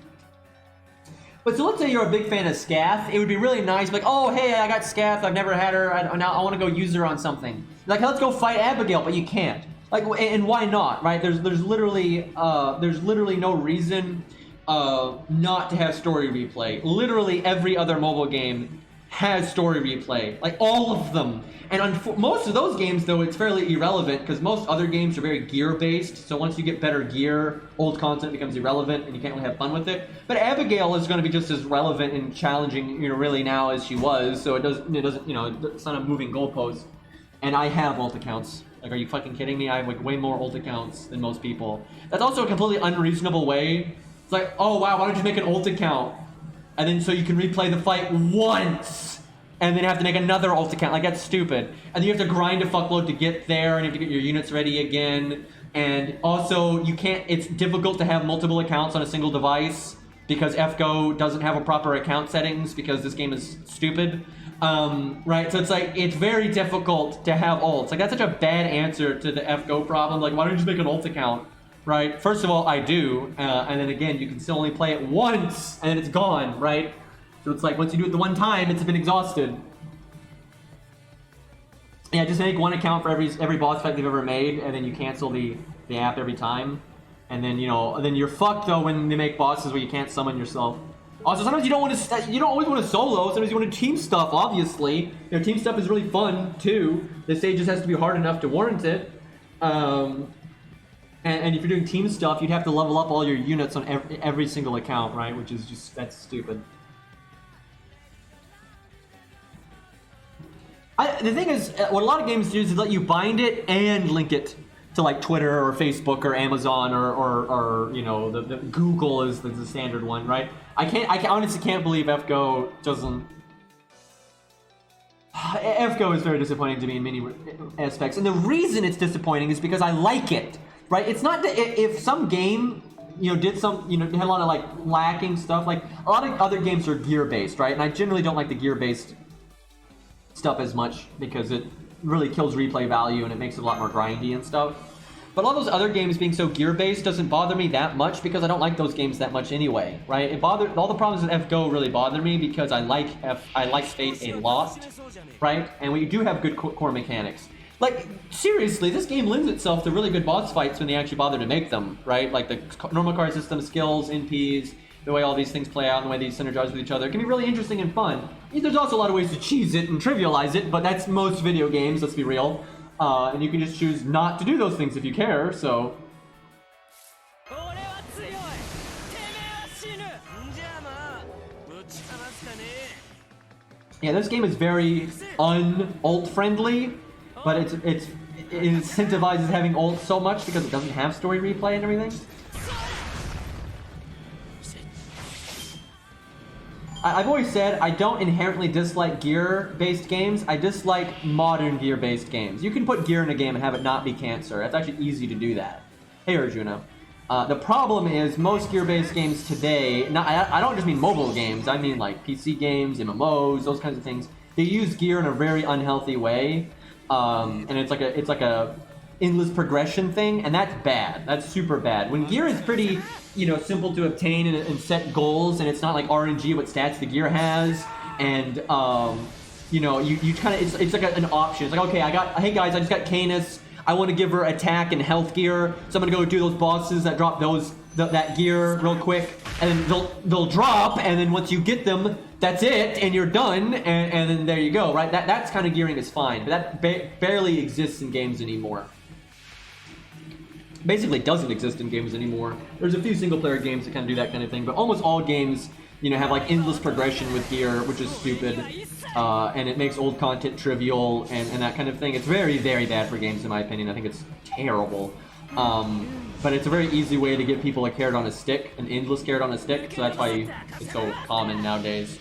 But so let's say you're a big fan of Scath. It would be really nice, like, oh hey, I got Scath, I've never had her, now I want to go use her on something. Like, let's go fight Abigail, but you can't. Like, and why not, right? There's literally no reason not to have story replay. Literally every other mobile game has story replay, like all of them. And on most of those games, though, it's fairly irrelevant because most other games are very gear-based. So once you get better gear, old content becomes irrelevant, and you can't really have fun with it. But Abigail is going to be just as relevant and challenging, you know, really now as she was. So it doesn't, you know, it's not a moving goalpost. And I have ult accounts. Like, are you fucking kidding me? I have like way more ult accounts than most people. That's also a completely unreasonable way. It's like, oh wow, why don't you make an ult account? And then so you can replay the fight once, and then have to make another ult account. Like, that's stupid. And then you have to grind a fuckload to get there, and you have to get your units ready again. And also, you can't, it's difficult to have multiple accounts on a single device because FGO doesn't have a proper account settings because this game is stupid. Right, so it's like, it's very difficult to have ults. Like, that's such a bad answer to the FGO problem. Like, why don't you just make an ult account? Right, first of all, I do, and then again, you can still only play it once, and then it's gone, right? So it's like, once you do it the one time, it's been exhausted. Yeah, just make one account for every boss fight they've ever made, and then you cancel the app every time. And then, you know, then you're fucked, though, when they make bosses where you can't summon yourself. Also, sometimes you don't always want to solo. Sometimes you want to team stuff, obviously. You know, team stuff is really fun, too. The stage just has to be hard enough to warrant it. And if you're doing team stuff, you'd have to level up all your units on every single account, right? Which is just, that's stupid. The thing is, what a lot of games do is let you bind it and link it to like Twitter or Facebook or Amazon or you know, the Google is the standard one, right? I honestly can't believe FGO doesn't. FGO is very disappointing to me in many aspects, and the reason it's disappointing is because I like it, right? It's not that if some game did some, had a lot of like lacking stuff. Like a lot of other games are gear based, right? And I generally don't like the gear based stuff as much because it really kills replay value and it makes it a lot more grindy and stuff. But all those other games being so gear based doesn't bother me that much because I don't like those games that much anyway, right? All the problems with FGO really bother me because I like Fate a lot, right? And we do have good core mechanics. Like, seriously, this game lends itself to really good boss fights when they actually bother to make them, right? Like the normal card system, skills, NPs, the way all these things play out, and the way these synergize with each other. It can be really interesting and fun. There's also a lot of ways to cheese it and trivialize it, but that's most video games, let's be real. And you can just choose not to do those things if you care, so... Yeah, this game is very un-ult friendly, but it incentivizes having ult so much because it doesn't have story replay and everything. I've always said I don't inherently dislike gear-based games. I dislike modern gear-based games. You can put gear in a game and have it not be cancer. It's actually easy to do that. Hey, Arjuna. The problem is most gear-based games today, I don't just mean mobile games, I mean like PC games, MMOs, those kinds of things. They use gear in a very unhealthy way, and it's like a endless progression thing, and that's bad. That's super bad. When gear is pretty, simple to obtain and set goals, and it's not like RNG what stats the gear has, and you kind of it's like an option. It's like, okay, hey guys, I just got Canis. I want to give her attack and health gear, so I'm gonna go do those bosses that drop that gear real quick, and then they'll drop, and then once you get them, that's it, and you're done, and then there you go, right? That's kind of gearing is fine, but that barely exists in games anymore. Basically doesn't exist in games anymore. There's a few single-player games that kind of do that kind of thing, but almost all games, have like endless progression with gear, which is stupid, and it makes old content trivial and that kind of thing. It's very, very bad for games, in my opinion. I think it's terrible. But it's a very easy way to get people a carrot on a stick, an endless carrot on a stick, so that's why it's so common nowadays.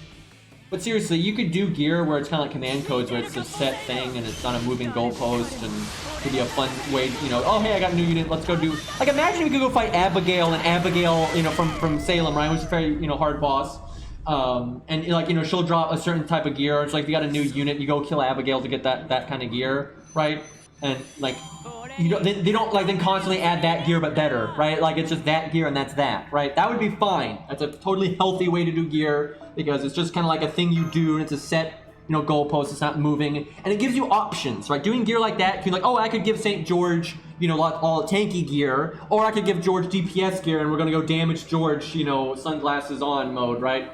But seriously, you could do gear where it's kind of like command codes, where it's a set thing and it's not a moving goalpost, and it could be a fun way, oh hey, I got a new unit, let's go do... Like, imagine we could go fight Abigail, and Abigail, from Salem, right, which is a very, hard boss. And, she'll drop a certain type of gear. It's like, if you got a new unit, you go kill Abigail to get that kind of gear, right? And, like, they don't, like, then constantly add that gear but better, right? Like, it's just that gear and that's that, right? That would be fine. That's a totally healthy way to do gear, because it's just kind of like a thing you do, and it's a set, goalpost, it's not moving, and it gives you options, right? Doing gear like that, you can like, oh, I could give St. George, all tanky gear, or I could give George DPS gear, and we're gonna go damage George, sunglasses on mode, right?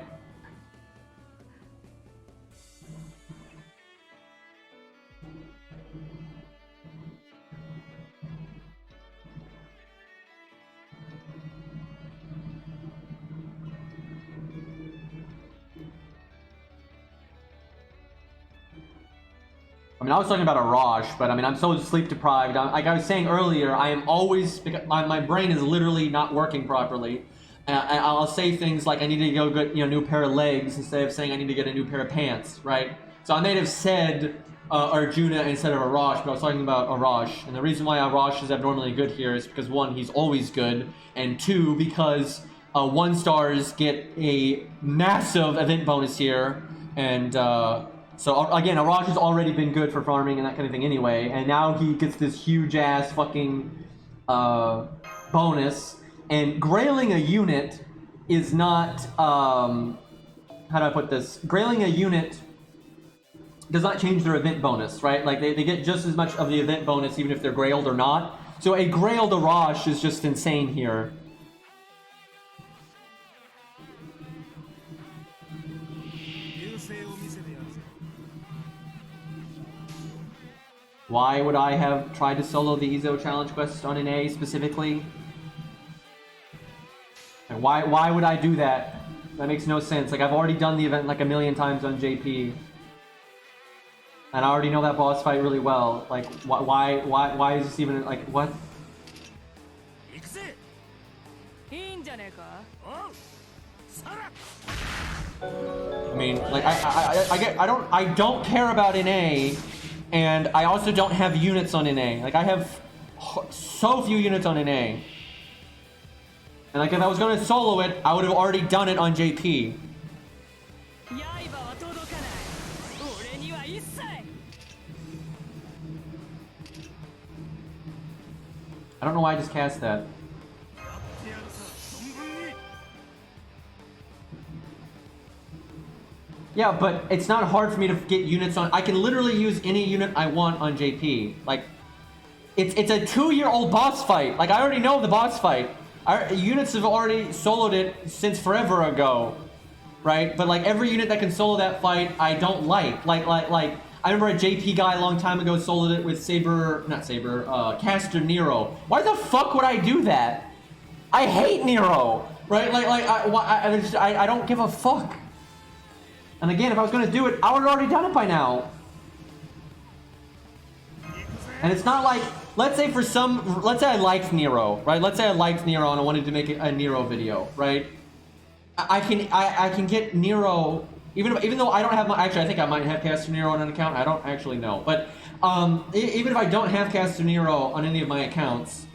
I was talking about a Raj, but I'm so sleep deprived. Like I was saying earlier, I am always, my brain is literally not working properly. I'll say things like I need to go get a new pair of legs instead of saying I need to get a new pair of pants, right? So I may have said Arjuna instead of Arash, but I was talking about Arash. And the reason why Arash is abnormally good here is because 1, he's always good, and 2, because 1 stars get a massive event bonus here, and so again, Arash has already been good for farming and that kind of thing anyway, and now he gets this huge ass fucking bonus. And grailing a unit is not how do I put this? Grailing a unit does not change their event bonus, right? Like they get just as much of the event bonus even if they're grailed or not. So a grailed Arash is just insane here. Why would I have tried to solo the Ezo challenge quest on an A specifically? And why would I do that? That makes no sense. Like, I've already done the event like a million times on JP. And I already know that boss fight really well. Like, why is this even, like, what? I mean, like, I don't care about NA, and I also don't have units on NA. Like, I have so few units on NA. And like if I was gonna solo it, I would have already done it on JP. I don't know why I just cast that. Yeah, but it's not hard for me to get units on. I can literally use any unit I want on JP. Like, it's a 2-year-old boss fight. Like, I already know the boss fight. Our units have already soloed it since forever ago, right? But like every unit that can solo that fight, I don't like. Like I remember a JP guy a long time ago soloed it with Caster Nero. Why the fuck would I do that? I hate Nero, right? I don't give a fuck. And again, if I was gonna do it, I would have already done it by now. And it's not like, let's say I liked Nero, right? Let's say I liked Nero and I wanted to make a Nero video, right? I can get Nero, even though I don't have actually I think I might have Caster Nero on an account, I don't actually know. But even if I don't have Caster Nero on any of my accounts,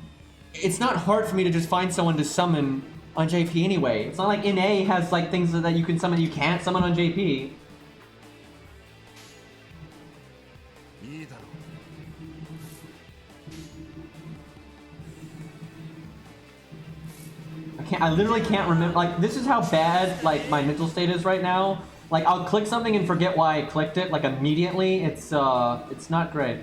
it's not hard for me to just find someone to summon on JP anyway. It's not like NA has like things that you can summon you can't summon on JP. I literally can't remember. Like, this is how bad like my mental state is right now. Like, I'll click something and forget why I clicked it like immediately. It's not great.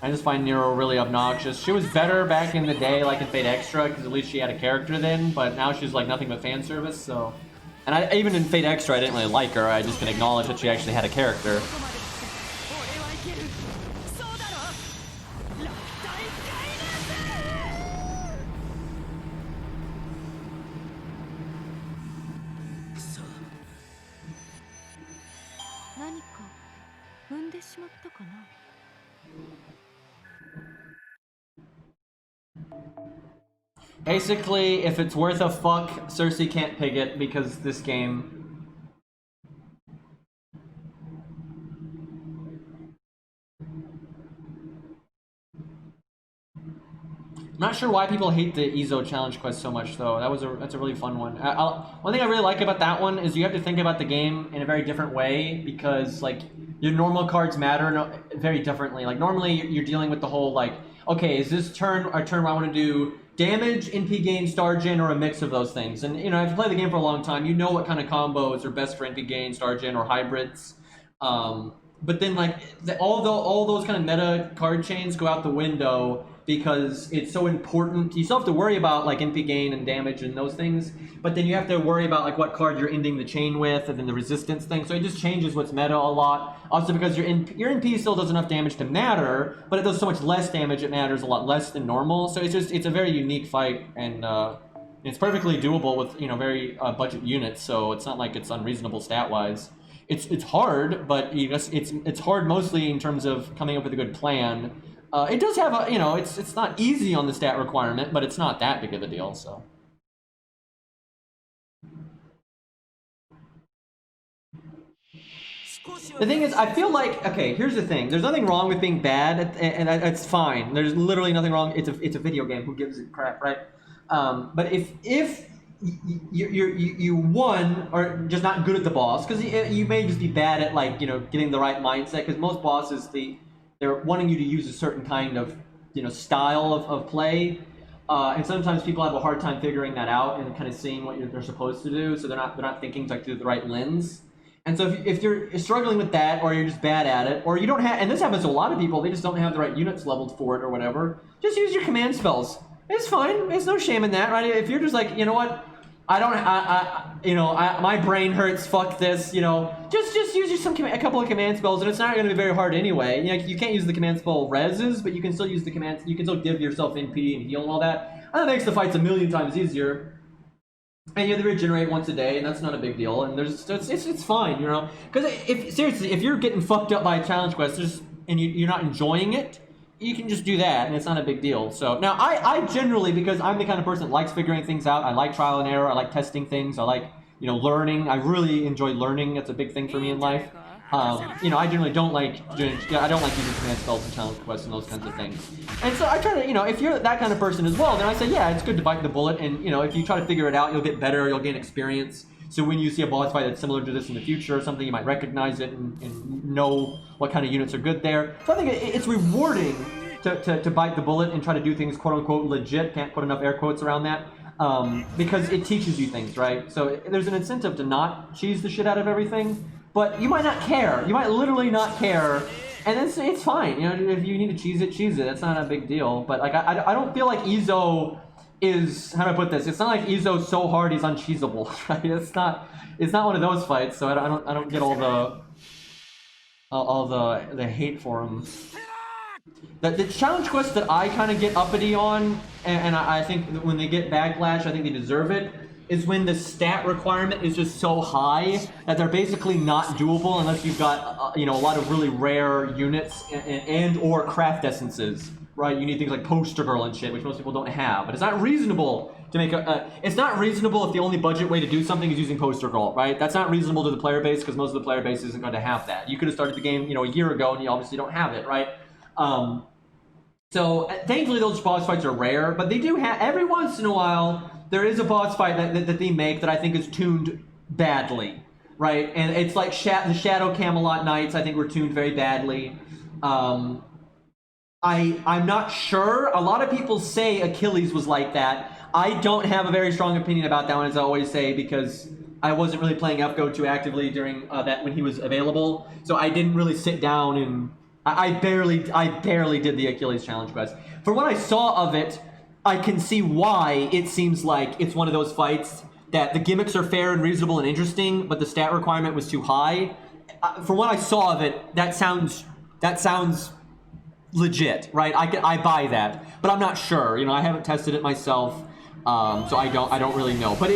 I just find Nero really obnoxious. She was better back in the day, like in Fate Extra, because at least she had a character then, but now she's like nothing but fan service, so... And even in Fate Extra, I didn't really like her, I just can acknowledge that she actually had a character. Basically, if it's worth a fuck, Cersei can't pick it because this game. I'm not sure why people hate the Izo challenge quest so much though. That's a really fun one. One thing I really like about that one is you have to think about the game in a very different way because like your normal cards matter very differently. Like normally you're dealing with the whole like, okay, is this turn a turn where I want to do damage, NP gain, star gen, or a mix of those things? And you know, if you play the game for a long time, you know what kind of combos are best for NP gain, star gen, or hybrids. But then like all those kind of meta card chains go out the window because it's so important. You still have to worry about like NP gain and damage and those things, but then you have to worry about like what card you're ending the chain with and then the resistance thing. So it just changes what's meta a lot. Also because your NP still does enough damage to matter, but it does so much less damage, it matters a lot less than normal. So it's a very unique fight, and it's perfectly doable with, you know, very budget units. So it's not like it's unreasonable stat wise. It's hard, but it's hard mostly in terms of coming up with a good plan. It does have a, you know, it's not easy on the stat requirement, but it's not that big of a deal, so. The thing is, I feel like, okay, here's the thing. There's nothing wrong with being bad, and it's fine. There's literally nothing wrong. It's a video game. Who gives a crap, right? But if you won or just not good at the boss, because you may just be bad at, like, you know, getting the right mindset, because most bosses, they're wanting you to use a certain kind of, you know, style of play, and sometimes people have a hard time figuring that out and kind of seeing what they're supposed to do, so they're not thinking like through the right lens. And so if you're struggling with that, or you're just bad at it, or you don't have, and this happens to a lot of people, they just don't have the right units leveled for it or whatever, just use your command spells. It's fine. There's no shame in that, right? If you're just like, you know what, my brain hurts. Fuck this. You know, just use a couple of command spells, and it's not going to be very hard anyway. You know, you can't use the command spell reses, but you can still use the commands. You can still give yourself NP and heal and all that. And that makes the fights a million times easier. And you have to regenerate once a day, and that's not a big deal. And it's fine, you know. Because if you're getting fucked up by a challenge quest, and you're not enjoying it, you can just do that, and it's not a big deal. So now I generally, because I'm the kind of person that likes figuring things out, I like trial and error, I like testing things, I like, you know, learning. I really enjoy learning. That's a big thing for me in life. You know, I generally don't like using command spells and challenge quests and those kinds of things. And so I try to, you know, if you're that kind of person as well, then I say, yeah, it's good to bite the bullet, and, you know, if you try to figure it out, you'll get better, you'll gain experience. So when you see a boss fight that's similar to this in the future or something, you might recognize it and know what kind of units are good there. So I think it's rewarding to bite the bullet and try to do things quote-unquote legit. Can't put enough air quotes around that. Because it teaches you things, right? So there's an incentive to not cheese the shit out of everything, but you might not care. You might literally not care, and then it's fine. You know, if you need to cheese it, cheese it. It's not a big deal. But like, I don't feel like Izo is, how do I put this? It's not like Izo's so hard he's uncheesable, right? It's not one of those fights. So I don't get all the hate for him. The challenge quests that I kind of get uppity on, and I think that when they get backlash, I think they deserve it, is when the stat requirement is just so high that they're basically not doable unless you've got you know, a lot of really rare units and or craft essences, right? You need things like Poster Girl and shit, which most people don't have. But it's not reasonable to make it's not reasonable if the only budget way to do something is using Poster Girl, right? That's not reasonable to the player base because most of the player base isn't going to have that. You could have started the game, you know, a year ago, and you obviously don't have it, right? So thankfully those boss fights are rare, but they do have, every once in a while, there is a boss fight that they make that I think is tuned badly, right? And it's like the Shadow Camelot Knights, I think were tuned very badly. I'm not sure. A lot of people say Achilles was like that. I don't have a very strong opinion about that one, as I always say, because I wasn't really playing FGO too actively during that when he was available, so I didn't really sit down and I barely did the Achilles challenge quest. For what I saw of it, I can see why it seems like it's one of those fights that the gimmicks are fair and reasonable and interesting, but the stat requirement was too high. For what I saw of it, that sounds legit, right? I buy that, but I'm not sure. You know, I haven't tested it myself, so I don't really know. But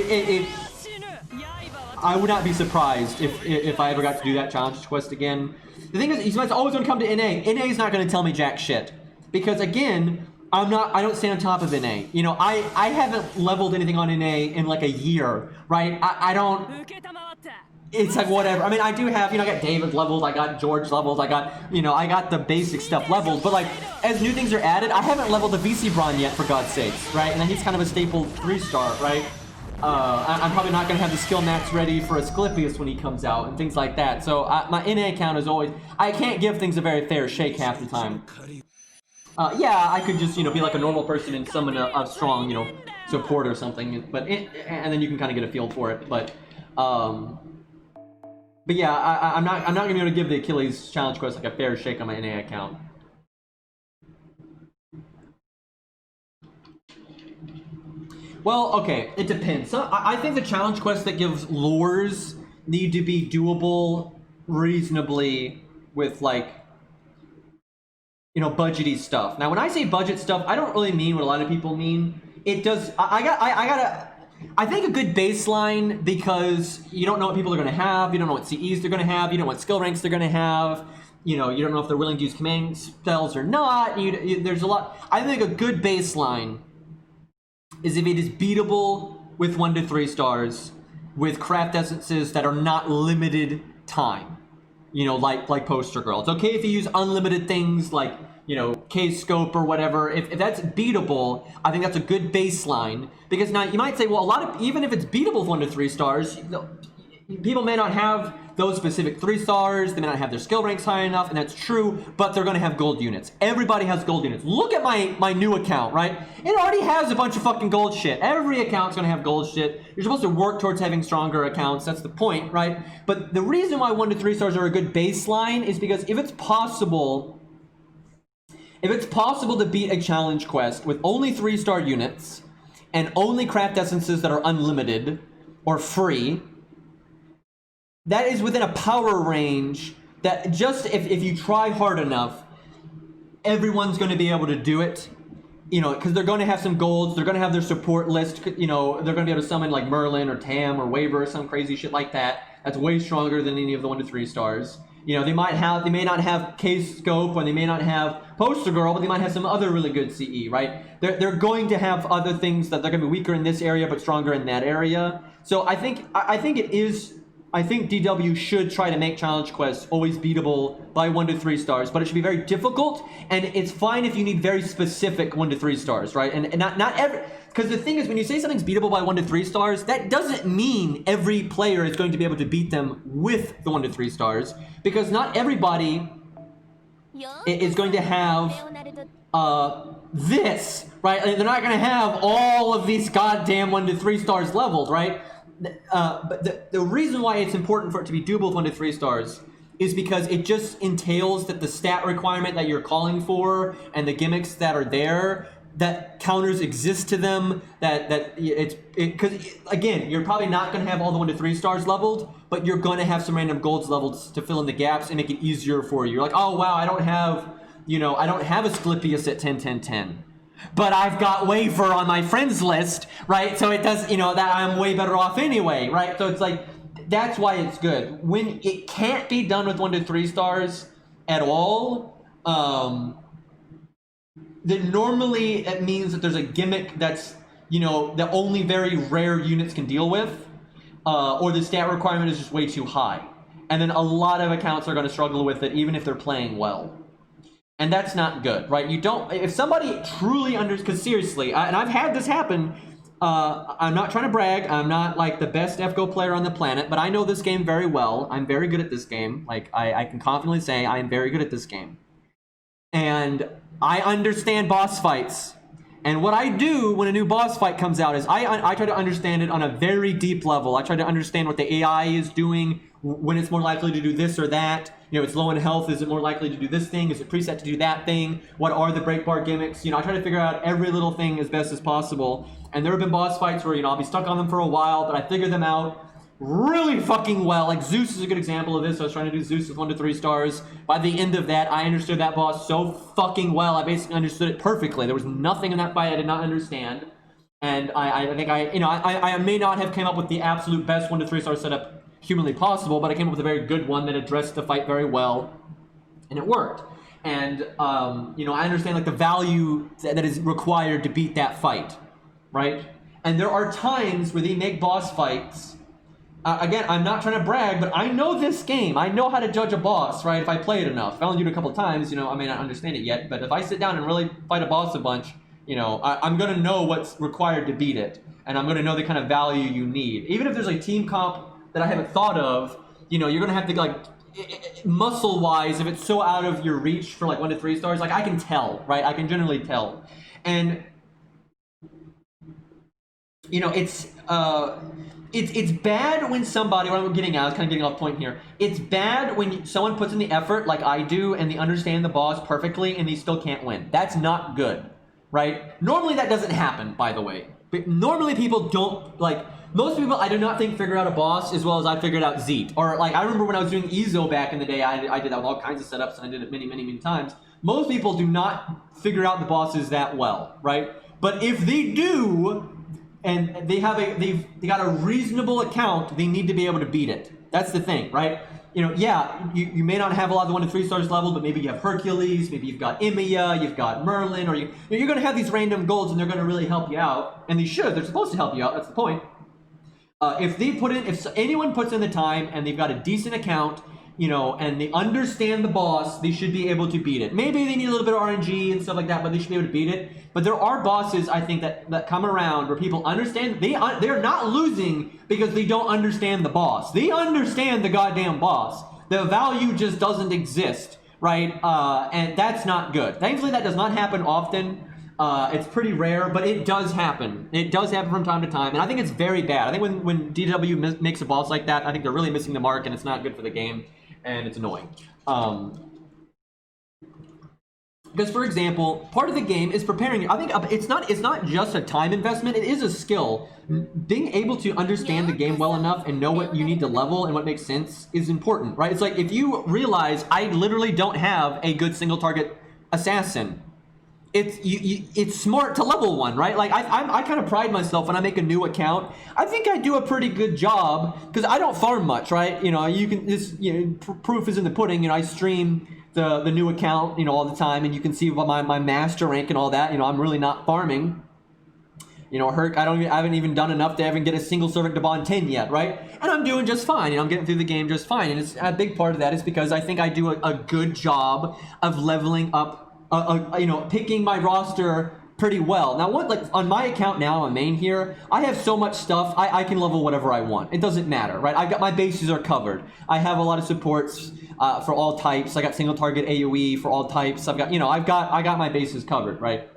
I would not be surprised if I ever got to do that challenge quest again. The thing is, he's always going to come to NA. NA is not going to tell me jack shit. Because again, I don't stay on top of NA. You know, I haven't leveled anything on NA in like a year, right? I don't, it's like whatever. I mean, I do have, you know, I got David leveled, I got George leveled, I got the basic stuff leveled, but like, as new things are added, I haven't leveled the VC Braun yet, for God's sakes, right? And he's kind of a staple 3-star, right? I'm probably not going to have the skill max ready for Asclepius when he comes out and things like that. So my NA account is always, I can't give things a very fair shake half the time. Yeah, I could just, you know, be like a normal person and summon a strong, you know, support or something, but and then you can kind of get a feel for it. But yeah, I'm not going to be able to give the Achilles challenge quest like a fair shake on my NA account. Well, okay, it depends. So I think the challenge quests that gives lures need to be doable reasonably with, like, you know, budgety stuff. Now, when I say budget stuff, I don't really mean what a lot of people mean. It does. I think a good baseline, because you don't know what people are going to have, you don't know what CEs they're going to have, you don't know what skill ranks they're going to have. You know, you don't know if they're willing to use command spells or not. There's a lot. I think a good baseline is if it is beatable with 1 to 3 stars, with craft essences that are not limited time. You know, like Poster Girl. It's okay if you use unlimited things like, you know, K-Scope or whatever. If that's beatable, I think that's a good baseline. Because now you might say, well, even if it's beatable with 1 to 3 stars, people may not have those specific 3 stars, they may not have their skill ranks high enough, and that's true, but they're going to have gold units. Everybody has gold units. Look at my new account, right? It already has a bunch of fucking gold shit. Every account's going to have gold shit. You're supposed to work towards having stronger accounts. That's the point, right? But the reason why 1 to 3 stars are a good baseline is because if it's possible, If it's possible to beat a challenge quest with only 3-star units and only craft essences that are unlimited or free, that is within a power range that just if you try hard enough, everyone's going to be able to do it. You know, because they're going to have some golds, they're going to have their support list, you know, they're going to be able to summon like Merlin or Tam or Waver or some crazy shit like that. That's way stronger than any of the 1 to 3 stars. You know, they may not have Case Scope, or they may not have Poster Girl, but they might have some other really good CE, right? They're going to have other things that they're going to be weaker in this area, but stronger in that area. So I think DW should try to make challenge quests always beatable by 1 to 3 stars, but it should be very difficult, and it's fine if you need very specific 1 to 3 stars, right? And not every, because the thing is, when you say something's beatable by 1 to 3 stars, that doesn't mean every player is going to be able to beat them with the 1 to 3 stars, because not everybody is going to have this, right? They're not going to have all of these goddamn 1 to 3 stars leveled, right? But the reason why it's important for it to be doable with 1 to 3 stars is because it just entails that the stat requirement that you're calling for and the gimmicks that are there, that counters exist to them, because again, you're probably not going to have all the 1 to 3 stars leveled, but you're going to have some random golds leveled to fill in the gaps and make it easier for you. You're like, oh wow, I don't have Asclepius at 10-10-10. But I've got Waver on my friends list, right? So it does, you know, that I'm way better off anyway, right? So it's like, that's why it's good. When it can't be done with 1 to 3 stars at all, then normally it means that there's a gimmick that's, you know, that only very rare units can deal with, or the stat requirement is just way too high. And then a lot of accounts are going to struggle with it, even if they're playing well. And that's not good, right? You don't, if somebody truly because seriously, and I've had this happen, I'm not trying to brag, I'm not like the best FGO player on the planet, but I know this game very well. I'm very good at this game. Like, I can confidently say I am very good at this game. And I understand boss fights. And what I do when a new boss fight comes out is I try to understand it on a very deep level. I try to understand what the AI is doing, when it's more likely to do this or that. You know, it's low in health, is it more likely to do this thing? Is it preset to do that thing? What are the break bar gimmicks? You know, I try to figure out every little thing as best as possible. And there have been boss fights where, you know, I'll be stuck on them for a while, but I figure them out really fucking well. Like Zeus is a good example of this. I was trying to do Zeus with 1 to 3 stars. By the end of that, I understood that boss so fucking well. I basically understood it perfectly. There was nothing in that fight I did not understand. And I think I may not have came up with the absolute best 1 to 3 star setup humanly possible, but I came up with a very good one that addressed the fight very well, and it worked. And you know, I understand like the value that is required to beat that fight, right? And there are times where they make boss fights. Again, I'm not trying to brag, but I know this game. I know how to judge a boss, right? If I play it enough. If I only do it a couple of times, you know, I may not understand it yet, but if I sit down and really fight a boss a bunch, you know, I'm going to know what's required to beat it, and I'm going to know the kind of value you need. Even if there's a team comp that I haven't thought of, you know, you're going to have to, like, muscle-wise, if it's so out of your reach for, like, 1 to 3 stars, like, I can tell, right? I can generally tell. And, you know, it's bad when somebody, what I'm getting at, I was kind of getting off point here. It's bad when someone puts in the effort, like I do, and they understand the boss perfectly, and they still can't win. That's not good, right? Normally that doesn't happen, by the way. But normally people don't, like, most people, I do not think, figure out a boss as well as I figured out Zeet. Or, like, I remember when I was doing Ezo back in the day, I did that with all kinds of setups, and I did it many, many, many times. Most people do not figure out the bosses that well, right? But if they do, and they have they've got a reasonable account, they need to be able to beat it. That's the thing, right? You know, yeah, you may not have a lot of the 1 to 3 stars leveled, but maybe you have Hercules, maybe you've got Imia, you've got Merlin, or you're going to have these random golds, and they're going to really help you out. And they should. They're supposed to help you out. That's the point. If anyone puts in the time and they've got a decent account, you know, and they understand the boss, they should be able to beat it. Maybe they need a little bit of RNG and stuff like that, but they should be able to beat it. But there are bosses, I think, that come around where people understand, they're not losing because they don't understand the boss. They understand the goddamn boss. The value just doesn't exist, right? And that's not good. Thankfully, that does not happen often. It's pretty rare, but it does happen. It does happen from time to time, and I think it's very bad. I think when DW makes a boss like that, I think they're really missing the mark, and it's not good for the game, and it's annoying. Because, for example, part of the game is preparing you. I think it's not just a time investment, it is a skill. Being able to understand the game well enough and know what you need to level and what makes sense is important, right? It's like if you realize I literally don't have a good single target assassin, it's smart to level one, right? Like I kind of pride myself when I make a new account. I think I do a pretty good job because I don't farm much, right? You know, proof is in the pudding. You know, I stream the new account, you know, all the time, and you can see what my master rank and all that. You know, I'm really not farming. You know, Herc, I haven't even done enough to even get a single Servant to bond 10 yet, right? And I'm doing just fine. You know, I'm getting through the game just fine. And it's a big part of that is because I think I do a good job of leveling up, you know, picking my roster pretty well. Now, like on my account now, on main here, I have so much stuff, I can level whatever I want. It doesn't matter, right? I've got my bases are covered. I have a lot of supports for all types. I got single target AoE for all types. I've got, you know, I got my bases covered, right?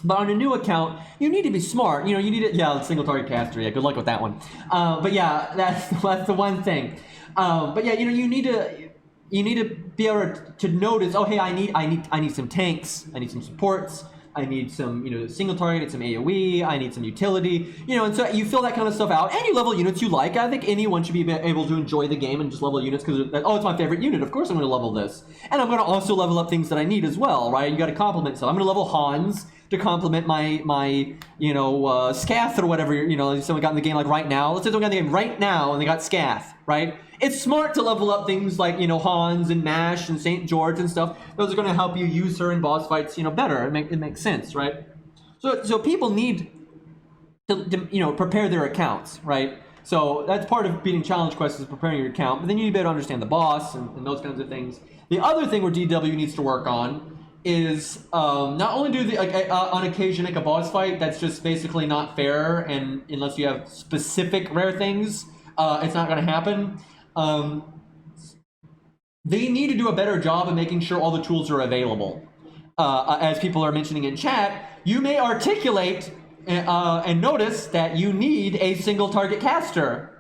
But on a new account, you need to be smart. You know, you need to, yeah, single target caster. Yeah, good luck with that one. But yeah, that's the one thing. But yeah, you know, you need to be able to notice. Oh, hey, I need some tanks. I need some supports. I need some, you know, single target, some AoE. I need some utility. You know, and so you fill that kind of stuff out, and you level units you like. I think anyone should be able to enjoy the game and just level units because oh, it's my favorite unit. Of course, I'm going to level this, and I'm going to also level up things that I need as well, right? You got to complement stuff. I'm going to level Hans to complement my you know, Scath or whatever, you know, someone got in the game like right now. Let's say someone got in the game right now and they got Scath, right? It's smart to level up things like, you know, Hans and Mash and St. George and stuff. Those are going to help you use her in boss fights, you know, better. It makes sense, right? So people need to, you know, prepare their accounts, right? So that's part of beating challenge quests is preparing your account, but then you need to be able to understand the boss and those kinds of things. The other thing where DW needs to work on is not only do on occasion like a boss fight that's just basically not fair, and unless you have specific rare things, it's not going to happen. They need to do a better job of making sure all the tools are available. As people are mentioning in chat, you may articulate and notice that you need a single target caster,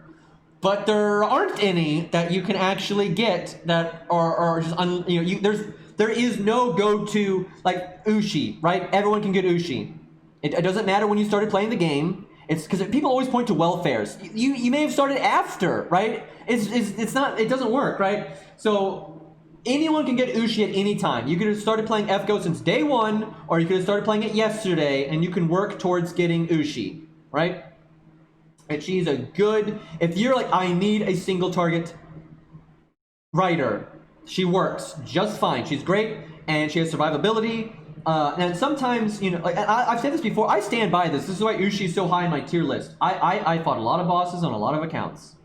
but there aren't any that you can actually get that are just you know, there is no go-to, like Ushi, right? Everyone can get Ushi. It doesn't matter when you started playing the game. It's because people always point to welfares. You may have started after, right? It's not, it doesn't work, right? So anyone can get Ushi at any time. You could have started playing FGO since day one, or you could have started playing it yesterday, and you can work towards getting Ushi, right? And she's a good, if you're like, I need a single target rider, she works just fine. She's great, and she has survivability. And sometimes, you know, like, I've said this before, I stand by this. This is why Ushi is so high in my tier list. I fought a lot of bosses on a lot of accounts.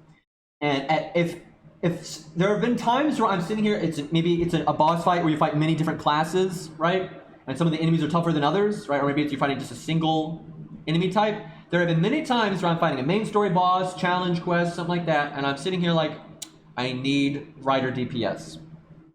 And if there have been times where I'm sitting here, it's a boss fight where you fight many different classes, right? And some of the enemies are tougher than others, right? Or maybe it's you're fighting just a single enemy type. There have been many times where I'm fighting a main story boss, challenge quest, something like that, and I'm sitting here like, I need rider DPS.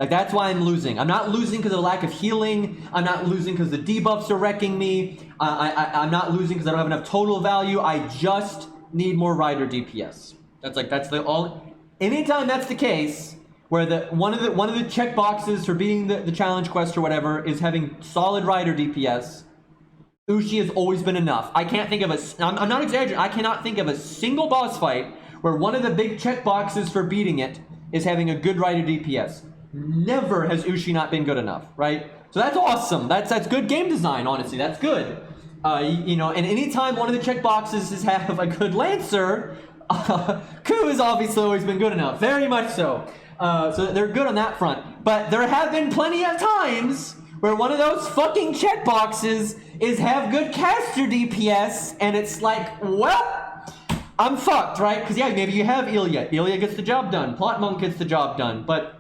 Like, that's why I'm losing. I'm not losing because of the lack of healing. I'm not losing because the debuffs are wrecking me. I'm not losing because I don't have enough total value. I just need more rider DPS. That's the all. Anytime that's the case, where one of the check boxes for beating the challenge quest or whatever is having solid rider DPS, Ushi has always been enough. I can't think of I'm not exaggerating. I cannot think of a single boss fight where one of the big check boxes for beating it is having a good rider DPS. Never has Ushi not been good enough, right? So that's awesome. That's good game design, honestly. That's good. You know, and anytime one of the check boxes is have a good Lancer, Ku has obviously always been good enough. Very much so. So they're good on that front. But there have been plenty of times where one of those fucking check boxes is have good caster DPS, and it's like, well, I'm fucked, right? Because, yeah, maybe you have Ilya. Ilya gets the job done. Plot Monk gets the job done. But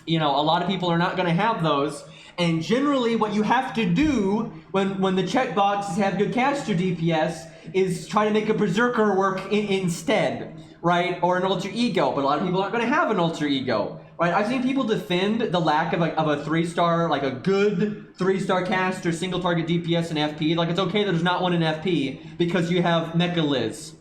you know, a lot of people are not going to have those. And generally what you have to do when the checkboxes have good caster DPS is try to make a berserker work instead, right? Or an alter ego, but a lot of people aren't going to have an alter ego, right? I've seen people defend the lack of a 3-star, like a good 3-star caster, single target DPS and FP. Like, it's okay that there's not one in FP because you have Mecha Liz.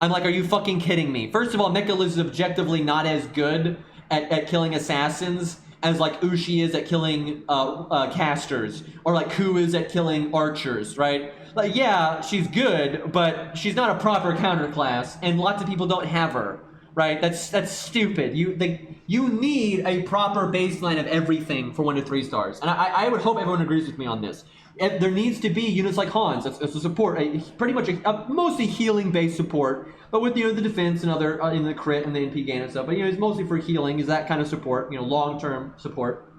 I'm like, are you fucking kidding me? First of all, Mecha Liz is objectively not as good at killing assassins as like Ushi is at killing casters, or like Ku is at killing archers, right? Like, yeah, she's good, but she's not a proper counter class, and lots of people don't have her, right? That's stupid. You need a proper baseline of everything for 1 to 3 stars, and I would hope everyone agrees with me on this. There needs to be units like Hans, as a support, pretty much a mostly healing-based support, but with the defense and other in the crit and the NP gain and stuff. But it's mostly for healing, is that kind of support, long-term support.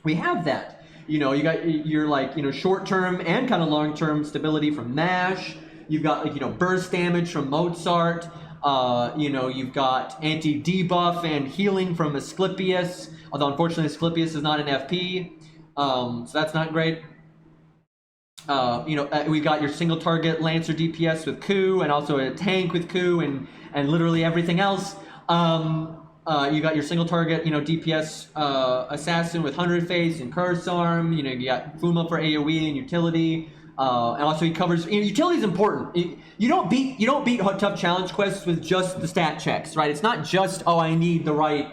We have that. You got your short-term and kind of long-term stability from Nash. You've got burst damage from Mozart. You've got anti-debuff and healing from Asclepius. Although unfortunately Asclepius is not an FP, so that's not great. We got your single target Lancer DPS with Ku, and also a tank with Ku, and literally everything else. You got your single target, DPS assassin with 100 face and curse arm. You got Fuma for AoE and utility. And also he covers. Utility is important. You don't beat tough challenge quests with just the stat checks, right? It's not just I need the right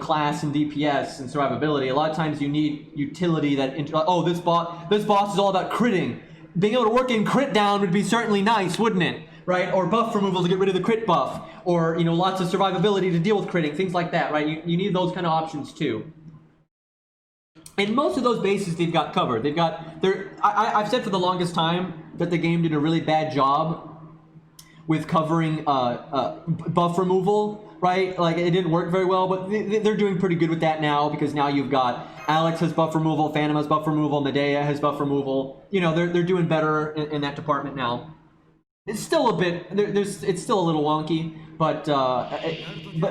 class and DPS and survivability. A lot of times you need utility that this boss is all about critting. Being able to work in crit down would be certainly nice, wouldn't it? Right? Or buff removal to get rid of the crit buff, or lots of survivability to deal with critting, things like that, right? You need those kind of options too. And most of those bases they've got covered. I've said for the longest time that the game did a really bad job with covering buff removal, right? Like, it didn't work very well, but they're doing pretty good with that now, because now you've got Alex has buff removal, Phantom has buff removal, Medea has buff removal. They're doing better in that department now. It's still a bit, it's still a little wonky, but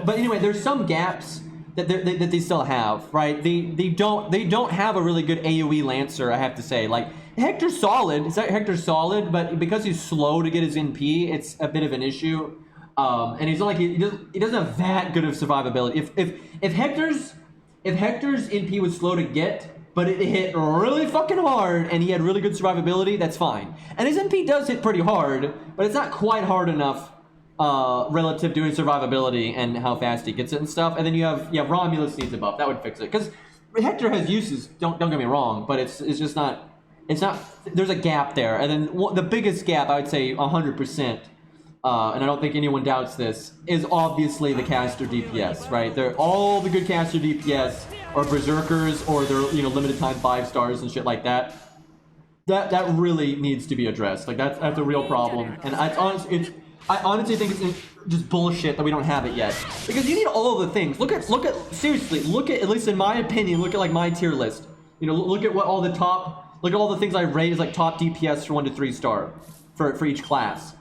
anyway, there's some gaps that they still have, right? They don't have a really good AoE Lancer, I have to say. Like, Hector's solid, but because he's slow to get his NP, it's a bit of an issue. And he's not like he doesn't have that good of survivability. If Hector's NP was slow to get, but it hit really fucking hard and he had really good survivability, that's fine. And his NP does hit pretty hard, but it's not quite hard enough relative to his survivability and how fast he gets it and stuff. And then you have Romulus needs a buff. That would fix it. Because Hector has uses, don't get me wrong, but it's just not, there's a gap there. And then the biggest gap, I would say 100%, and I don't think anyone doubts this, is obviously the caster DPS, right? All the good caster DPS are berserkers, or they're limited time 5 stars and shit like that. That really needs to be addressed. Like, that's a real problem, and I honestly think it's just bullshit that we don't have it yet, because you need all of the things. Look at least in my opinion, look at like my tier list. Look at all the things I rate as like top DPS for 1 to 3 star for each class.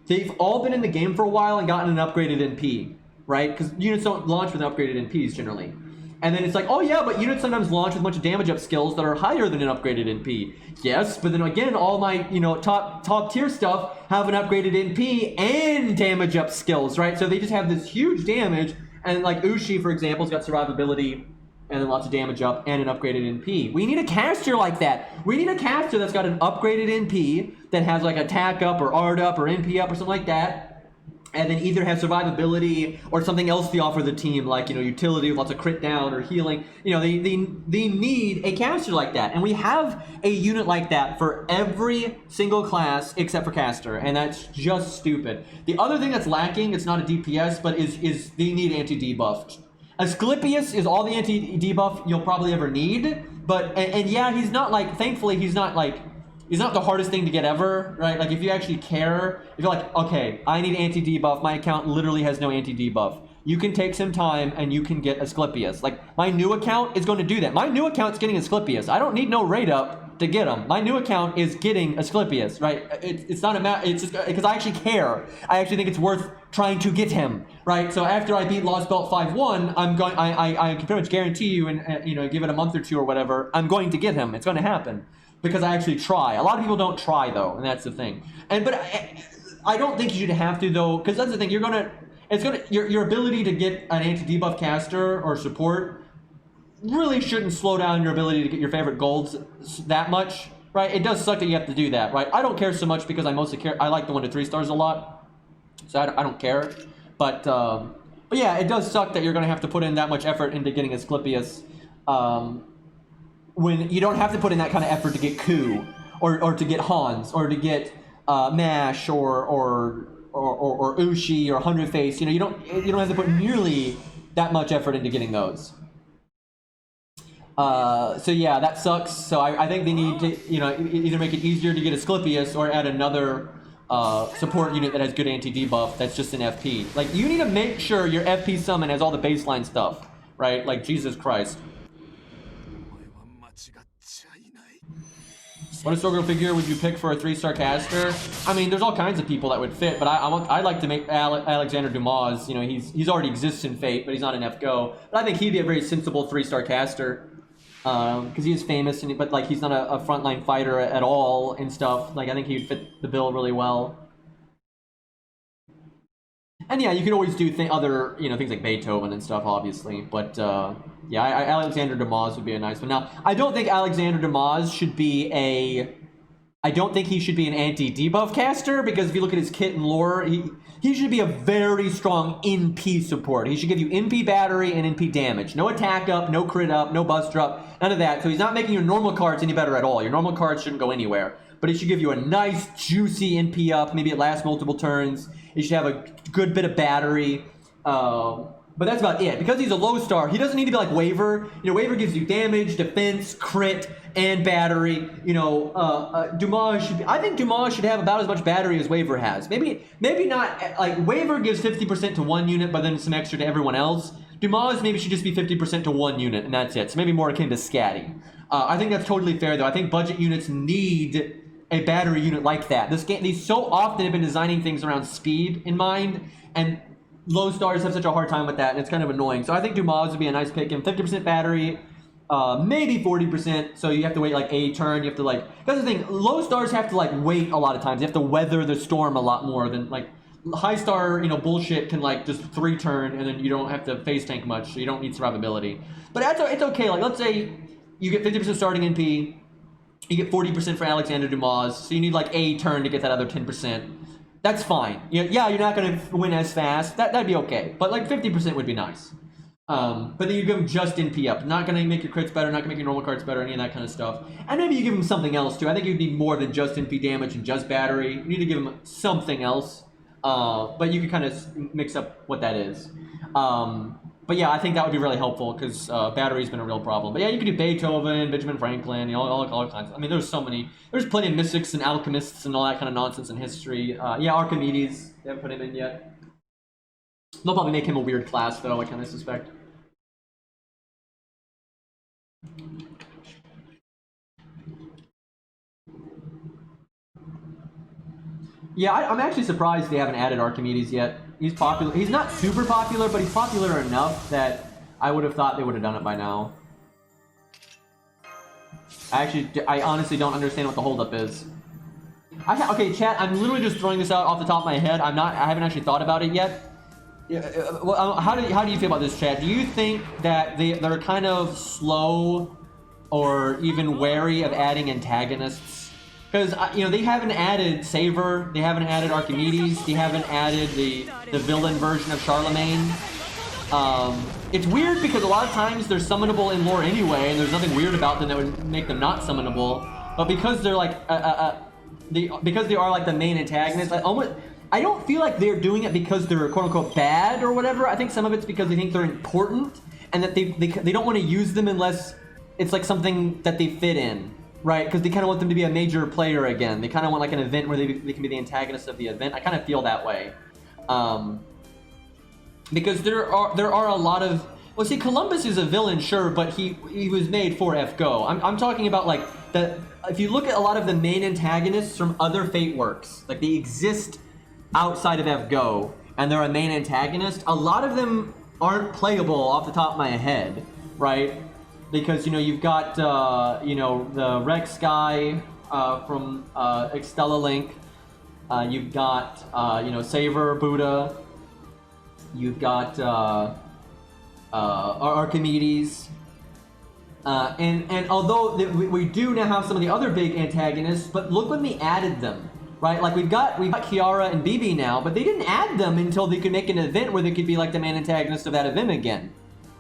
They've all been in the game for a while and gotten an upgraded NP, right? Because units don't launch with upgraded NPs generally. And then it's like, oh yeah, but units sometimes launch with a bunch of damage up skills that are higher than an upgraded NP. Yes, but then again, all my top tier stuff have an upgraded NP and damage up skills, right? So they just have this huge damage. And like Ushi, for example, has got survivability and then lots of damage up and an upgraded NP. We need a caster like that. We need a caster that's got an upgraded NP that has like attack up or art up or NP up or something like that, and then either have survivability or something else they offer the team, like utility with lots of crit down or healing. They need a caster like that, and we have a unit like that for every single class except for caster, and that's just stupid. The other thing that's lacking, it's not a DPS, but is they need anti-debuff. Asclepius is all the anti-debuff you'll probably ever need, but and yeah, he's not like, thankfully he's not the hardest thing to get ever, right? Like, if you actually care, if you're like, okay, I need anti-debuff, my account literally has no anti-debuff, you can take some time and you can get Asclepius. Like, my new account is going to do that. My new account's getting Asclepius. I don't need no raid up to get him. My new account is getting Asclepius, right? It's not a matter, it's just because I actually care. I actually think it's worth trying to get him, right? So after I beat Lost Belt 5-1, I can pretty much guarantee you, and give it a month or two or whatever, I'm going to get him. It's going to happen. Because I actually try. A lot of people don't try though, and that's the thing. But I don't think you should have to though, because that's the thing. Your ability to get an anti-debuff caster or support really shouldn't slow down your ability to get your favorite golds that much, right? It does suck that you have to do that, right? I don't care so much because I mostly care. I like the 1 to 3 stars a lot, so I don't care. But But yeah, it does suck that you're going to have to put in that much effort into getting Asclepius when you don't have to put in that kind of effort to get Ku or to get Hans or to get Mash or Ushi or Hundred Face. You don't have to put nearly that much effort into getting those. So yeah, that sucks. So I think they need to either make it easier to get Asclepius or add another support unit that has good anti-debuff that's just an FP. Like, you need to make sure your FP summon has all the baseline stuff, right? Like, Jesus Christ. What historical figure would you pick for a 3-star caster? I mean, there's all kinds of people that would fit, but I'd like to make Alexander Dumas. He's already exists in Fate, but he's not an FGO. But I think he'd be a very sensible 3-star caster. Because he is famous, but like he's not a frontline fighter at all and stuff. Like, I think he would fit the bill really well. And yeah, you could always do other things like Beethoven and stuff, obviously. But yeah, Alexander Dumas would be a nice one. Now, I don't think Alexander Dumas should be I don't think he should be an anti-debuff caster, because if you look at his kit and lore, he should be a very strong NP support. He should give you NP battery and NP damage. No attack up, no crit up, no buster up, none of that. So he's not making your normal cards any better at all. Your normal cards shouldn't go anywhere. But it should give you a nice, juicy NP up. Maybe it lasts multiple turns. It should have a good bit of battery. But that's about it. Because he's a low star, he doesn't need to be like Waver. Waver gives you damage, defense, crit, and battery. Dumas should be, I think Dumas should have about as much battery as Waver has. Maybe not, like, Waver gives 50% to one unit, but then some extra to everyone else. Dumas maybe should just be 50% to one unit, and that's it. So maybe more akin to Scatty. I think that's totally fair, though. I think budget units need a battery unit like that. These so often have been designing things around speed in mind, and low stars have such a hard time with that, and it's kind of annoying. So I think Dumas would be a nice pick. And 50% battery, maybe 40%. So you have to wait like a turn. You have to that's the thing. Low stars have to wait a lot of times. You have to weather the storm a lot more than high star. Bullshit can just 3 turn, and then you don't have to face tank much. So you don't need survivability. But it's okay. Like, let's say you get 50% starting NP. You get 40% for Alexander Dumas. So you need a turn to get that other 10%. That's fine. Yeah, you're not going to win as fast. That'd be okay. But 50% would be nice. But then you give him just NP up. Not going to make your crits better, not going to make your normal cards better, any of that kind of stuff. And maybe you give him something else too. I think you'd need more than just NP damage and just battery. You need to give him something else. But you can kind of mix up what that is. But yeah, I think that would be really helpful, because battery's been a real problem. But yeah, you could do Beethoven, Benjamin Franklin, all kinds. I mean, there's plenty of mystics and alchemists and all that kind of nonsense in history. Yeah, Archimedes, they haven't put him in yet. They'll probably make him a weird class, though, I kind of suspect. Yeah, I'm actually surprised they haven't added Archimedes yet. He's popular. He's not super popular, but he's popular enough that I would have thought they would have done it by now. I honestly don't understand what the holdup is. Okay, chat, I'm literally just throwing this out off the top of my head. I haven't actually thought about it yet. How do you feel about this, chat? Do you think that they're kind of slow or even wary of adding antagonists? Because they haven't added Saver, they haven't added Archimedes, they haven't added the villain version of Charlemagne. It's weird because a lot of times they're summonable in lore anyway, and there's nothing weird about them that would make them not summonable. But because they're because they are the main antagonist, I don't feel like they're doing it because they're quote unquote bad or whatever. I think some of it's because they think they're important and that they don't want to use them unless it's something that they fit in. Right, because they kind of want them to be a major player again. They kind of want an event where they can be the antagonist of the event. I kind of feel that way, because there are a lot of see, Columbus is a villain, sure, but he was made for FGO. I'm talking about if you look at a lot of the main antagonists from other Fate works, they exist outside of FGO, and they're a main antagonist. A lot of them aren't playable off the top of my head, right? Because you've got the Rex guy from Extella Link. You've got Saver Buddha. You've got Archimedes. And although we do now have some of the other big antagonists, but look when we added them. right? Like we've got Kiara and BB now, but they didn't add them until they could make an event where they could be like the main antagonist of that event again,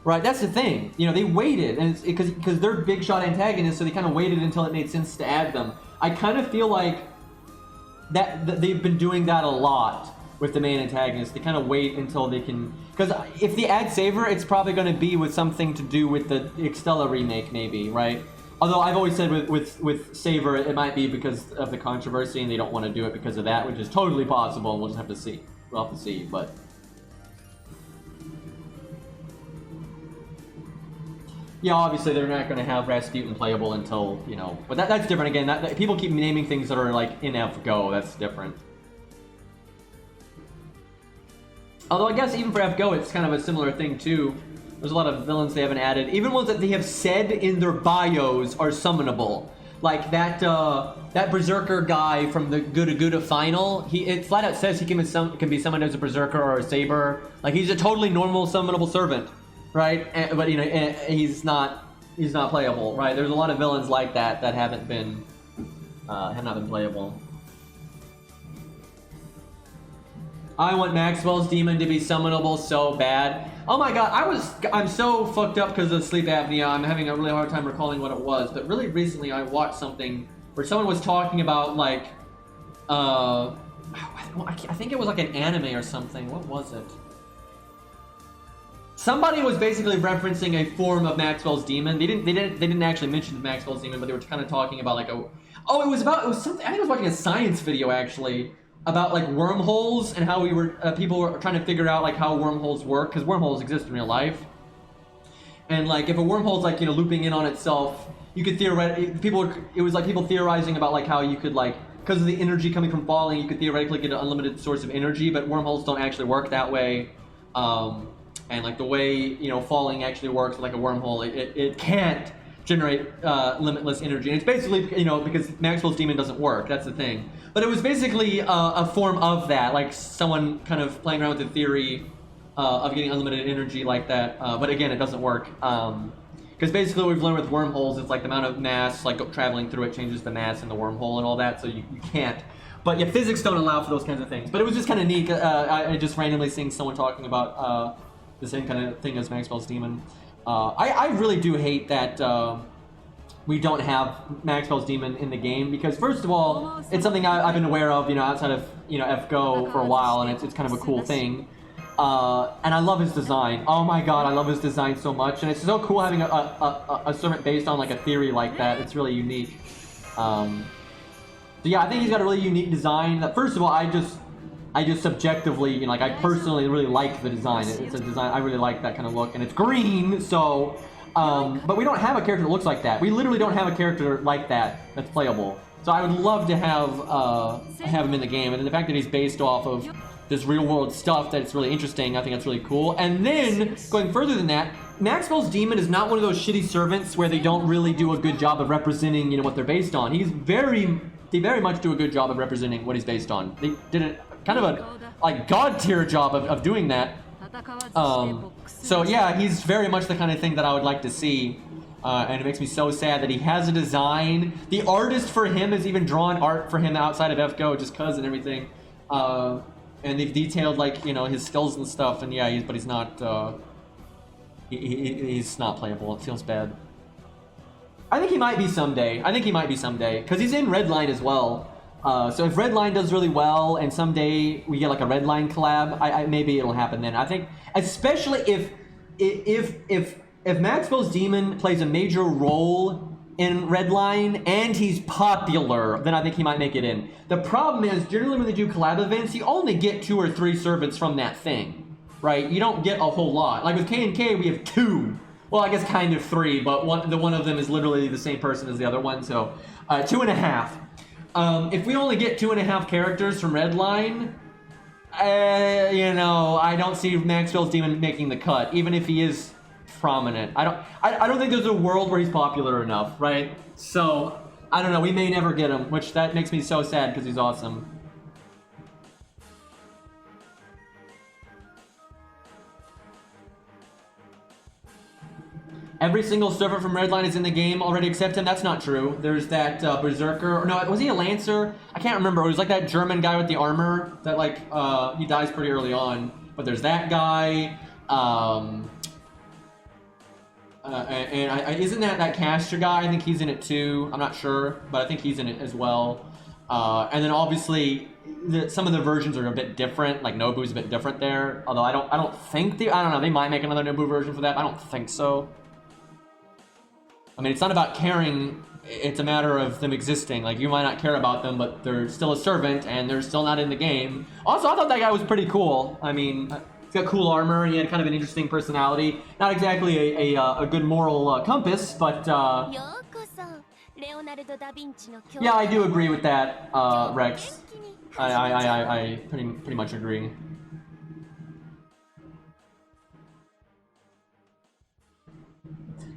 right? That's the thing. You know, they waited, and it's because they're big shot antagonists, so they kind of waited until it made sense to add them. I kind of feel like that they've been doing that a lot with the main antagonist. They kind of wait until they can, because if they add Saber, it's probably going to be with something to do with the Extella remake, maybe, right? Although I've always said with Saber, it might be because of the controversy and they don't want to do it because of that, which is totally possible. We'll just have to see. We'll have to see, but... Yeah, obviously they're not going to have Rasputin playable until, you know... But that's different again. People keep naming things that are like in FGO. That's different. Although I guess even for FGO, it's kind of a similar thing too. There's a lot of villains they haven't added. Even ones that they have said in their bios are summonable. Like that that Berserker guy from the Guda final. It flat out says he can be summoned as a Berserker or a Saber. Like he's a totally normal summonable servant, right? But you know he's not playable, right? There's a lot of villains like that that have not been playable. I want Maxwell's demon to be summonable so bad. Oh my god, I'm so fucked up because of sleep apnea. I'm having a really hard time recalling what it was. But really recently I watched something where someone was talking about like, I think it was like an anime or something. What was it? Somebody was basically referencing a form of Maxwell's demon. They didn't actually mention Maxwell's demon, but they were kind of talking about like it was something. I think I was watching a science video actually about like wormholes and how people were trying to figure out like how wormholes work, because wormholes exist in real life. And like if a wormhole's like, you know, looping in on itself, you could it was like people theorizing about like how you could like, because of the energy coming from falling, you could theoretically get an unlimited source of energy, but wormholes don't actually work that way. And like the way, you know, falling actually works like a wormhole, it can't generate limitless energy. And it's basically, you know, because Maxwell's demon doesn't work, that's the thing. But it was basically a form of that, like someone kind of playing around with the theory of getting unlimited energy like that. But again, it doesn't work. Because basically what we've learned with wormholes, it's like the amount of mass like traveling through it changes the mass in the wormhole and all that, so you can't. But yeah, physics don't allow for those kinds of things. But it was just kind of neat. I just randomly seeing someone talking about the same kind of thing as Maxwell's demon. I really do hate that we don't have Maxwell's demon in the game, because first of all, it's something I've been aware of, you know, outside of, you know, FGO for a while, and it's kind of a cool thing. And I love his design. Oh my god, I love his design so much, and it's so cool having a servant based on like a theory like that. It's really unique. So yeah, I think he's got a really unique design. That first of all, I just subjectively, you know, like I personally really like the design. It's a design I really like, that kind of look, and it's green, so. But we don't have a character that looks like that. We literally don't have a character like that that's playable. So I would love to have him in the game, and then the fact that he's based off of this real world stuff, that's really interesting. I think that's really cool. And then going further than that, Maxwell's demon is not one of those shitty servants where they don't really do a good job of representing, you know, what they're based on. They very much do a good job of representing what he's based on. They did a kind of a like god tier job of doing that. So yeah, he's very much the kind of thing that I would like to see, and it makes me so sad that he has a design. The artist for him has even drawn art for him outside of FGO, just cause and everything, and they've detailed like, you know, his skills and stuff. And yeah, but he's not he's not playable. It feels bad. I think he might be someday. Because he's in Redline as well. So if Redline does really well, and someday we get like a Redline collab, maybe it'll happen then. I think, especially if Maxwell's demon plays a major role in Redline and he's popular, then I think he might make it in. The problem is, generally when they do collab events, you only get 2 or 3 servants from that thing, right? You don't get a whole lot. Like with K&K, we have 2. Well, I guess kind of 3, but one of them is literally the same person as the other one, so 2.5. If we only get 2.5 characters from Redline, you know, I don't see Maxwell's demon making the cut, even if he is prominent. I don't think there's a world where he's popular enough, right? So I don't know. We may never get him, which that makes me so sad because he's awesome. every single server from Redline is in the game already except him. That's not true. There's that Berserker. Or no, was he a Lancer? I can't remember. It was like that German guy with the armor that like he dies pretty early on. But there's that guy. Isn't that caster guy? I think he's in it too. I'm not sure, but I think he's in it as well. And then obviously some of the versions are a bit different. Like Nobu's a bit different there. Although I don't think I don't know. They might make another Nobu version for that. I don't think so. I mean, it's not about caring. It's a matter of them existing. Like you might not care about them, but they're still a servant and they're still not in the game. Also, I thought that guy was pretty cool. I mean, he's got cool armor. He had kind of an interesting personality. Not exactly a good moral compass, but yeah, I do agree with that, Rex. I pretty much agree.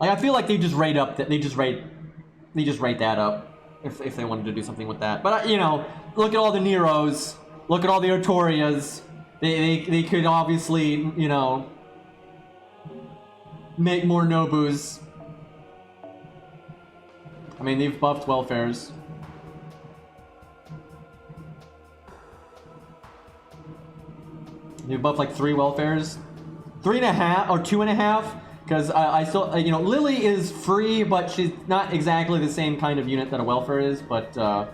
Like I feel like they just rate up that they just rate that up if they wanted to do something with that. But you know, look at all the Neros, look at all the Artorias. They could obviously, you know, make more Nobus. I mean, they've buffed welfares. They've buffed like 3 welfares, 3.5 or 2.5. Because I still, you know, Lily is free, but she's not exactly the same kind of unit that a welfare is. But I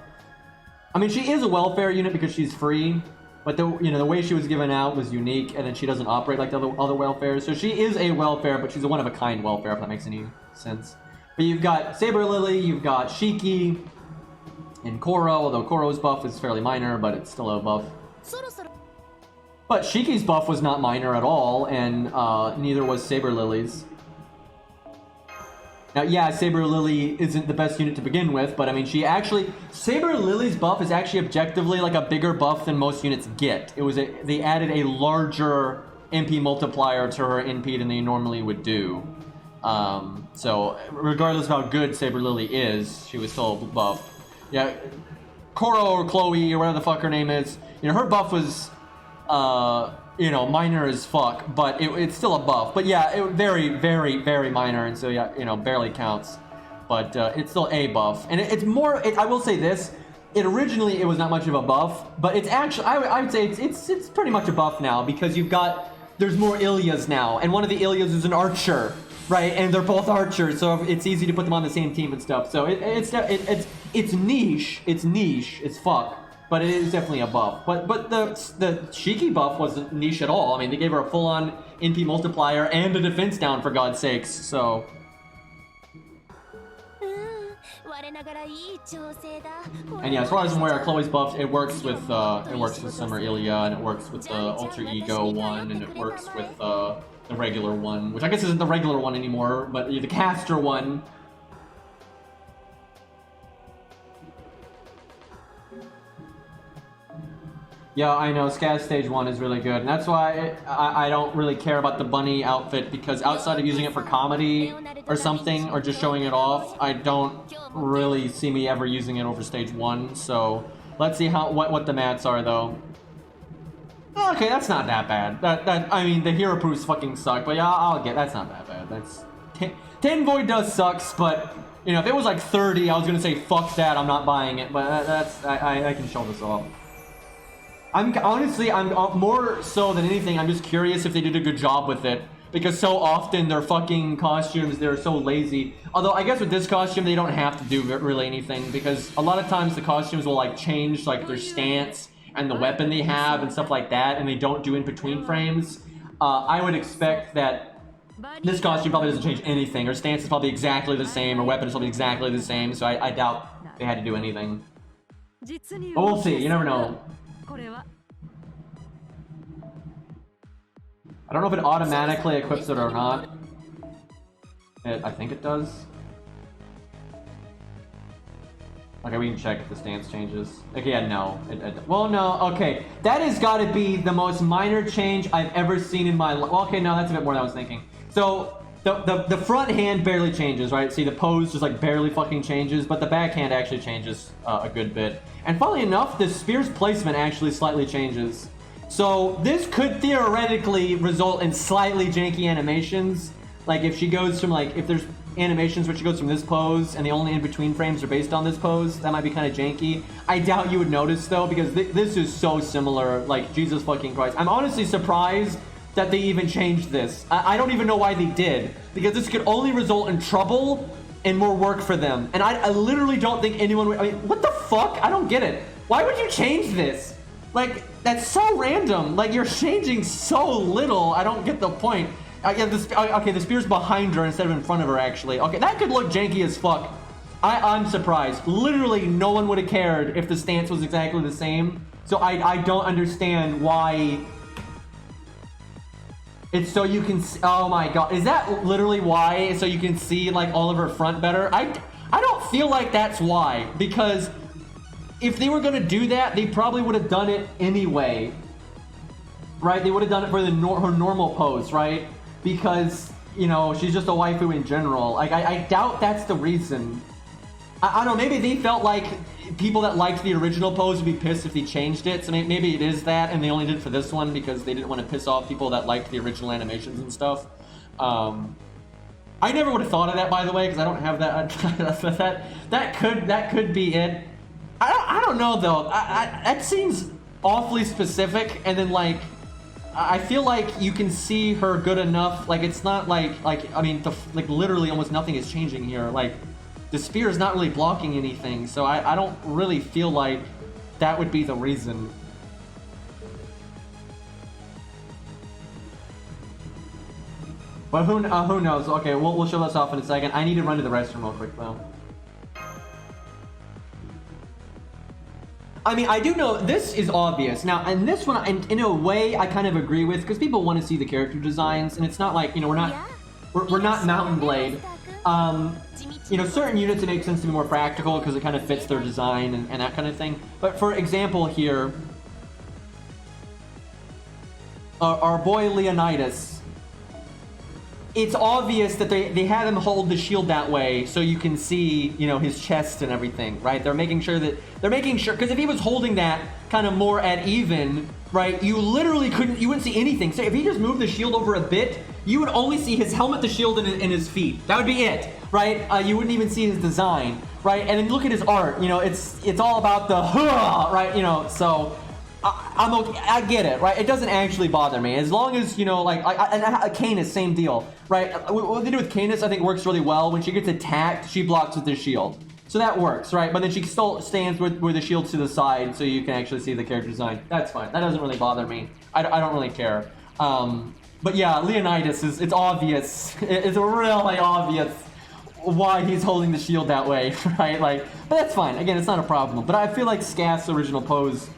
mean, she is a welfare unit because she's free. But the way she was given out was unique, and then she doesn't operate like the other welfares. So she is a welfare, but she's a one-of-a-kind welfare, if that makes any sense. But you've got Saber Lily, you've got Shiki, and Koro. Although Koro's buff is fairly minor, but it's still a buff. But Shiki's buff was not minor at all, and neither was Saber Lily's. Now, yeah, Saber Lily isn't the best unit to begin with, but I mean, Saber Lily's buff is actually objectively like a bigger buff than most units get. They added a larger MP multiplier to her NP than they normally would do. So, regardless of how good Saber Lily is, she was still buffed. Yeah, Koro or Chloe or whatever the fuck her name is, you know, her buff was you know, minor as fuck, but it's still a buff. But yeah, very, very, very minor, and so yeah, you know, barely counts. But it's still a buff, and it's more. I will say this: originally it was not much of a buff, but it's actually I would say it's pretty much a buff now because there's more Ilias now, and one of the Ilias is an archer, right? And they're both archers, so it's easy to put them on the same team and stuff. So it's niche, it's fuck. But it is definitely a buff. But the Shiki buff wasn't niche at all. I mean, they gave her a full-on NP multiplier and a defense down, for God's sakes, so... And yeah, as far as I'm aware, Chloe's buff, it works with Summer Ilya, and it works with the Alter Ego one, and it works with the regular one, which I guess isn't the regular one anymore, but the caster one. Yeah, I know, Scaz Stage 1 is really good, and that's why I don't really care about the bunny outfit, because outside of using it for comedy or something, or just showing it off, I don't really see me ever using it over Stage 1, so let's see what the mats are, though. Okay, that's not that bad. I mean, the hero proofs fucking suck, but yeah, that's not that bad. That's... 10 Void does sucks, but, you know, if it was like 30, I was gonna say, fuck that, I'm not buying it, but I can show this off. I'm more so than anything, I'm just curious if they did a good job with it. Because so often their fucking costumes, they're so lazy. Although I guess with this costume, they don't have to do really anything. Because a lot of times the costumes will like change like their stance and the weapon they have and stuff like that. And they don't do in between frames. I would expect that this costume probably doesn't change anything. Her stance is probably exactly the same. Her weapon is probably exactly the same. So I doubt they had to do anything. But we'll see, you never know. I don't know if it automatically equips it or not. I think it does. Okay, we can check if the stance changes. Okay, yeah, no. Well, no, okay. That has got to be the most minor change I've ever seen in my life. Well, okay, no, that's a bit more than I was thinking. So, the front hand barely changes, right? See, the pose just like barely fucking changes, but the back hand actually changes a good bit. And funnily enough, the spear's placement actually slightly changes. So this could theoretically result in slightly janky animations, Like if she goes from like, if there's animations where she goes from this pose and the only in-between frames are based on this pose, that might be kind of janky. I doubt you would notice though, because this is so similar, like Jesus fucking Christ. I'm honestly surprised that they even changed this. I don't even know why they did, because this could only result in trouble and more work for them. And I literally don't think anyone would, I mean, what the fuck? I don't get it. Why would you change this? Like, that's so random. Like, you're changing so little. I don't get the point. Yeah, okay, the spear's behind her instead of in front of her, actually. Okay, that could look janky as fuck. I'm surprised. Literally, no one would have cared if the stance was exactly the same. So I don't understand why... It's so you can see, oh my god, is that literally why? So you can see like all of her front better? I don't feel like that's why, because if they were gonna do that, they probably would have done it anyway, right? They would have done it for the her normal pose, right? Because, you know, she's just a waifu in general. Like, I doubt that's the reason. I don't know, maybe they felt like people that liked the original pose would be pissed if they changed it, so maybe it is that, and they only did it for this one because they didn't want to piss off people that liked the original animations and stuff. I never would have thought of that, by the way, because I don't have that. that could be it. I don't know though. That seems awfully specific, and then like I feel like you can see her good enough. Like it's not like I mean, like literally almost nothing is changing here. Like. The spear is not really blocking anything, so I don't really feel like that would be the reason. But who knows? Okay, we'll show this off in a second. I need to run to the restroom real quick, though. I mean, I do know this is obvious. Now, and this one, in a way, I kind of agree with, because people want to see the character designs, and it's not like, you know, we're not Mountain Blade. You know, certain units it makes sense to be more practical because it kind of fits their design and that kind of thing. But for example here, our boy Leonidas, it's obvious that they have him hold the shield that way so you can see, you know, his chest and everything, right? They're making sure, because if he was holding that kind of more at even, right, you literally you wouldn't see anything. So if he just moved the shield over a bit, you would only see his helmet, the shield, and his feet. That would be it, right? You wouldn't even see his design, right? And then look at his art. You know, it's all about the right? You know, so I'm okay. I get it, right? It doesn't actually bother me as long as, you know, like Canis, same deal, right? What they do with Canis, I think, works really well. When she gets attacked, she blocks with the shield, so that works, right? But then she still stands with the shield's to the side, so you can actually see the character design. That's fine. That doesn't really bother me. I don't really care. But yeah, Leonidas it's obvious. It's really obvious why he's holding the shield that way, right? Like, but that's fine. Again, it's not a problem. But I feel like Scath's original pose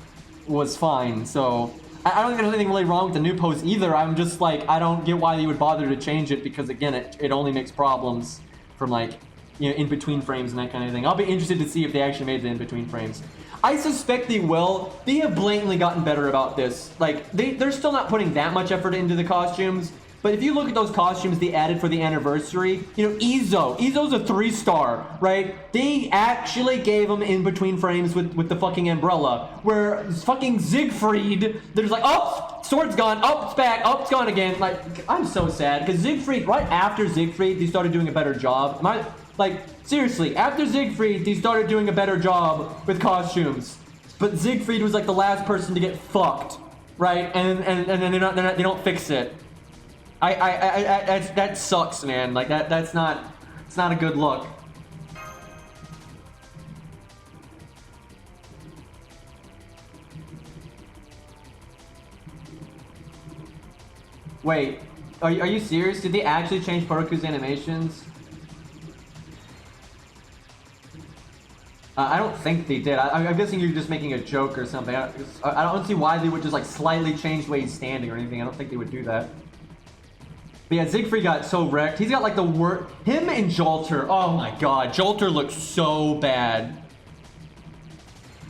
was fine, so I don't think there's anything really wrong with the new pose either. I'm just like, I don't get why you would bother to change it, because again, it only makes problems from like, you know, in between frames and that kind of thing. I'll be interested to see if they actually made the in between frames. I suspect they will. They have blatantly gotten better about this. Like, they're still not putting that much effort into the costumes, but if you look at those costumes they added for the anniversary, you know, Izo's a 3-star, right? They actually gave him in between frames with the fucking umbrella, where fucking Siegfried, there's like, oh, sword's gone, oh, it's back, oh, it's gone again. Like, I'm so sad, because Siegfried, right after Siegfried, they started doing a better job. Like, seriously, after Siegfried, they started doing a better job with costumes. But Siegfried was like the last person to get fucked, right? And then they don't fix it. That sucks, man. Like it's not a good look. Wait, are you serious? Did they actually change Poroku's animations? I don't think they did. I'm guessing you're just making a joke or something. I don't see why they would just like slightly change the way he's standing or anything. I don't think they would do that. But yeah, Siegfried got so wrecked. He's got like the worst. Him and Jolter. Oh my god, Jolter looks so bad.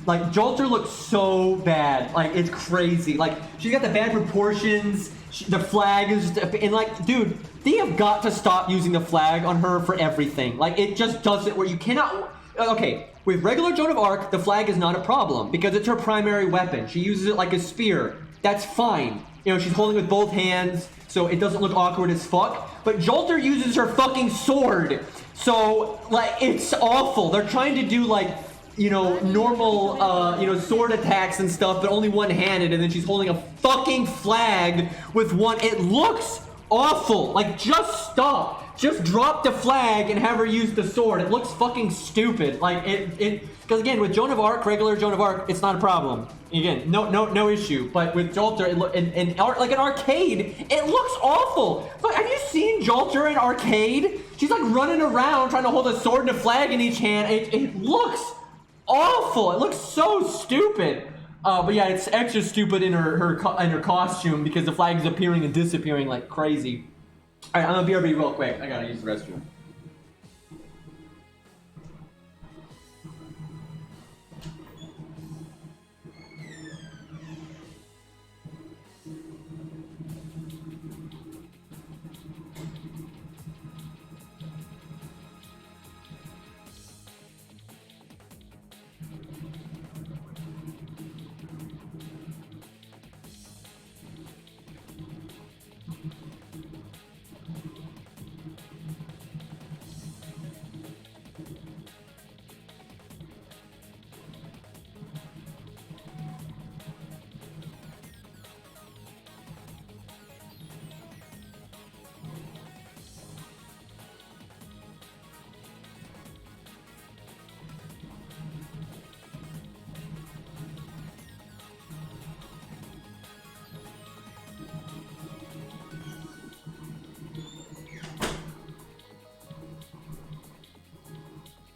Like Jolter looks so bad. Like it's crazy. Like she's got the bad proportions. The flag is, and like, dude, they have got to stop using the flag on her for everything. Like it just does it where you cannot. Okay, with regular Joan of Arc, the flag is not a problem because it's her primary weapon. She uses it like a spear. That's fine. You know, she's holding it with both hands, so it doesn't look awkward as fuck. But Jolter uses her fucking sword, so like it's awful. They're trying to do like, you know, normal, you know, sword attacks and stuff, but only one-handed, and then she's holding a fucking flag with one. It looks awful. Like, just stop. Just drop the flag and have her use the sword. It looks fucking stupid. Like, because again, with Joan of Arc, regular Joan of Arc, it's not a problem. Again, no issue. But with Jolter, like an arcade, it looks awful. Like, have you seen Jolter in arcade? She's like running around trying to hold a sword and a flag in each hand. It looks awful. It looks so stupid. But yeah, it's extra stupid in her costume because the flag is appearing and disappearing like crazy. All right, I'm gonna BRB real quick. I gotta use the restroom.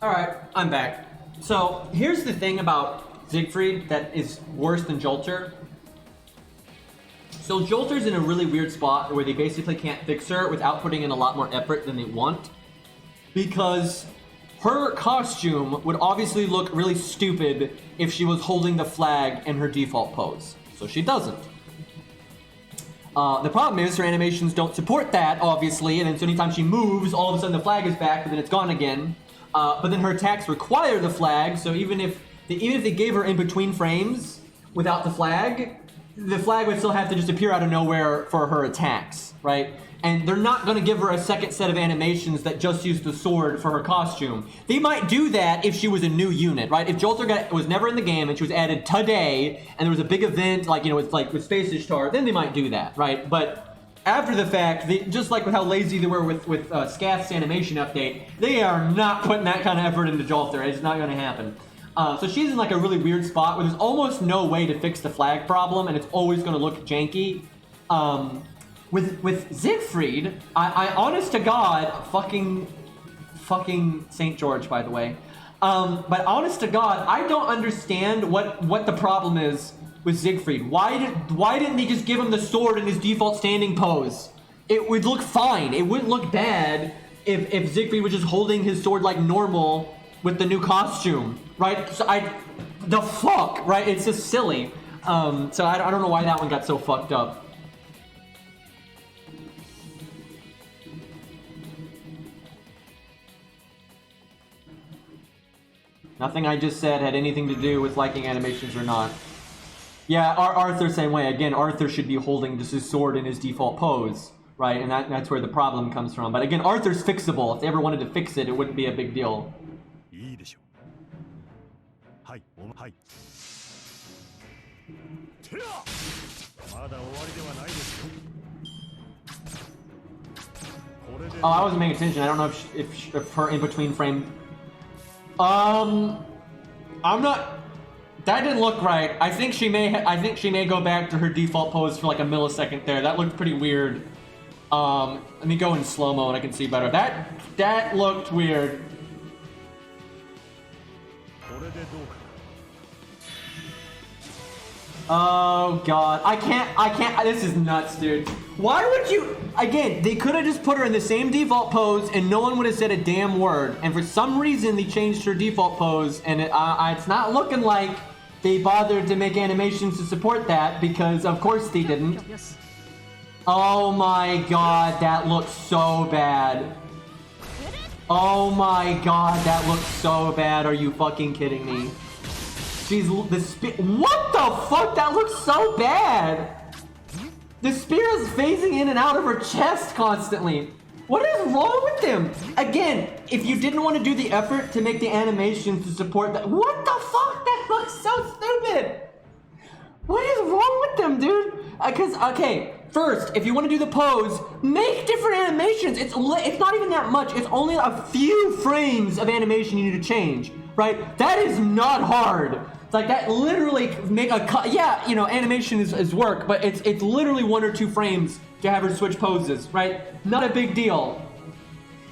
Alright, I'm back. So, here's the thing about Siegfried that is worse than Jolter. So Jolter's in a really weird spot where they basically can't fix her without putting in a lot more effort than they want. Because her costume would obviously look really stupid if she was holding the flag in her default pose. So she doesn't. The problem is her animations don't support that, obviously, and then so anytime she moves, all of a sudden the flag is back, but then it's gone again. But then her attacks require the flag, so even if they gave her in between frames without the flag would still have to just appear out of nowhere for her attacks, right? And they're not going to give her a second set of animations that just use the sword for her costume. They might do that if she was a new unit, right? If Jolter was never in the game and she was added today, and there was a big event, like, you know, it's like with Space Ishtar, then they might do that, right? But after the fact, just like with how lazy they were with Scath's animation update, they are not putting that kind of effort into Jolter. It's not going to happen. So she's in like a really weird spot where there's almost no way to fix the flag problem, and it's always going to look janky. With Siegfried, I honest to God, fucking St. George, by the way. But honest to God, I don't understand what the problem is with Siegfried. Why didn't they just give him the sword in his default standing pose? It would look fine. It wouldn't look bad if Siegfried was just holding his sword like normal with the new costume, right? So the fuck, right? It's just silly. So I don't know why that one got so fucked up. Nothing I just said had anything to do with liking animations or not. Yeah, Arthur same way. Again, Arthur should be holding just his sword in his default pose, right? And that's where the problem comes from. But again, Arthur's fixable. If they ever wanted to fix it, it wouldn't be a big deal. Oh, I wasn't paying attention. I don't know if her in-between frame... I'm not... That didn't look right. I think she may go back to her default pose for like a millisecond there. That looked pretty weird. Let me go in slow-mo and I can see better. That looked weird. Oh god, I can't, this is nuts, dude. Why would you, again, they could have just put her in the same default pose and no one would have said a damn word. And for some reason, they changed her default pose and it's not looking like they bothered to make animations to support that because of course they didn't. Oh my god, that looks so bad. Oh my god, that looks so bad. Are you fucking kidding me? What the fuck? That looks so bad. The spear is phasing in and out of her chest constantly. What is wrong with them? Again, if you didn't want to do the effort to make the animations to support that, what the fuck? That looks so stupid. What is wrong with them, dude? Okay, first, if you want to do the pose, make different animations. It's not even that much. It's only a few frames of animation you need to change, right? That is not hard. It's like that literally make a cut. Yeah, you know, animation is work, but it's literally 1 or 2 frames to have her switch poses, right? Not a big deal.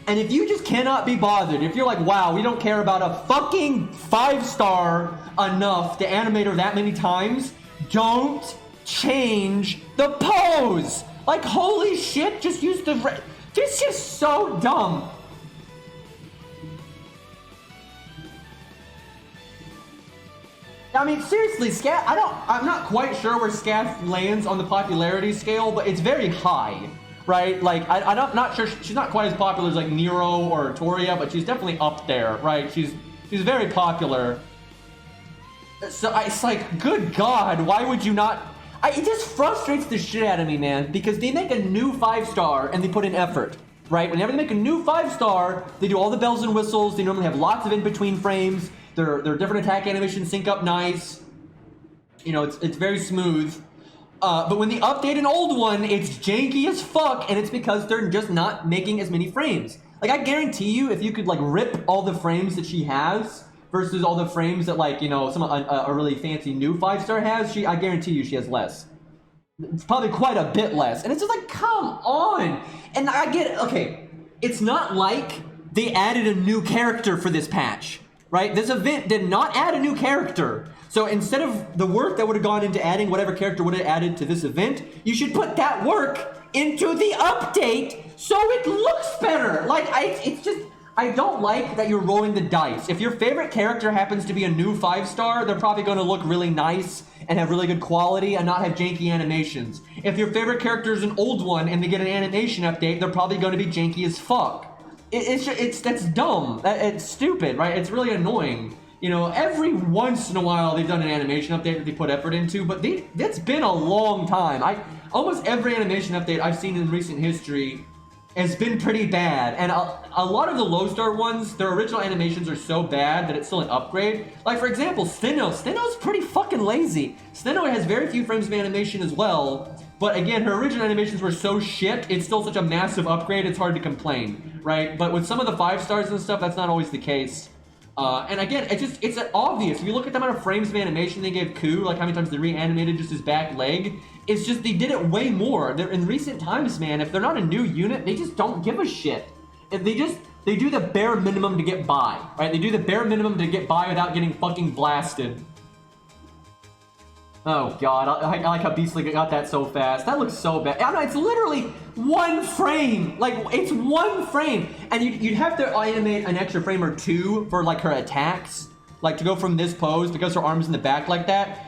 And if you just cannot be bothered, if you're like, wow, we don't care about a fucking 5-star enough to animate her that many times, don't change the pose. Like, holy shit, just use the... This is so dumb. I mean, seriously, Scat, I'm not quite sure where Scat lands on the popularity scale, but it's very high, right? Like, I'm not sure, she's not quite as popular as, like, Nero or Toria, but she's definitely up there, right? She's very popular. So, it's like, good God, why would you not... It just frustrates the shit out of me, man, because they make a new 5-star and they put in effort, right? Whenever they make a new 5-star, they do all the bells and whistles, they normally have lots of in-between frames, their different attack animations sync up nice. You know, it's very smooth. But when they update an old one, it's janky as fuck, and it's because they're just not making as many frames. Like, I guarantee you, if you could, like, rip all the frames that she has versus all the frames that, like, you know, a really fancy new 5-star has, I guarantee you she has less. It's probably quite a bit less. And it's just like, come on! And I get it. Okay, it's not like they added a new character for this patch. Right? This event did not add a new character. So instead of the work that would have gone into adding whatever character would have added to this event, you should put that work into the update so it looks better. Like, I don't like that you're rolling the dice. If your favorite character happens to be a new 5-star, they're probably going to look really nice and have really good quality and not have janky animations. If your favorite character is an old one and they get an animation update, they're probably going to be janky as fuck. That's dumb. It's stupid, right? It's really annoying. You know, every once in a while they've done an animation update that they put effort into, but that's been a long time. Almost every animation update I've seen in recent history has been pretty bad, and a lot of the low-star ones, their original animations are so bad that it's still an upgrade. Like, for example, Steno. Steno's pretty fucking lazy. Steno has very few frames of animation as well, but again, her original animations were so shit, it's still such a massive upgrade, it's hard to complain, right? But with some of the 5-stars and stuff, that's not always the case. And again, it's obvious. If you look at the amount of frames of animation they gave Ku, like how many times they reanimated just his back leg, it's just they did it way more. In recent times, man, if they're not a new unit, they just don't give a shit. If they do the bare minimum to get by, right? They do the bare minimum to get by without getting fucking blasted. Oh god, I like how Beastly got that so fast. That looks so bad. I know, it's literally 1 frame. Like, it's 1 frame. And you'd have to animate an extra frame or 2 for, like, her attacks. Like, to go from this pose, because her arm's in the back like that,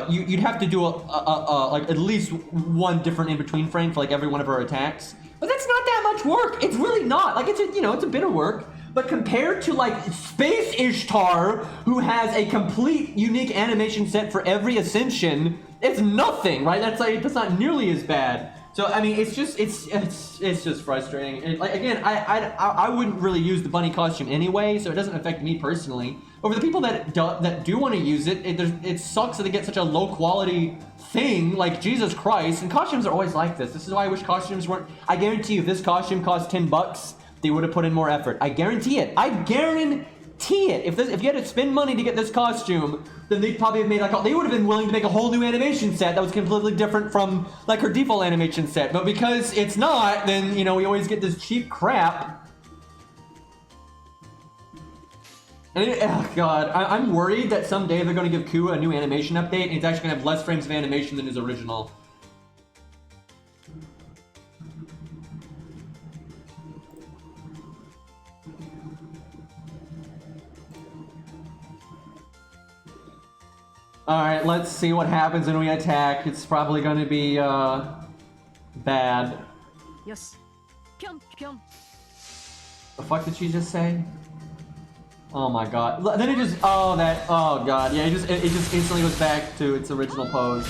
you'd have to do like, at least 1 different in-between frame for, like, every one of her attacks. But that's not that much work. It's really not. Like, it's a bit of work. But compared to, like, Space Ishtar, who has a complete unique animation set for every ascension, it's nothing, right? That's not nearly as bad. So, I mean, it's just frustrating. Like, again, I wouldn't really use the bunny costume anyway, so it doesn't affect me personally. But for the people that do want to use it, it sucks that they get such a low quality thing, like, Jesus Christ. And costumes are always like this. This is why I wish costumes weren't... I guarantee you, if this costume cost $10, they would have put in more effort. I guarantee it. I guarantee it. If you had to spend money to get this costume, then they'd probably have made they would have been willing to make a whole new animation set that was completely different from, like, her default animation set. But because it's not, then, you know, we always get this cheap crap. And oh god, I'm worried that someday they're going to give Ku a new animation update and it's actually going to have less frames of animation than his original. Alright, let's see what happens when we attack. It's probably going to be, bad. Yes. Pyong, pyong. The fuck did she just say? Oh my god. Then it just, oh god. Yeah, it just instantly goes back to its original pose.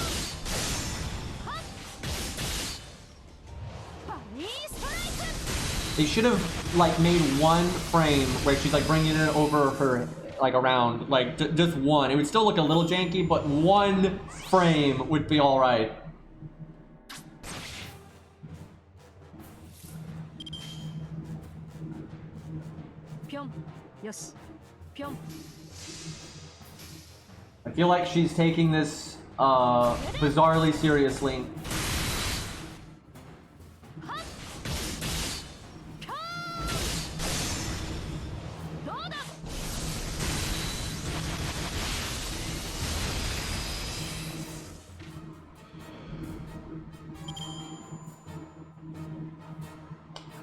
They should have like made one frame where she's like bringing it over her, like around, like just one. It would still look a little janky, but one frame would be all right. Pyong. Yoshi. Pyong. I feel like she's taking this bizarrely seriously.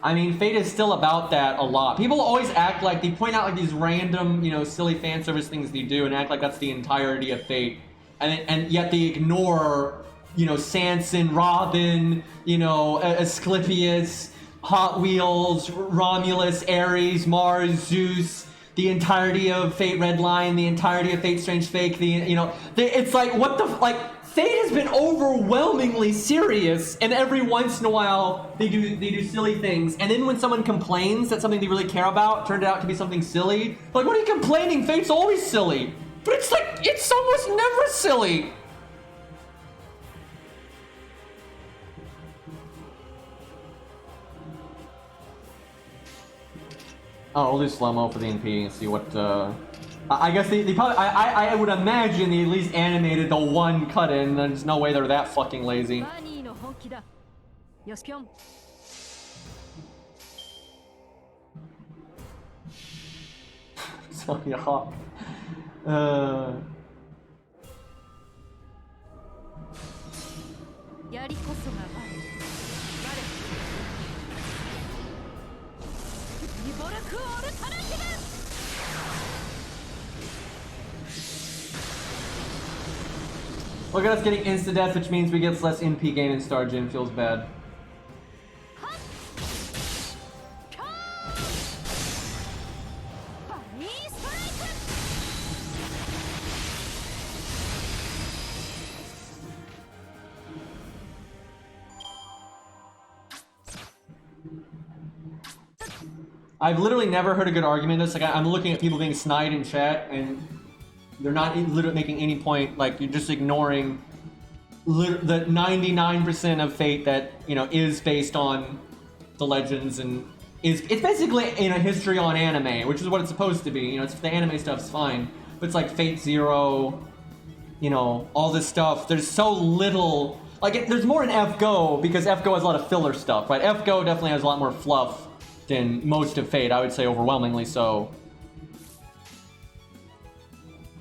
I mean, Fate is still about that a lot. People always act like, they point out like these random, you know, silly fan service things they do and act like that's the entirety of Fate. And yet they ignore, you know, Sanson, Robin, you know, Asclepius, Hot Wheels, Romulus, Ares, Mars, Zeus, the entirety of Fate Redline, the entirety of Fate Strange Fake, it's like, what the, like, Fate has been overwhelmingly serious, and every once in a while they do silly things. And then when someone complains that something they really care about turned out to be something silly, like, what are you complaining? Fate's always silly. But it's like, it's almost never silly. Oh, we'll do slow-mo for the NP and see what, I guess they probably, I would imagine they at least animated the one cut-in. There's no way they're that fucking lazy. Yoshi. Pyong. So, yeah. Yari koso ga ware. Ware. Iboraku alternative. Look at us getting insta-death, which means we get less NP gain in Star Gym. Feels bad. I've literally never heard a good argument. It's like I'm looking at people being snide in chat, and they're not literally making any point. Like, you're just ignoring the 99% of Fate that, you know, is based on the legends, and it's basically, you know, history on anime, which is what it's supposed to be. You know, it's, the anime stuff's fine, but it's like Fate Zero, you know, all this stuff. There's so little. Like, there's more in FGO because FGO has a lot of filler stuff, right? FGO definitely has a lot more fluff than most of Fate, I would say overwhelmingly so.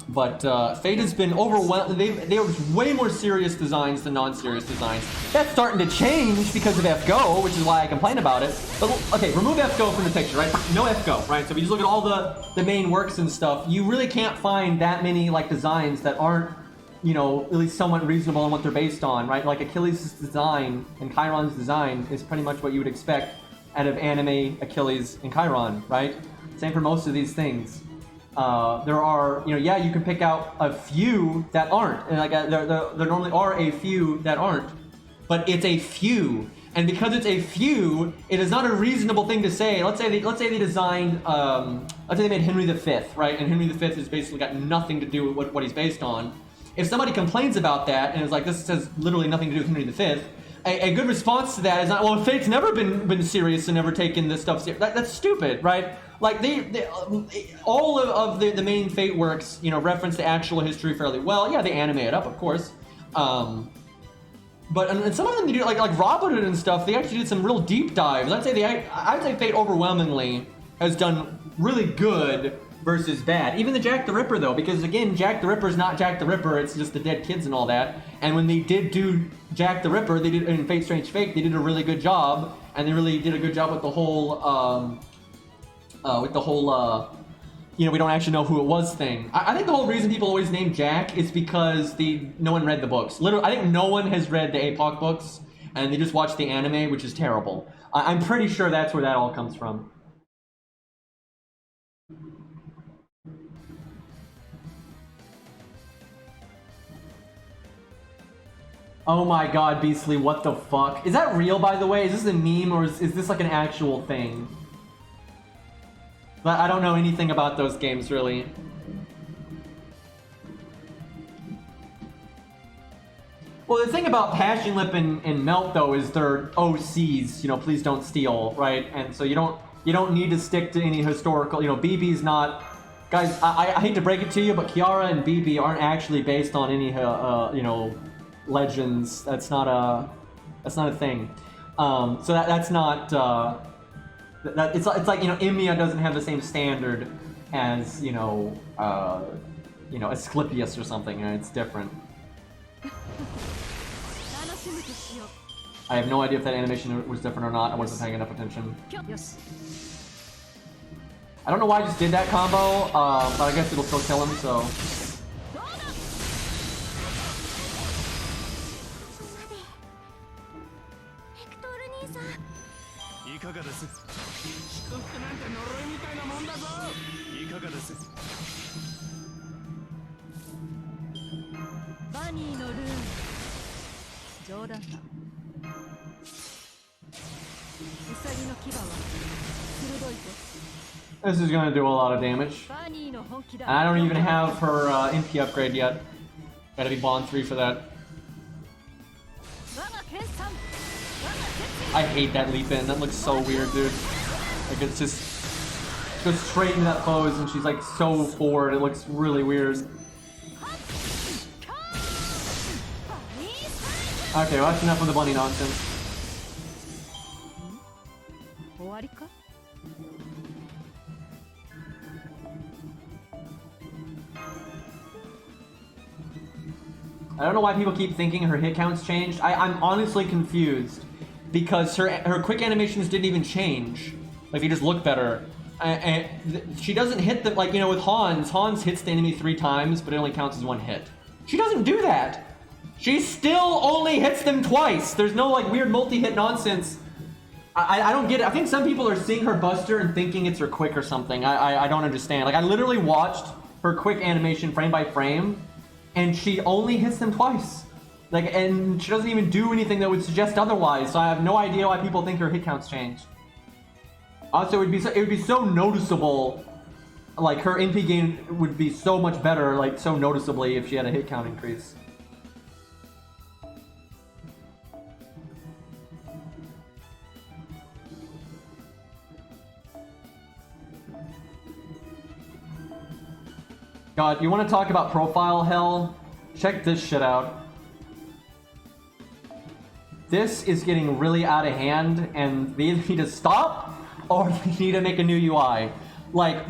But Fate has been overwhelmed. They have way more serious designs than non-serious designs. That's starting to change because of FGO, which is why I complain about it. But okay, remove FGO from the picture, right? No FGO, right? So if you just look at all the main works and stuff, you really can't find that many like designs that aren't, you know, at least somewhat reasonable in what they're based on, right? Like Achilles' design and Chiron's design is pretty much what you would expect out of anime Achilles and Chiron, right? Same for most of these things. There are, you know, yeah, you can pick out a few that aren't, and like there normally are a few that aren't, but it's a few, and because it's a few, it is not a reasonable thing to say. Let's say they designed, let's say they made Henry V, right? And Henry V has basically got nothing to do with what he's based on. If somebody complains about that and is like, this has literally nothing to do with Henry V, a good response to that is not, well, Fate's never been serious and never taken this stuff serious. That's stupid, right? Like, all of the main Fate works, you know, reference the actual history fairly well. Yeah, they animate it up, of course. But and some of them they do, like Robinhood and stuff, they actually did some real deep dives. I'd say Fate overwhelmingly has done really good versus bad. Even the Jack the Ripper, though, because again, Jack the Ripper's not Jack the Ripper, it's just the dead kids and all that. And when they did do Jack the Ripper, they did in Fate Strange Fake, they did a really good job, and they really did a good job with the whole you know, we don't actually know who it was thing. I think the whole reason people always name Jack is because no one read the books. Literally, I think no one has read the APOC books, and they just watched the anime, which is terrible. I'm pretty sure that's where that all comes from. Oh my god, Beastly, what the fuck? Is that real, by the way? Is this a meme, or is this like an actual thing? But I don't know anything about those games, really. Well, the thing about Passion Lip and Melt, though, is they're OCs, you know, please don't steal, right? And so you don't need to stick to any historical, you know, BB's not... Guys, I hate to break it to you, but Kiara and BB aren't actually based on any, you know, legends. That's not a thing. So that's not, it's like, you know, Imia doesn't have the same standard as, you know, Asclepius or something, and it's different. I have no idea if that animation was different or not. I wasn't paying enough attention. I don't know why I just did that combo, but I guess it'll still kill him, so... This is gonna do a lot of damage. And I don't even have her NP upgrade yet. Gotta be Bond 3 for that. I hate that leap in. That looks so weird, dude. Like it's just goes straight into that pose and she's like so forward. It looks really weird. Okay, well that's enough of the bunny nonsense. I don't know why people keep thinking her hit counts changed. I'm honestly confused because her quick animations didn't even change. Like they just look better. And she doesn't hit the, like, you know, with Hans hits the enemy 3 times, but it only counts as 1 hit. She doesn't do that. She still only hits them twice. There's no like weird multi-hit nonsense. I don't get it. I think some people are seeing her Buster and thinking it's her quick or something. I don't understand. Like I literally watched her quick animation frame by frame, and she only hits them twice. Like, and she doesn't even do anything that would suggest otherwise. So I have no idea why people think her hit counts change. Also, it would be so noticeable. Like her NP gain would be so much better, like so noticeably, if she had a hit count increase. God, you want to talk about profile hell? Check this shit out. This is getting really out of hand, and they either need to stop or they need to make a new UI. Like,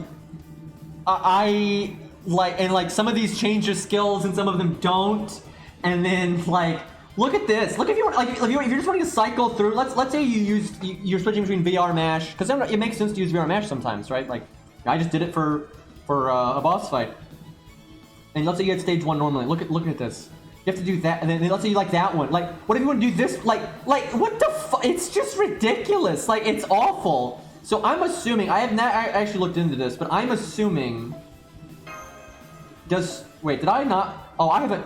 like some of these change your skills and some of them don't. And then like, look at this. Look, if you want, like, if you're just wanting to cycle through. Let's say you're switching between VR Mash, because it makes sense to use VR Mash sometimes, right? Like, I just did it for a boss fight. And let's say you had stage 1 normally. Look at this. You have to do that, and then let's say you like that one. Like, what if you want to do this? Like what the fuck? It's just ridiculous. Like, it's awful. So I'm assuming, I have not actually looked into this, but I'm assuming. Wait, did I not? Oh, I haven't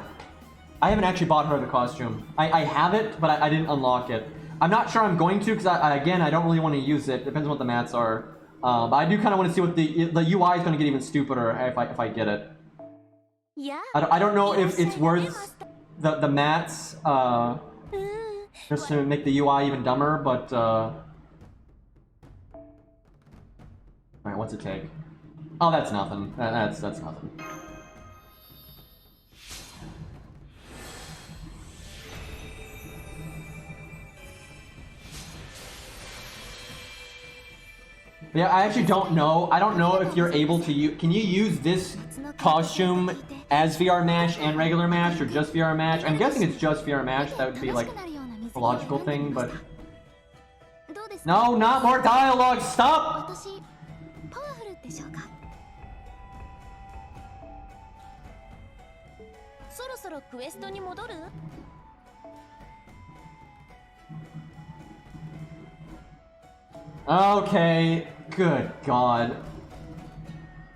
actually bought her the costume. I have it, but I didn't unlock it. I'm not sure I'm going to, because again, I don't really want to use it. Depends on what the mats are. But I do kind of want to see what the UI is going to get even stupider if I get it. I don't know if it's worth the mats just to make the UI even dumber, but alright, what's it take? Oh, that's nothing. That's nothing. Yeah, I actually don't know. I don't know if you're able to use... Can you use this costume as VR Mash and regular Mash, or just VR Mash? I'm guessing it's just VR Mash. That would be, like, a logical thing, but... No, not more dialogue! Stop! Okay, good God.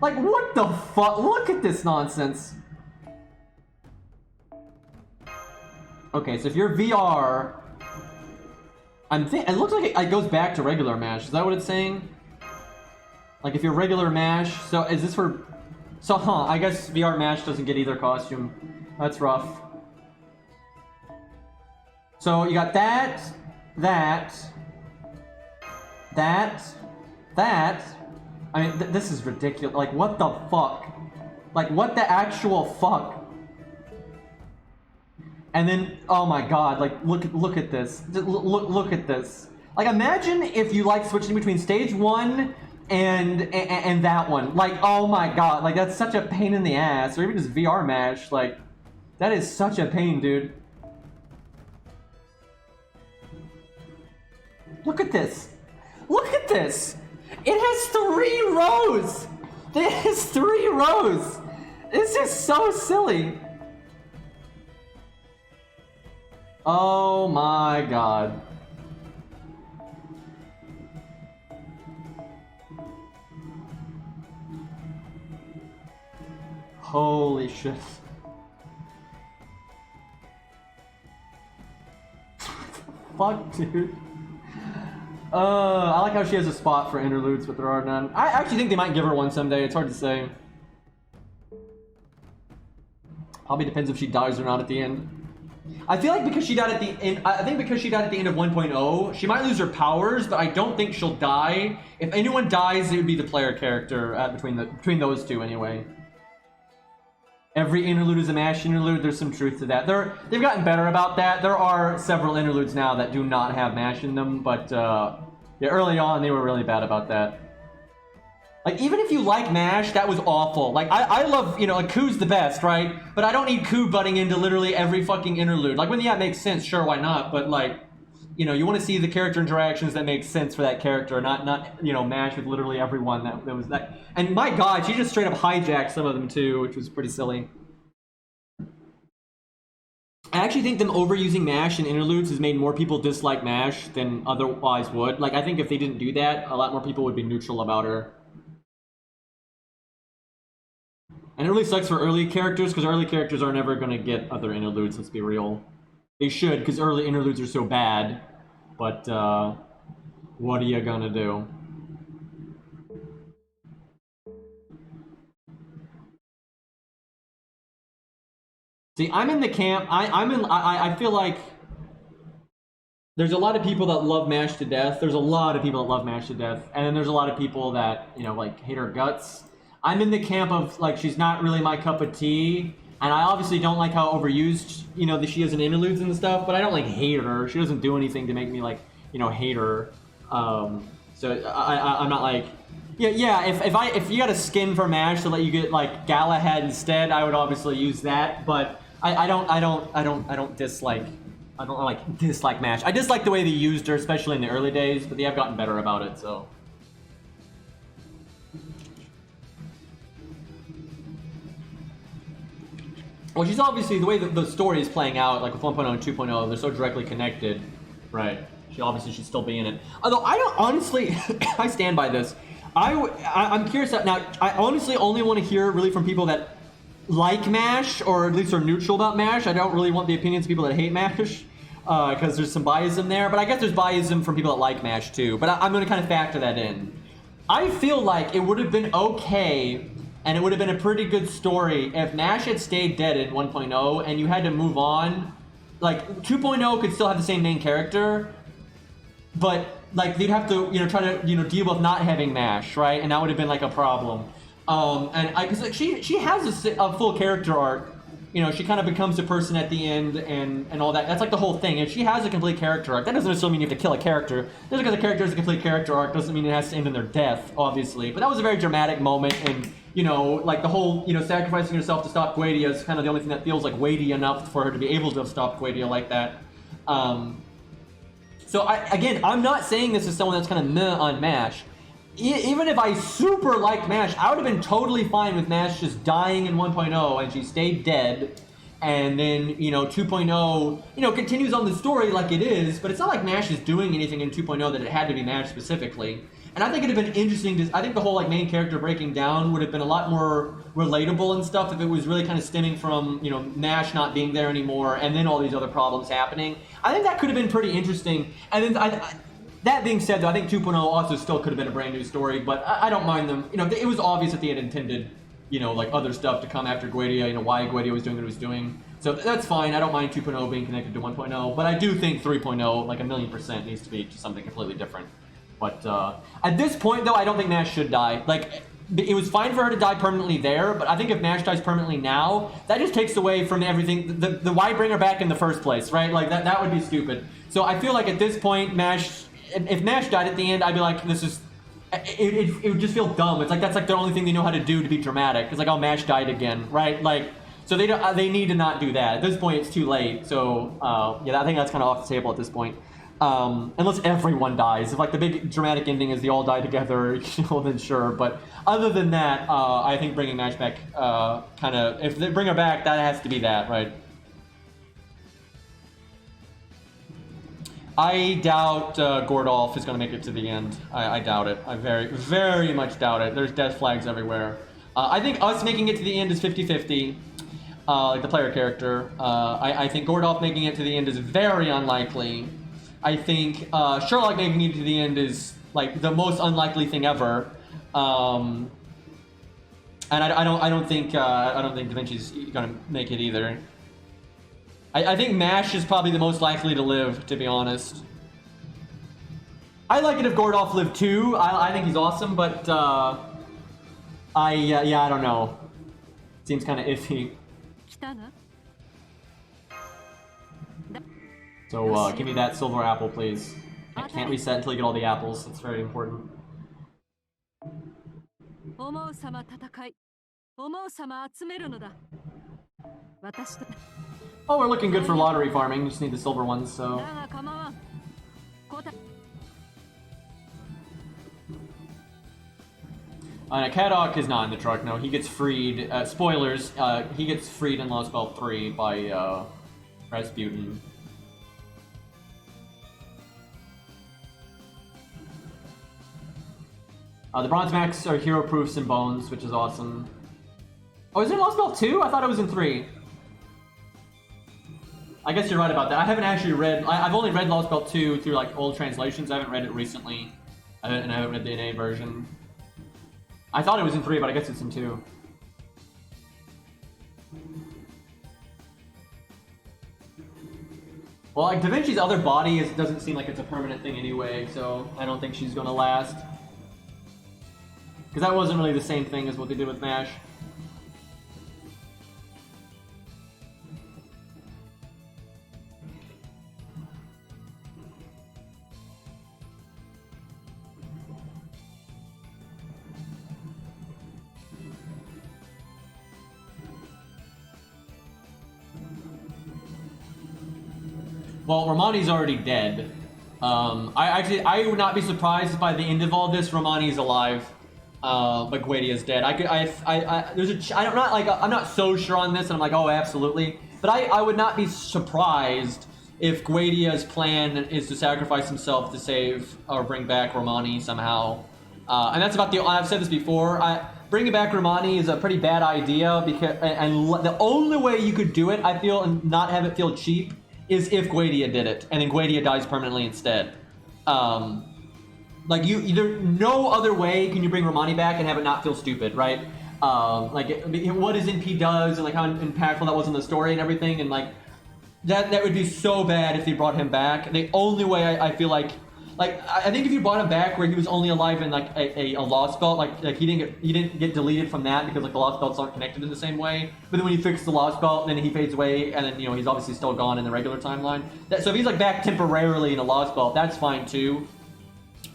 Like, what the fuck? Look at this nonsense. Okay, so if you're VR, it looks like it goes back to regular MASH. Is that what it's saying? Like if you're regular MASH, so is this for? So I guess VR MASH doesn't get either costume. That's rough. So you got that. I mean, this is ridiculous. Like, what the fuck? Like, what the actual fuck? And then, oh my god, like, look at this. Look at this. Like, imagine if you, like, switching between stage 1 and that one. Like, oh my god, like, that's such a pain in the ass. Or even just VR MASH, like, that is such a pain, dude. Look at this. Look at this. It has 3 rows. It has 3 rows. It's just so silly. Oh my god. Holy shit. Fuck, dude. I like how she has a spot for interludes, but there are none. I actually think they might give her one someday. It's hard to say. Probably depends if she dies or not at the end. I feel like because she died at the end, I think because she died at the end of 1.0, she might lose her powers, but I don't think she'll die. If anyone dies, it would be the player character between those two anyway. Every interlude is a MASH interlude. There's some truth to that. They've gotten better about that. There are several interludes now that do not have MASH in them, but yeah, early on they were really bad about that. Like, even if you like MASH, that was awful. Like, I love, you know, like, Ku's the best, right? But I don't need Ku butting into literally every fucking interlude. Like, when yeah, it makes sense, sure, why not? But, like, you know, you want to see the character interactions that make sense for that character, not you know, MASH with literally everyone that was that. And my god, she just straight up hijacked some of them too, which was pretty silly. I actually think them overusing MASH in interludes has made more people dislike MASH than otherwise would. Like, I think if they didn't do that, a lot more people would be neutral about her. And it really sucks for early characters, because early characters are never going to get other interludes, let's be real. They should, because early interludes are so bad. But, what are you gonna do? See, I'm in the camp, I feel like there's a lot of people that love MASH to death. There's a lot of people that love MASH to death. And then there's a lot of people that, you know, like, hate her guts. I'm in the camp of, like, she's not really my cup of tea. And I obviously don't like how overused, you know, she is in interludes and stuff, but I don't, like, hate her. She doesn't do anything to make me, like, you know, hate her. So I'm not like, yeah. If you got a skin for MASH to let you get, like, Galahad instead, I would obviously use that. But I don't dislike MASH. I dislike the way they used her, especially in the early days, but they have gotten better about it. So. Well, she's obviously, the way that the story is playing out, like with 1.0 and 2.0, they're so directly connected, right? She obviously should still be in it. Although, I don't, honestly, I stand by this. I'm curious, now, I honestly only want to hear really from people that like MASH, or at least are neutral about MASH. I don't really want the opinions of people that hate MASH, because there's some biasm there, but I guess there's biasm from people that like MASH too, but I'm going to kind of factor that in. I feel like it would have been okay, and it would have been a pretty good story if MASH had stayed dead in 1.0 and you had to move on. Like, 2.0 could still have the same main character, but, like, they'd have to, you know, try to, you know, deal with not having MASH, right? And that would have been, like, a problem. Because like, she has a full character arc. You know, she kind of becomes a person at the end and all that. That's, like, the whole thing. If she has a complete character arc, that doesn't necessarily mean you have to kill a character. Just because a character has a complete character arc doesn't mean it has to end in their death, obviously. But that was a very dramatic moment, and, you know, like, the whole, you know, sacrificing herself to stop Guadia is kind of the only thing that feels, like, weighty enough for her to be able to have stopped Guadia like that. So, again, I'm not saying this as someone that's kind of meh on MASH. Even if I super liked MASH, I would have been totally fine with MASH just dying in 1.0 and she stayed dead. And then, you know, 2.0, you know, continues on the story like it is, but it's not like MASH is doing anything in 2.0 that it had to be MASH specifically. And I think it'd have been interesting to, I think the whole like main character breaking down would have been a lot more relatable and stuff if it was really kind of stemming from, you know, Nash not being there anymore and then all these other problems happening. I think that could have been pretty interesting. And then that being said, though, I think 2.0 also still could have been a brand new story, but I don't mind them. You know, it was obvious that they had intended, you know, like other stuff to come after Guedia, you know, why Guedia was doing what he was doing. So that's fine. I don't mind 2.0 being connected to 1.0, but I do think 3.0, like 1,000,000% needs to be just something completely different. But at this point, though, I don't think Nash should die. Like, it was fine for her to die permanently there, but I think if Nash dies permanently now, that just takes away from everything. The why bring her back in the first place, right? Like, that would be stupid. So I feel like at this point, Nash, if Nash died at the end, I'd be like, this is... It would just feel dumb. It's like, that's like the only thing they know how to do to be dramatic. It's like, oh, Nash died again, right? Like, so they need to not do that. At this point, it's too late. So, yeah, I think that's kind of off the table at this point. Unless everyone dies. If like the big dramatic ending is they all die together, you know, then sure. But other than that, I think bringing Nash back, kind of, if they bring her back, that has to be that, right? I doubt Gordolf is going to make it to the end. I doubt it. I very, very much doubt it. There's death flags everywhere. I think us making it to the end is 50-50, like the player character. I think Gordolf making it to the end is very unlikely. I think Sherlock making it to the end is like the most unlikely thing ever, and I don't think Da Vinci's gonna make it either. I think Mash is probably the most likely to live, to be honest. I like it if Gordolf lived too. I think he's awesome, but yeah, I don't know. Seems kind of iffy. So, give me that silver apple, please. I can't reset until you get all the apples. It's very important. Oh, we're looking good for lottery farming. You just need the silver ones, so... Kadok is not in the truck, no. He gets freed. Spoilers, he gets freed in Lost Belt 3 by, Rasputin. The Bronze Max are hero proofs and bones, which is awesome. Oh, is it in Lost Belt 2? I thought it was in 3. I guess you're right about that. I haven't actually read... I've only read Lost Belt 2 through, like, old translations. I haven't read it recently. And I haven't read the NA version. I thought it was in 3, but I guess it's in 2. Well, like, Da Vinci's other body doesn't seem like it's a permanent thing anyway, so I don't think she's gonna last. Because that wasn't really the same thing as what they did with Mash. Well, Romani's already dead. I would not be surprised if by the end of all this, Romani's alive. But Guedia's dead. I'm not so sure on this, and I'm like, oh, absolutely. But I would not be surprised if Guedia's plan is to sacrifice himself to save or bring back Romani somehow. And that's about I've said this before. Bringing back Romani is a pretty bad idea because, and the only way you could do it, I feel, and not have it feel cheap, is if Guedia did it, and then Guedia dies permanently instead. Like, there's no other way can you bring Romani back and have it not feel stupid, right? Like, what his NP does, and like how impactful that was in the story and everything, and like, that would be so bad if they brought him back. The only way I feel like I think if you brought him back where he was only alive in like a lost belt, like he didn't get deleted from that because like the lost belts aren't connected in the same way. But then when you fix the lost belt, then he fades away, and then, you know, he's obviously still gone in the regular timeline. So if he's like back temporarily in a lost belt, that's fine too.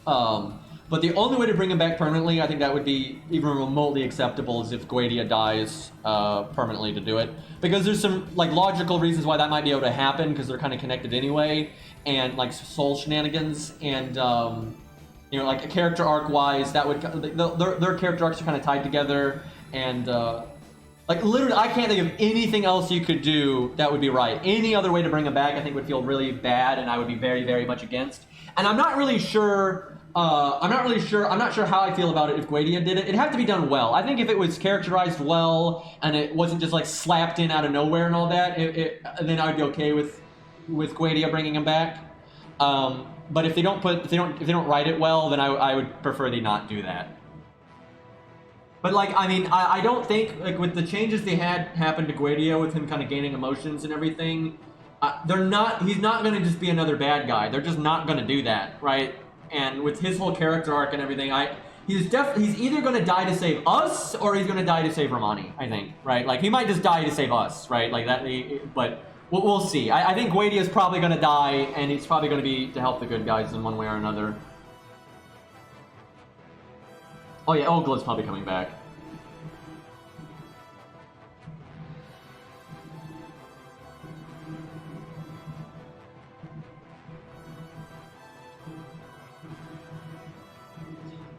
But the only way to bring him back permanently, I think that would be even remotely acceptable, is if Guedia dies permanently to do it. Because there's some like logical reasons why that might be able to happen, because they're kind of connected anyway, and like soul shenanigans, and you know, like a character arc wise, that would their character arcs are kind of tied together, and like literally, I can't think of anything else you could do that would be right. Any other way to bring him back, I think, would feel really bad, and I would be very, very much against. And I'm not really sure I'm not really sure. I'm not sure how I feel about it if Guadia did it. It'd have to be done well. I think if it was characterized well and it wasn't just like slapped in out of nowhere and all that, then I'd be okay with Guadia bringing him back. But if they don't write it well, then I would prefer they not do that. But like, I mean, I don't think like with the changes they had happen to Guadia with him kind of gaining emotions and everything, he's not gonna just be another bad guy. They're just not gonna do that, right? And with his whole character arc and everything, he's either gonna die to save us or he's gonna die to save Romani, I think, right? Like he might just die to save us, right? Like that, but we'll see. I think Guadia is probably gonna die, and he's probably gonna be to help the good guys in one way or another. Oh yeah, Ogla's probably coming back.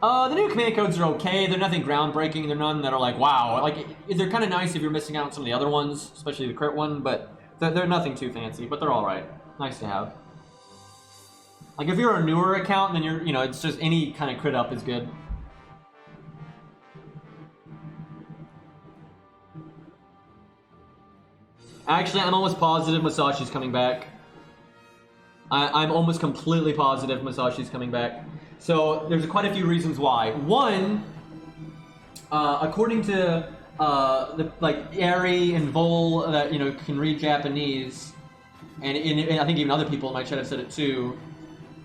The new command codes are okay. They're nothing groundbreaking. They're none that are like, wow. Like, they're kind of nice if you're missing out on some of the other ones, especially the crit one, but they're nothing too fancy, but they're alright. Nice to have. Like, if you're a newer account, then it's just any kind of crit up is good. Actually, I'm almost positive Masashi's coming back. I'm almost completely positive Masashi's coming back. So there's quite a few reasons why. One, according to Ari and Vol that can read Japanese, and I think even other people in my chat have said it too.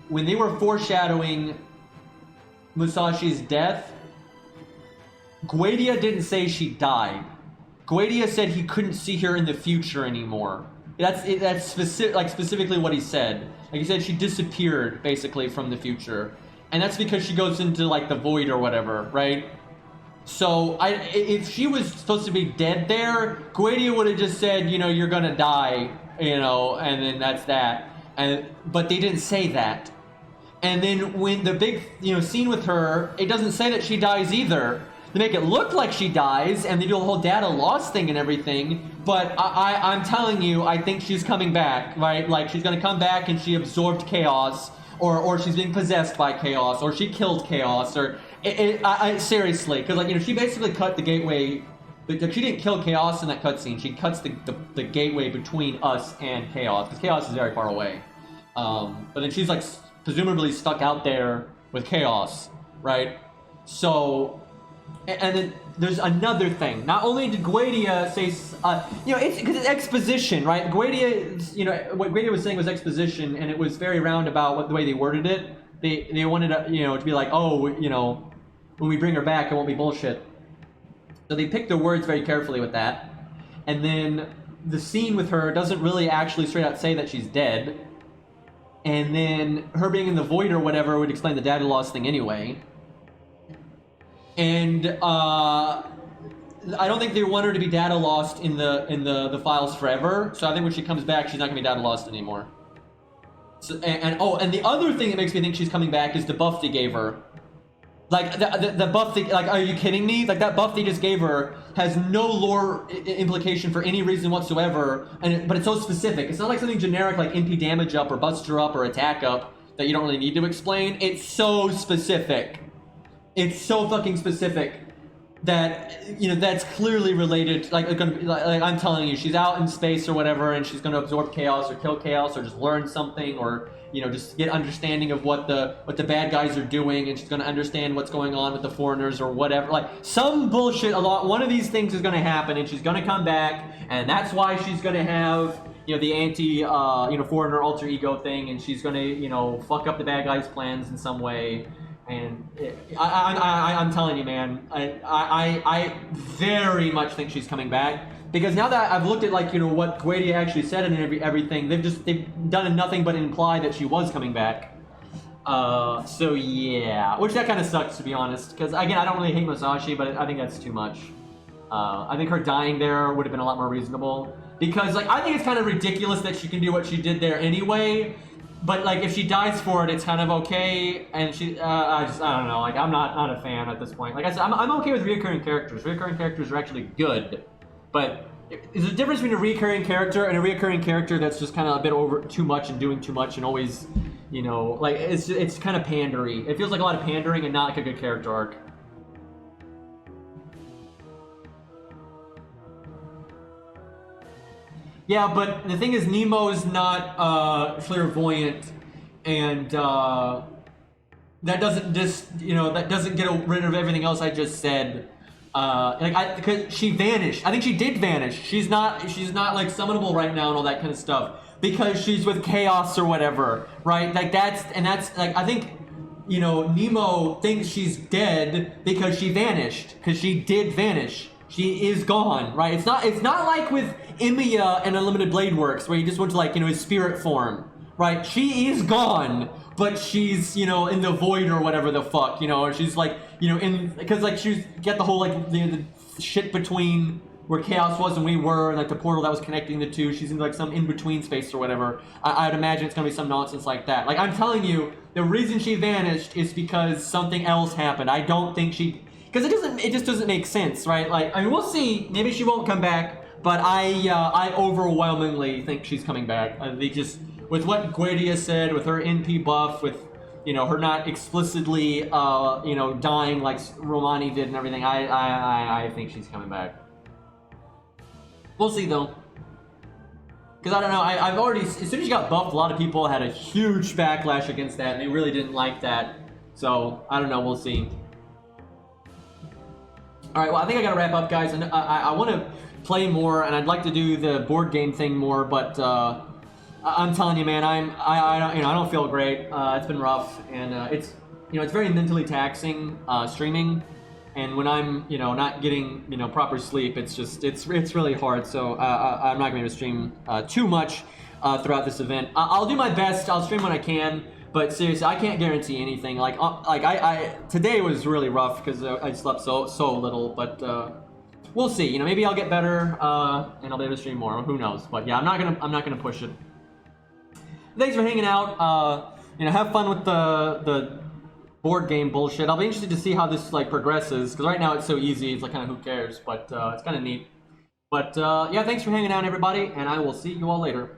When they were foreshadowing Musashi's death, Guadia didn't say she died. Guadia said he couldn't see her in the future anymore. That's specifically what he said. Like he said, she disappeared basically from the future, and that's because she goes into like the void or whatever, right? So if she was supposed to be dead there, Guadia would have just said, you're gonna die, and then that's that. But they didn't say that. And then when the big scene with her, it doesn't say that she dies either. They make it look like she dies, and they do a whole data loss thing and everything, but I'm telling you, I think she's coming back, right? Like, she's gonna come back and she absorbed chaos, or she's being possessed by chaos, or she killed chaos, or... seriously, because, she basically cut the gateway... She didn't kill chaos in that cutscene, she cuts the gateway between us and chaos, because chaos is very far away. But then she's, presumably stuck out there with chaos, right? So... And then there's another thing. Not only did Guadia say, it's because it's exposition, right? Guadia, what Guadia was saying was exposition, and it was very roundabout the way they worded it. They wanted to be like, oh, when we bring her back, it won't be bullshit. So they picked their words very carefully with that. And then the scene with her doesn't really actually straight out say that she's dead. And then her being in the void or whatever would explain the data loss thing anyway. And I don't think they want her to be data lost in the files forever. So I think when she comes back, she's not gonna be data lost anymore. So, and the other thing that makes me think she's coming back is the buff they gave her. Like the buff they, are you kidding me? Like that buff they just gave her has no lore implication for any reason whatsoever. But it's so specific. It's not like something generic like MP damage up or buster up or attack up that you don't really need to explain. It's so specific. It's so fucking specific that that's clearly related. Like I'm telling you, she's out in space or whatever, and she's gonna absorb chaos or kill chaos or just learn something or just get understanding of what the bad guys are doing, and she's gonna understand what's going on with the foreigners or whatever. Like some bullshit. One of these things is gonna happen, and she's gonna come back, and that's why she's gonna have the anti foreigner alter ego thing, and she's gonna fuck up the bad guys' plans in some way. And I'm telling you, man, I very much think she's coming back, because now that I've looked at what Guadia actually said and everything, they've done nothing but imply that she was coming back. So yeah, which that kind of sucks, to be honest, because again, I don't really hate Masashi, but I think that's too much. I think her dying there would have been a lot more reasonable, because I think it's kind of ridiculous that she can do what she did there anyway. But if she dies for it, it's kind of okay, and I don't know, I'm not a fan at this point. Like I said, I'm okay with recurring characters. Recurring characters are actually good, but there's a difference between a recurring character and a recurring character that's just kind of a bit over too much and doing too much and always, You know, like it's kind of pandery. It feels like a lot of pandering and not like a good character arc. Yeah, but the thing is, Nemo's not clairvoyant, and that doesn't that doesn't get rid of everything else I just said. Because she vanished. I think she did vanish. She's not like summonable right now and all that kind of stuff because she's with Chaos or whatever, right? Like that's like I think Nemo thinks she's dead because she vanished because she did vanish. She is gone, right? It's not like with Emiya and Unlimited Blade Works where you just went to like his spirit form, right? She is gone, but she's in the void or whatever the fuck, or she's like in because like she's got the whole like the shit between where Chaos was and we were, and like the portal that was connecting the two. She's in like some in between space or whatever. I'd imagine it's gonna be some nonsense like that. Like I'm telling you, the reason she vanished is because something else happened. I don't think she. Because it just doesn't make sense, right? Like, I mean, we'll see. Maybe she won't come back, but I overwhelmingly think she's coming back. I think just with what Guedia said, with her NP buff, with her not explicitly dying like Romani did and everything, I think she's coming back. We'll see though. Because I don't know, I've already, as soon as she got buffed, a lot of people had a huge backlash against that, and they really didn't like that. So I don't know, we'll see. Alright, well, I think I gotta wrap up, guys. And I want to play more, and I'd like to do the board game thing more, but I'm telling you, man, I don't feel great. It's been rough, and it's it's very mentally taxing streaming, and when I'm not getting proper sleep, it's really hard. So I'm not going to stream too much throughout this event. I'll do my best. I'll stream when I can. But seriously, I can't guarantee anything. Like I today was really rough because I slept so little. But we'll see. Maybe I'll get better and I'll be able to stream more. Who knows? But yeah, I'm not gonna push it. Thanks for hanging out. Have fun with the board game bullshit. I'll be interested to see how this like progresses because right now it's so easy. It's like kind of who cares. But it's kind of neat. But yeah, thanks for hanging out, everybody, and I will see you all later.